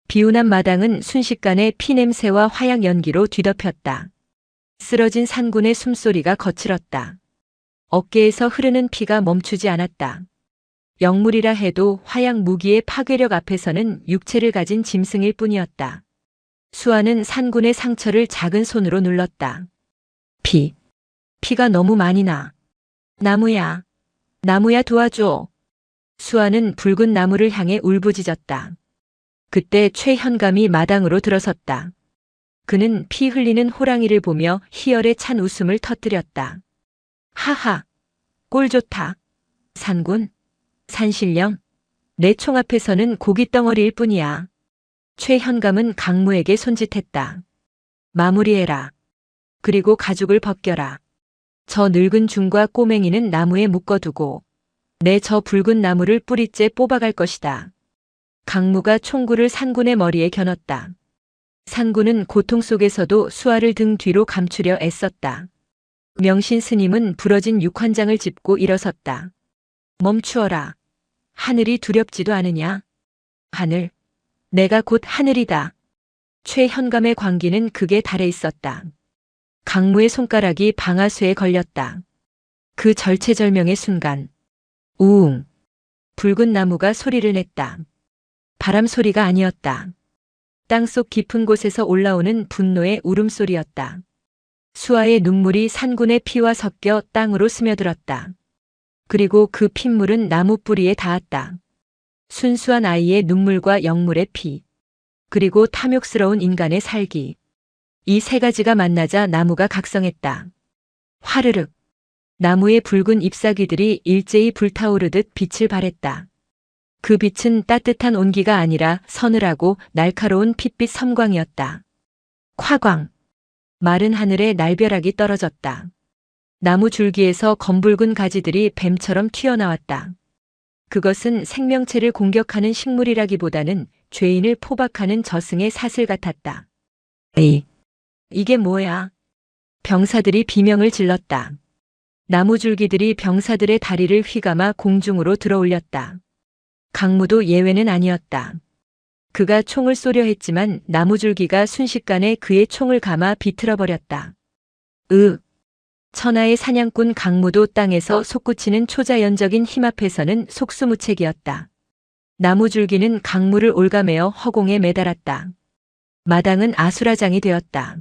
비운한 마당은 순식간에 피냄새와 화약 연기로 뒤덮였다. 쓰러진 산군의 숨소리가 거칠었다. 어깨에서 흐르는 피가 멈추지 않았다. 영물이라 해도 화약 무기의 파괴력 앞에서는 육체를 가진 짐승일 뿐이었다. 수아는 산군의 상처를 작은 손으로 눌렀다. 피가 너무 많이 나. 나무야, 나무야 도와줘. 수아는 붉은 나무를 향해 울부짖었다. 그때 최현감이 마당으로 들어섰다. 그는 피 흘리는 호랑이를 보며 희열에 찬 웃음을 터뜨렸다. 하하, 꼴 좋다. 산군, 산신령, 내 총 앞에서는 고깃덩어리일 뿐이야. 최현감은 강무에게 손짓했다. 마무리해라. 그리고 가죽을 벗겨라. 저 늙은 중과 꼬맹이는 나무에 묶어두고 내 저 붉은 나무를 뿌리째 뽑아갈 것이다. 강무가 총구를 산군의 머리에 겨눴다. 산군은 고통 속에서도 수아를 등 뒤로 감추려 애썼다. 명신 스님은 부러진 육환장을 짚고 일어섰다. 멈추어라. 하늘이 두렵지도 않으냐? 하늘. 내가 곧 하늘이다. 최현감의 광기는 극에 달해 있었다. 강무의 손가락이 방아쇠에 걸렸다. 그 절체절명의 순간. 우웅. 붉은 나무가 소리를 냈다. 바람 소리가 아니었다. 땅속 깊은 곳에서 올라오는 분노의 울음소리였다. 수아의 눈물이 산군의 피와 섞여 땅으로 스며들었다. 그리고 그 핏물은 나무 뿌리에 닿았다. 순수한 아이의 눈물과 영물의 피, 그리고 탐욕스러운 인간의 살기. 이 세 가지가 만나자 나무가 각성했다. 화르륵. 나무의 붉은 잎사귀들이 일제히 불타오르듯 빛을 발했다. 그 빛은 따뜻한 온기가 아니라 서늘하고 날카로운 핏빛 섬광이었다. 화광. 마른 하늘에 날벼락이 떨어졌다. 나무 줄기에서 검붉은 가지들이 뱀처럼 튀어나왔다. 그것은 생명체를 공격하는 식물이라기보다는 죄인을 포박하는 저승의 사슬 같았다. 이게 뭐야? 병사들이 비명을 질렀다. 나무 줄기들이 병사들의 다리를 휘감아 공중으로 들어올렸다. 강무도 예외는 아니었다. 그가 총을 쏘려 했지만 나무줄기가 순식간에 그의 총을 감아 비틀어버렸다. 천하의 사냥꾼 강무도 땅에서 솟구치는 초자연적인 힘 앞에서는 속수무책이었다. 나무줄기는 강무를 올가매어 허공에 매달았다. 마당은 아수라장이 되었다.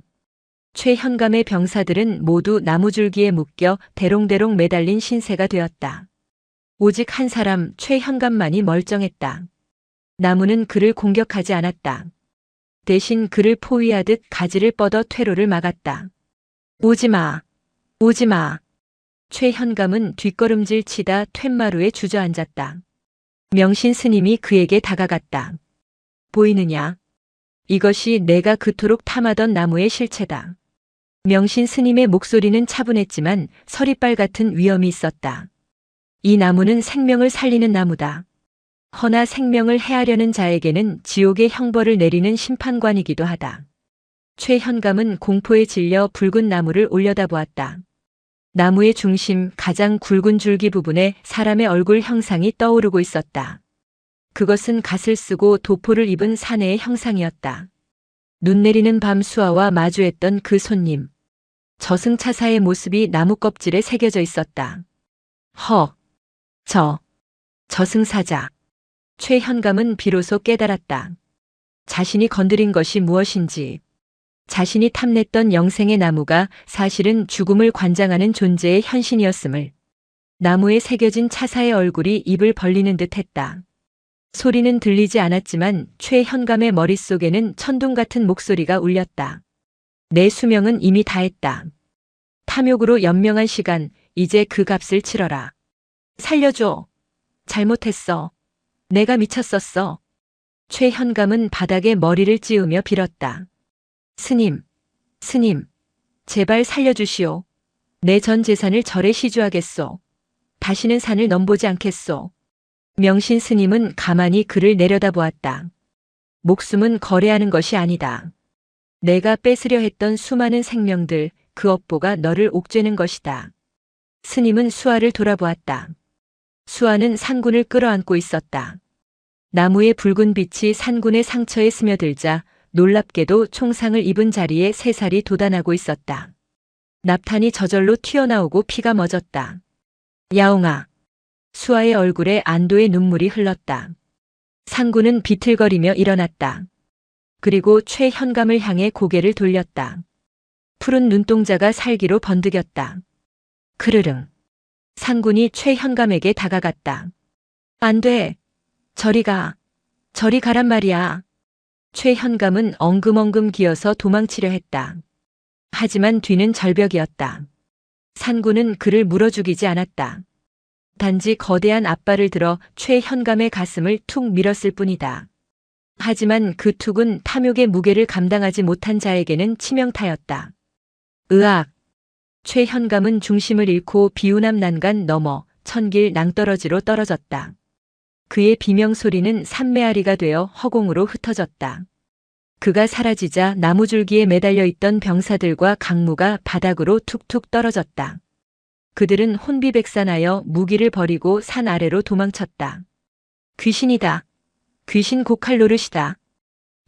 최현감의 병사들은 모두 나무줄기에 묶여 대롱대롱 매달린 신세가 되었다. 오직 한 사람 최현감만이 멀쩡했다. 나무는 그를 공격하지 않았다. 대신 그를 포위하듯 가지를 뻗어 퇴로를 막았다. 오지마, 오지마. 최현감은 뒷걸음질 치다 툇마루에 주저앉았다. 명신 스님이 그에게 다가갔다. 보이느냐? 이것이 내가 그토록 탐하던 나무의 실체다. 명신 스님의 목소리는 차분했지만 서리빨 같은 위엄이 있었다. 이 나무는 생명을 살리는 나무다. 허나 생명을 해하려는 자에게는 지옥의 형벌을 내리는 심판관이기도 하다. 최현감은 공포에 질려 붉은 나무를 올려다보았다. 나무의 중심 가장 굵은 줄기 부분에 사람의 얼굴 형상이 떠오르고 있었다. 그것은 갓을 쓰고 도포를 입은 사내의 형상이었다. 눈 내리는 밤 수아와 마주했던 그 손님. 저승차사의 모습이 나무 껍질에 새겨져 있었다. 저승사자. 최현감은 비로소 깨달았다. 자신이 건드린 것이 무엇인지. 자신이 탐냈던 영생의 나무가 사실은 죽음을 관장하는 존재의 현신이었음을. 나무에 새겨진 차사의 얼굴이 입을 벌리는 듯 했다. 소리는 들리지 않았지만 최현감의 머릿속에는 천둥 같은 목소리가 울렸다. 내 수명은 이미 다했다. 탐욕으로 연명한 시간, 이제 그 값을 치러라. 살려줘. 잘못했어. 내가 미쳤었어. 최현감은 바닥에 머리를 찌우며 빌었다. 스님, 스님, 제발 살려주시오. 내 전 재산을 절에 시주하겠소. 다시는 산을 넘보지 않겠소. 명신 스님은 가만히 그를 내려다보았다. 목숨은 거래하는 것이 아니다. 내가 뺏으려 했던 수많은 생명들, 그 업보가 너를 옥죄는 것이다. 스님은 수아를 돌아보았다. 수아는 산군을 끌어안고 있었다. 나무의 붉은 빛이 산군의 상처에 스며들자 놀랍게도 총상을 입은 자리에 새살이 돋아나고 있었다. 납탄이 저절로 튀어나오고 피가 멎었다. 야옹아. 수아의 얼굴에 안도의 눈물이 흘렀다. 상군은 비틀거리며 일어났다. 그리고 최현감을 향해 고개를 돌렸다. 푸른 눈동자가 살기로 번득였다. 크르릉. 상군이 최현감에게 다가갔다. 안 돼. 저리 가. 저리 가란 말이야. 최현감은 엉금엉금 기어서 도망치려 했다. 하지만 뒤는 절벽이었다. 상군은 그를 물어 죽이지 않았다. 단지 거대한 앞발을 들어 최현감의 가슴을 툭 밀었을 뿐이다. 하지만 그 툭은 탐욕의 무게를 감당하지 못한 자에게는 치명타였다. 으악! 최현감은 중심을 잃고 비우남 난간 넘어 천길 낭떠러지로 떨어졌다. 그의 비명소리는 산메아리가 되어 허공으로 흩어졌다. 그가 사라지자 나무줄기에 매달려 있던 병사들과 강무가 바닥으로 툭툭 떨어졌다. 그들은 혼비백산하여 무기를 버리고 산 아래로 도망쳤다. 귀신이다. 귀신 고칼 노릇이다.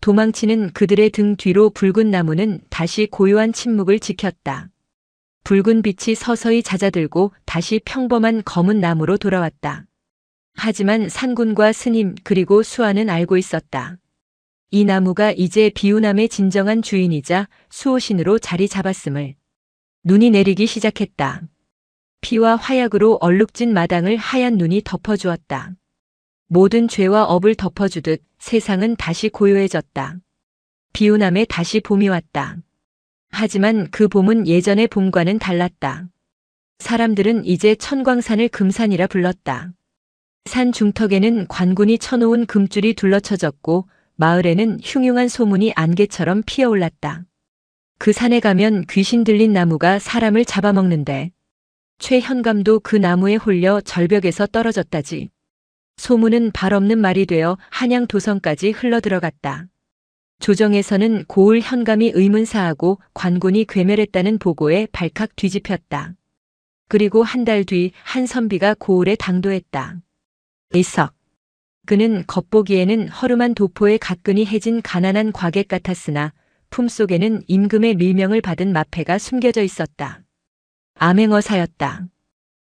도망치는 그들의 등 뒤로 붉은 나무는 다시 고요한 침묵을 지켰다. 붉은 빛이 서서히 잦아들고 다시 평범한 검은 나무로 돌아왔다. 하지만 산군과 스님 그리고 수아는 알고 있었다. 이 나무가 이제 비우남의 진정한 주인이자 수호신으로 자리 잡았음을. 눈이 내리기 시작했다. 피와 화약으로 얼룩진 마당을 하얀 눈이 덮어주었다. 모든 죄와 업을 덮어주듯 세상은 다시 고요해졌다. 비우남에 다시 봄이 왔다. 하지만 그 봄은 예전의 봄과는 달랐다. 사람들은 이제 천광산을 금산이라 불렀다. 산 중턱에는 관군이 쳐놓은 금줄이 둘러쳐졌고 마을에는 흉흉한 소문이 안개처럼 피어올랐다. 그 산에 가면 귀신 들린 나무가 사람을 잡아먹는데 최현감도 그 나무에 홀려 절벽에서 떨어졌다지. 소문은 발 없는 말이 되어 한양 도성까지 흘러들어갔다. 조정에서는 고을 현감이 의문사하고 관군이 괴멸했다는 보고에 발칵 뒤집혔다. 그리고 한 달 뒤 한 선비가 고을에 당도했다. 이석. 그는 겉보기에는 허름한 도포에 가끈히 해진 가난한 과객 같았으나 품속에는 임금의 밀명을 받은 마패가 숨겨져 있었다. 암행어사였다.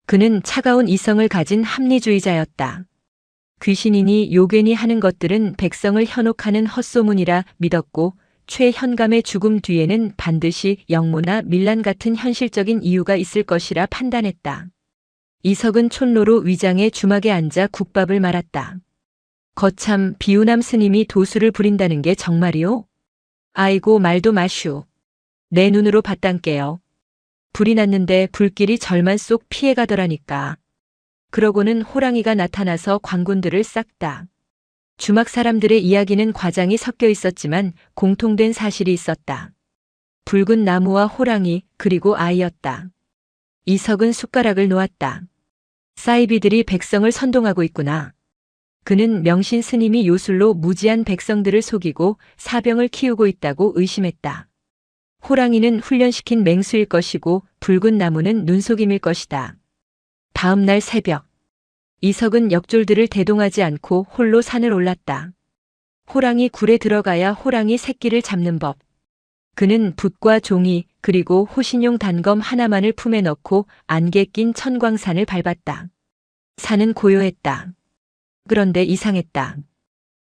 그는 차가운 이성을 가진 합리주의자였다. 귀신이니 요괴니 하는 것들은 백성을 현혹하는 헛소문이라 믿었고 최현감의 죽음 뒤에는 반드시 역모나 밀란 같은 현실적인 이유가 있을 것이라 판단했다. 이석은 촌로로 위장의 주막에 앉아 국밥을 말았다. 거참 비우남 스님이 도수를 부린다는 게 정말이오? 아이고 말도 마슈. 내 눈으로 봤단께요. 불이 났는데 불길이 절만 쏙 피해가더라니까. 그러고는 호랑이가 나타나서 관군들을 싹다. 주막 사람들의 이야기는 과장이 섞여 있었지만 공통된 사실이 있었다. 붉은 나무와 호랑이 그리고 아이였다. 이석은 숟가락을 놓았다. 사이비들이 백성을 선동하고 있구나. 그는 명신 스님이 요술로 무지한 백성들을 속이고 사병을 키우고 있다고 의심했다. 호랑이는 훈련시킨 맹수일 것이고 붉은 나무는 눈속임일 것이다. 다음 날 새벽. 이석은 역졸들을 대동하지 않고 홀로 산을 올랐다. 호랑이 굴에 들어가야 호랑이 새끼를 잡는 법. 그는 붓과 종이 그리고 호신용 단검 하나만을 품에 넣고 안개 낀 천광산을 밟았다. 산은 고요했다. 그런데 이상했다.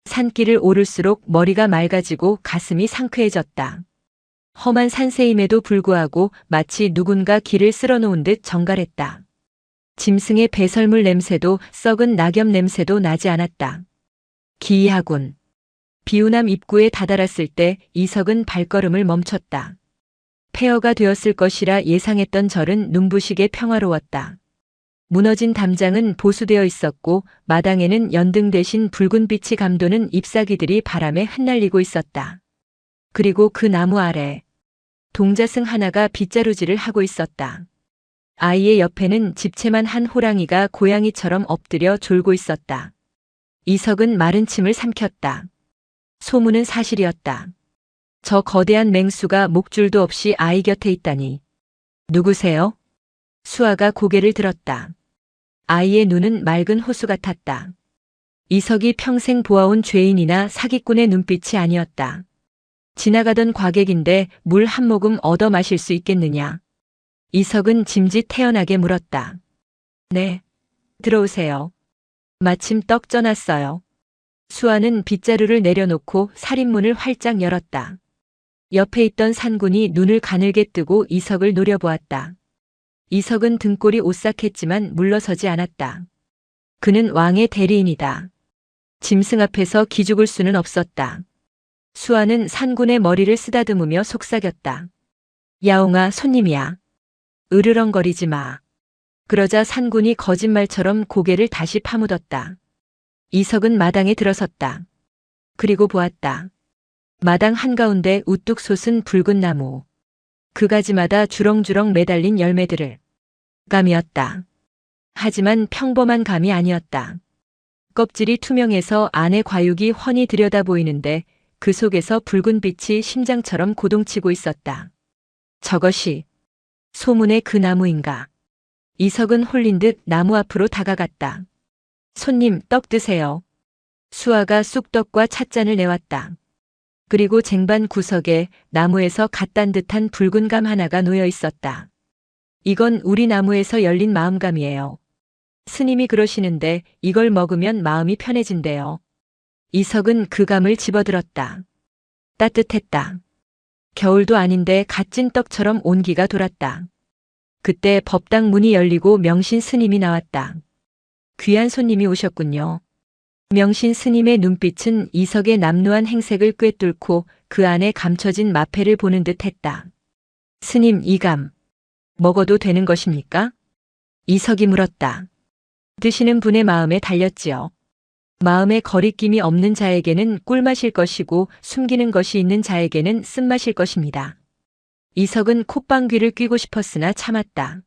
산길을 오를수록 머리가 맑아지고 가슴이 상쾌해졌다. 험한 산세임에도 불구하고 마치 누군가 길을 쓸어놓은 듯 정갈했다. 짐승의 배설물 냄새도 썩은 낙엽 냄새도 나지 않았다. 기이하군. 비우남 입구에 다다랐을 때 이석은 발걸음을 멈췄다. 폐허가 되었을 것이라 예상했던 절은 눈부시게 평화로웠다. 무너진 담장은 보수되어 있었고 마당에는 연등 대신 붉은 빛이 감도는 잎사귀들이 바람에 흩날리고 있었다. 그리고 그 나무 아래 동자승 하나가 빗자루질을 하고 있었다. 아이의 옆에는 집채만 한 호랑이가 고양이처럼 엎드려 졸고 있었다. 이석은 마른 침을 삼켰다. 소문은 사실이었다. 저 거대한 맹수가 목줄도 없이 아이 곁에 있다니. 누구세요? 수아가 고개를 들었다. 아이의 눈은 맑은 호수 같았다. 이석이 평생 보아온 죄인이나 사기꾼의 눈빛이 아니었다. 지나가던 과객인데 물 한 모금 얻어 마실 수 있겠느냐? 이석은 짐짓 태연하게 물었다. 네. 들어오세요. 마침 떡 쪄놨어요. 수아는 빗자루를 내려놓고 살인문을 활짝 열었다. 옆에 있던 산군이 눈을 가늘게 뜨고 이석을 노려보았다. 이석은 등골이 오싹했지만 물러서지 않았다. 그는 왕의 대리인이다. 짐승 앞에서 기죽을 수는 없었다. 수아는 산군의 머리를 쓰다듬으며 속삭였다. 야옹아, 손님이야. 으르렁거리지 마. 그러자 산군이 거짓말처럼 고개를 다시 파묻었다. 이석은 마당에 들어섰다. 그리고 보았다. 마당 한가운데 우뚝 솟은 붉은 나무. 그 가지마다 주렁주렁 매달린 열매들을. 감이었다. 하지만 평범한 감이 아니었다. 껍질이 투명해서 안에 과육이 훤히 들여다 보이는데 그 속에서 붉은 빛이 심장처럼 고동치고 있었다. 저것이 소문의 그 나무인가? 이석은 홀린 듯 나무 앞으로 다가갔다. 손님, 떡 드세요. 수아가 쑥떡과 찻잔을 내왔다. 그리고 쟁반 구석에 나무에서 갓 딴 듯한 붉은 감 하나가 놓여 있었다. 이건 우리 나무에서 열린 마음감이에요. 스님이 그러시는데 이걸 먹으면 마음이 편해진대요. 이석은 그 감을 집어들었다. 따뜻했다. 겨울도 아닌데 갓 찐 떡처럼 온기가 돌았다. 그때 법당 문이 열리고 명신 스님이 나왔다. 귀한 손님이 오셨군요. 명신 스님의 눈빛은 이석의 남루한 행색을 꿰뚫고 그 안에 감춰진 마패를 보는 듯 했다. 스님, 이 감 먹어도 되는 것입니까? 이석이 물었다. 드시는 분의 마음에 달렸지요. 마음에 거리낌이 없는 자에게는 꿀맛일 것이고 숨기는 것이 있는 자에게는 쓴맛일 것입니다. 이석은 콧방귀를 뀌고 싶었으나 참았다.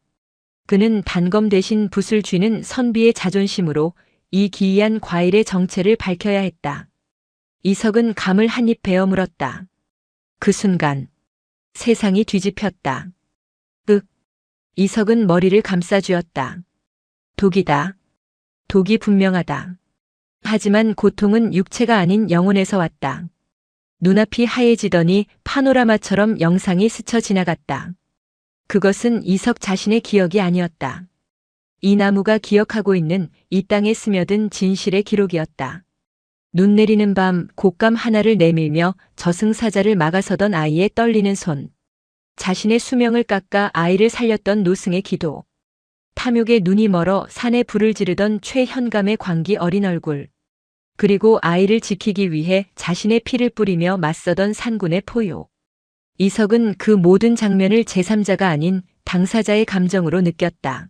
그는 단검 대신 붓을 쥐는 선비의 자존심으로 이 기이한 과일의 정체를 밝혀야 했다. 이석은 감을 한 입 베어 물었다. 그 순간 세상이 뒤집혔다. 이석은 머리를 감싸쥐었다. 독이다. 독이 분명하다. 하지만 고통은 육체가 아닌 영혼에서 왔다. 눈앞이 하얘지더니 파노라마처럼 영상이 스쳐 지나갔다. 그것은 이석 자신의 기억이 아니었다. 이 나무가 기억하고 있는 이 땅에 스며든 진실의 기록이었다. 눈 내리는 밤 곶감 하나를 내밀며 저승사자를 막아서던 아이의 떨리는 손. 자신의 수명을 깎아 아이를 살렸던 노승의 기도. 탐욕에 눈이 멀어 산에 불을 지르던 최현감의 광기 어린 얼굴. 그리고 아이를 지키기 위해 자신의 피를 뿌리며 맞서던 산군의 포효. 이석은 그 모든 장면을 제3자가 아닌 당사자의 감정으로 느꼈다.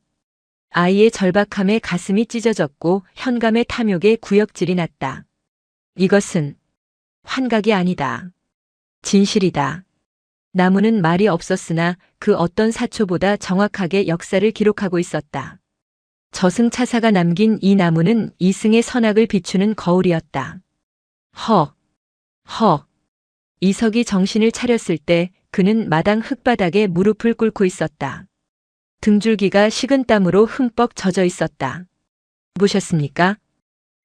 아이의 절박함에 가슴이 찢어졌고 현감의 탐욕에 구역질이 났다. 이것은 환각이 아니다. 진실이다. 나무는 말이 없었으나 그 어떤 사초보다 정확하게 역사를 기록하고 있었다. 저승차사가 남긴 이 나무는 이승의 선악을 비추는 거울이었다. 이석이 정신을 차렸을 때 그는 마당 흙바닥에 무릎을 꿇고 있었다. 등줄기가 식은땀으로 흠뻑 젖어 있었다. 보셨습니까?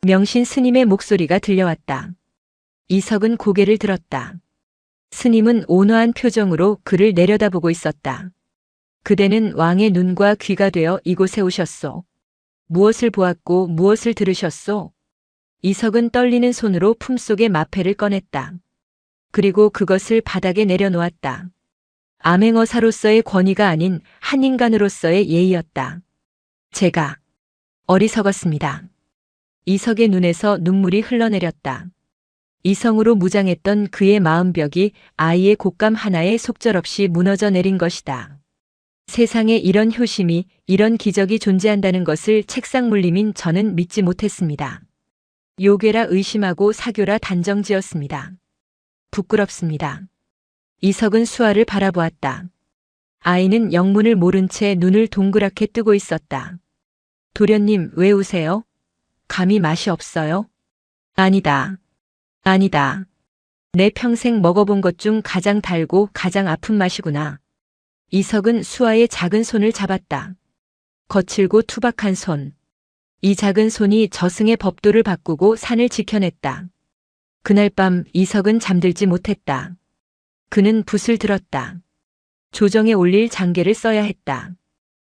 명신 스님의 목소리가 들려왔다. 이석은 고개를 들었다. 스님은 온화한 표정으로 그를 내려다보고 있었다. 그대는 왕의 눈과 귀가 되어 이곳에 오셨소. 무엇을 보았고 무엇을 들으셨소? 이석은 떨리는 손으로 품속의 마패를 꺼냈다. 그리고 그것을 바닥에 내려놓았다. 암행어사로서의 권위가 아닌 한 인간으로서의 예의였다. 제가 어리석었습니다. 이석의 눈에서 눈물이 흘러내렸다. 이성으로 무장했던 그의 마음벽이 아이의 곶감 하나에 속절없이 무너져 내린 것이다. 세상에 이런 효심이, 이런 기적이 존재한다는 것을 책상 물림인 저는 믿지 못했습니다. 요괴라 의심하고 사교라 단정지었습니다. 부끄럽습니다. 이석은 수아를 바라보았다. 아이는 영문을 모른 채 눈을 동그랗게 뜨고 있었다. 도련님, 왜 우세요? 감히 맛이 없어요? 아니다. 아니다. 내 평생 먹어본 것 중 가장 달고 가장 아픈 맛이구나. 이석은 수아의 작은 손을 잡았다. 거칠고 투박한 손. 이 작은 손이 저승의 법도를 바꾸고 산을 지켜냈다. 그날 밤 이석은 잠들지 못했다. 그는 붓을 들었다. 조정에 올릴 장계를 써야 했다.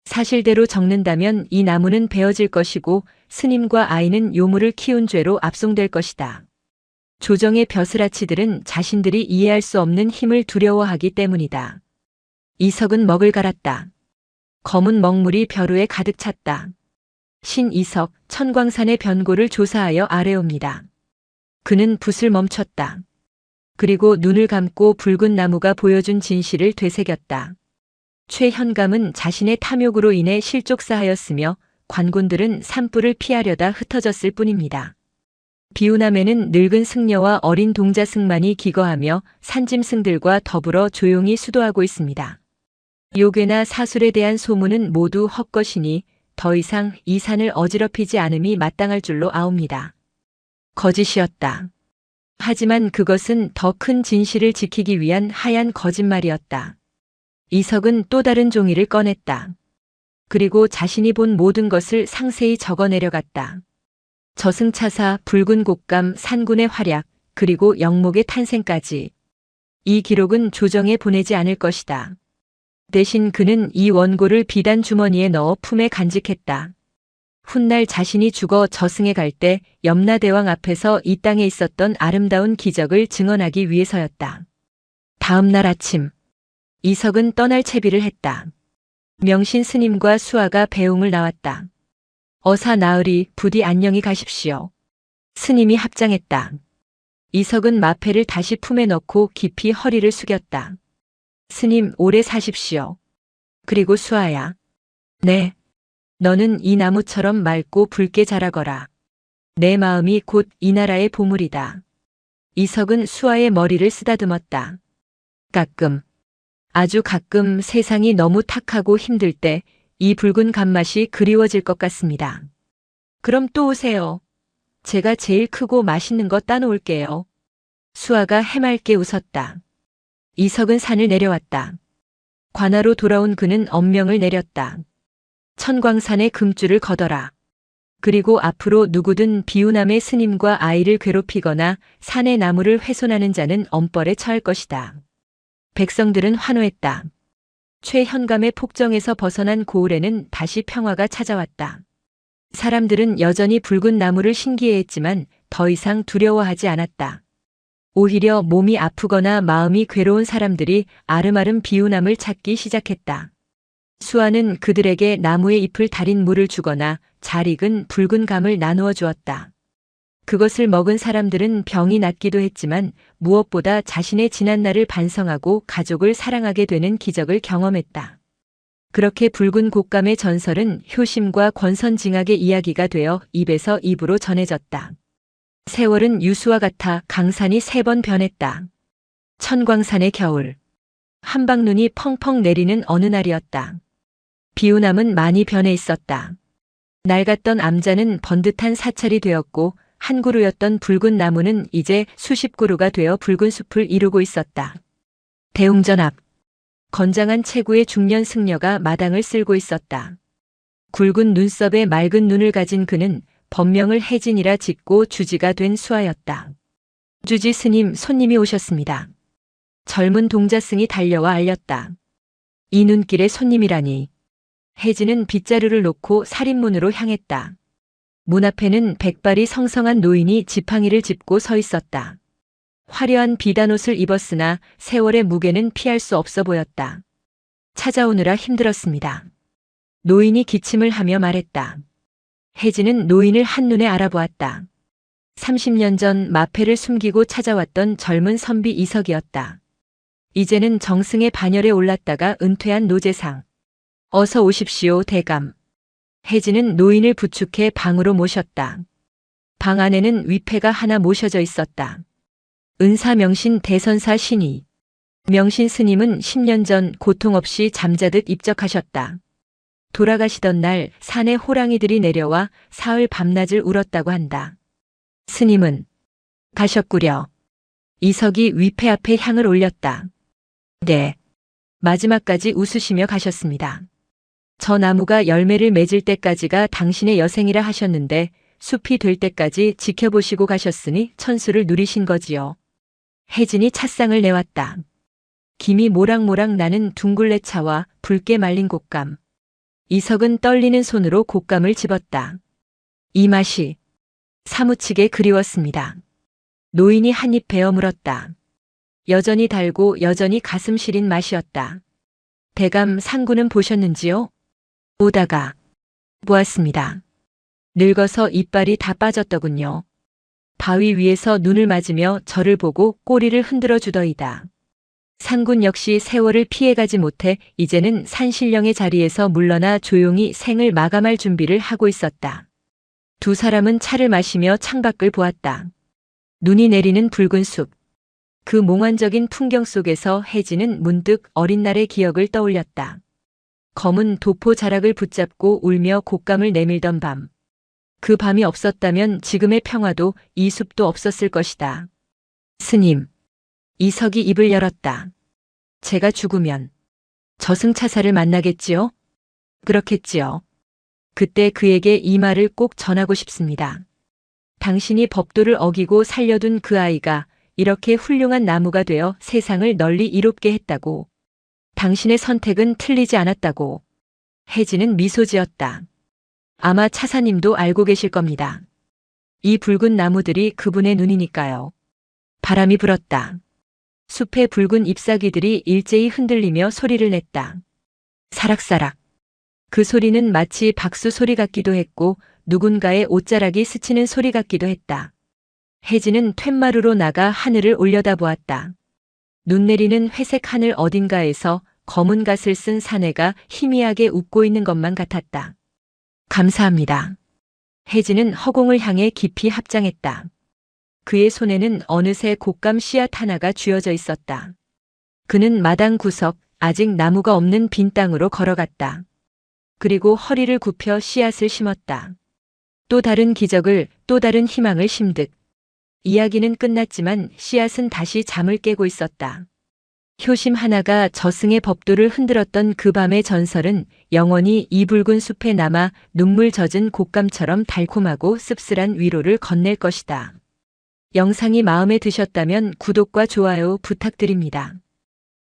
사실대로 적는다면 이 나무는 베어질 것이고 스님과 아이는 요물을 키운 죄로 압송될 것이다. 조정의 벼슬아치들은 자신들이 이해할 수 없는 힘을 두려워하기 때문이다. 이석은 먹을 갈았다. 검은 먹물이 벼루에 가득 찼다. 신이석, 천광산의 변고를 조사하여 아래옵니다. 그는 붓을 멈췄다. 그리고 눈을 감고 붉은 나무가 보여준 진실을 되새겼다. 최현감은 자신의 탐욕으로 인해 실족사하였으며 관군들은 산불을 피하려다 흩어졌을 뿐입니다. 비우남에는 늙은 승려와 어린 동자승만이 기거하며 산짐승들과 더불어 조용히 수도하고 있습니다. 요괴나 사술에 대한 소문은 모두 헛것이니 더 이상 이 산을 어지럽히지 않음이 마땅할 줄로 아옵니다. 거짓이었다. 하지만 그것은 더 큰 진실을 지키기 위한 하얀 거짓말이었다. 이석은 또 다른 종이를 꺼냈다. 그리고 자신이 본 모든 것을 상세히 적어 내려갔다. 저승차사, 붉은 곶감, 산군의 활약, 그리고 영목의 탄생까지. 이 기록은 조정에 보내지 않을 것이다. 대신 그는 이 원고를 비단 주머니에 넣어 품에 간직했다. 훗날 자신이 죽어 저승에 갈 때 염라대왕 앞에서 이 땅에 있었던 아름다운 기적을 증언하기 위해서였다. 다음 날 아침, 이석은 떠날 채비를 했다. 명신 스님과 수아가 배웅을 나왔다. 어사 나으리, 부디 안녕히 가십시오. 스님이 합장했다. 이석은 마패를 다시 품에 넣고 깊이 허리를 숙였다. 스님, 오래 사십시오. 그리고 수아야. 네. 너는 이 나무처럼 맑고 붉게 자라거라. 내 마음이 곧 이 나라의 보물이다. 이석은 수아의 머리를 쓰다듬었다. 가끔, 아주 가끔 세상이 너무 탁하고 힘들 때 이 붉은 감맛이 그리워질 것 같습니다. 그럼 또 오세요. 제가 제일 크고 맛있는 거 따놓을게요. 수아가 해맑게 웃었다. 이석은 산을 내려왔다. 관아로 돌아온 그는 엄명을 내렸다. 천광산의 금줄을 걷어라. 그리고 앞으로 누구든 비우남의 스님과 아이를 괴롭히거나 산의 나무를 훼손하는 자는 엄벌에 처할 것이다. 백성들은 환호했다. 최현감의 폭정에서 벗어난 고을에는 다시 평화가 찾아왔다. 사람들은 여전히 붉은 나무를 신기해했지만 더 이상 두려워하지 않았다. 오히려 몸이 아프거나 마음이 괴로운 사람들이 아름아름 비우남을 찾기 시작했다. 수아는 그들에게 나무의 잎을 달인 물을 주거나 잘 익은 붉은 감을 나누어 주었다. 그것을 먹은 사람들은 병이 낫기도 했지만 무엇보다 자신의 지난날을 반성하고 가족을 사랑하게 되는 기적을 경험했다. 그렇게 붉은 곶감의 전설은 효심과 권선징악의 이야기가 되어 입에서 입으로 전해졌다. 세월은 유수와 같아 강산이 3번 변했다. 천광산의 겨울. 한방눈이 펑펑 내리는 어느 날이었다. 비우남은 많이 변해 있었다. 낡았던 암자는 번듯한 사찰이 되었고 한 그루였던 붉은 나무는 이제 수십 그루가 되어 붉은 숲을 이루고 있었다. 대웅전 앞. 건장한 체구의 중년 승려가 마당을 쓸고 있었다. 굵은 눈썹에 맑은 눈을 가진 그는 법명을 혜진이라 짓고 주지가 된 수아였다. 주지 스님, 손님이 오셨습니다. 젊은 동자승이 달려와 알렸다. 이 눈길의 손님이라니. 혜진은 빗자루를 놓고 살인문으로 향했다. 문 앞에는 백발이 성성한 노인이 지팡이를 짚고 서 있었다. 화려한 비단옷을 입었으나 세월의 무게는 피할 수 없어 보였다. 찾아오느라 힘들었습니다. 노인이 기침을 하며 말했다. 혜진은 노인을 한눈에 알아보았다. 30년 전 마패를 숨기고 찾아왔던 젊은 선비 이석이었다. 이제는 정승의 반열에 올랐다가 은퇴한 노재상. 어서 오십시오, 대감. 혜진은 노인을 부축해 방으로 모셨다. 방 안에는 위패가 하나 모셔져 있었다. 은사 명신 대선사 신이. 명신 스님은 10년 전 고통 없이 잠자듯 입적하셨다. 돌아가시던 날 산에 호랑이들이 내려와 사흘 밤낮을 울었다고 한다. 스님은 가셨구려. 이석이 위패 앞에 향을 올렸다. 네. 마지막까지 웃으시며 가셨습니다. 저 나무가 열매를 맺을 때까지가 당신의 여생이라 하셨는데 숲이 될 때까지 지켜보시고 가셨으니 천수를 누리신 거지요. 혜진이 찻상을 내왔다. 김이 모락모락 나는 둥글레 차와 붉게 말린 곶감. 이석은 떨리는 손으로 곶감을 집었다. 이 맛이 사무치게 그리웠습니다. 노인이 한 입 베어 물었다. 여전히 달고 여전히 가슴 시린 맛이었다. 대감 상구는 보셨는지요? 오다가 보았습니다. 늙어서 이빨이 다 빠졌더군요. 바위 위에서 눈을 맞으며 저를 보고 꼬리를 흔들어 주더이다. 상군 역시 세월을 피해가지 못해 이제는 산신령의 자리에서 물러나 조용히 생을 마감할 준비를 하고 있었다. 두 사람은 차를 마시며 창밖을 보았다. 눈이 내리는 붉은 숲. 그 몽환적인 풍경 속에서 혜진은 문득 어린 날의 기억을 떠올렸다. 검은 도포 자락을 붙잡고 울며 곶감을 내밀던 밤. 그 밤이 없었다면 지금의 평화도 이 숲도 없었을 것이다. 스님. 이석이 입을 열었다. 제가 죽으면 저승차사를 만나겠지요? 그렇겠지요. 그때 그에게 이 말을 꼭 전하고 싶습니다. 당신이 법도를 어기고 살려둔 그 아이가 이렇게 훌륭한 나무가 되어 세상을 널리 이롭게 했다고. 당신의 선택은 틀리지 않았다고. 혜진은 미소 지었다. 아마 차사님도 알고 계실 겁니다. 이 붉은 나무들이 그분의 눈이니까요. 바람이 불었다. 숲의 붉은 잎사귀들이 일제히 흔들리며 소리를 냈다. 사락사락. 그 소리는 마치 박수 소리 같기도 했고 누군가의 옷자락이 스치는 소리 같기도 했다. 혜진은 툇마루로 나가 하늘을 올려다보았다. 눈 내리는 회색 하늘 어딘가에서 검은 갓을 쓴 사내가 희미하게 웃고 있는 것만 같았다. 감사합니다. 혜진은 허공을 향해 깊이 합장했다. 그의 손에는 어느새 곶감 씨앗 하나가 쥐어져 있었다. 그는 마당 구석, 아직 나무가 없는 빈 땅으로 걸어갔다. 그리고 허리를 굽혀 씨앗을 심었다. 또 다른 기적을, 또 다른 희망을 심듯. 이야기는 끝났지만 씨앗은 다시 잠을 깨고 있었다. 효심 하나가 저승의 법도를 흔들었던 그 밤의 전설은 영원히 이 붉은 숲에 남아 눈물 젖은 곶감처럼 달콤하고 씁쓸한 위로를 건넬 것이다. 영상이 마음에 드셨다면 구독과 좋아요 부탁드립니다.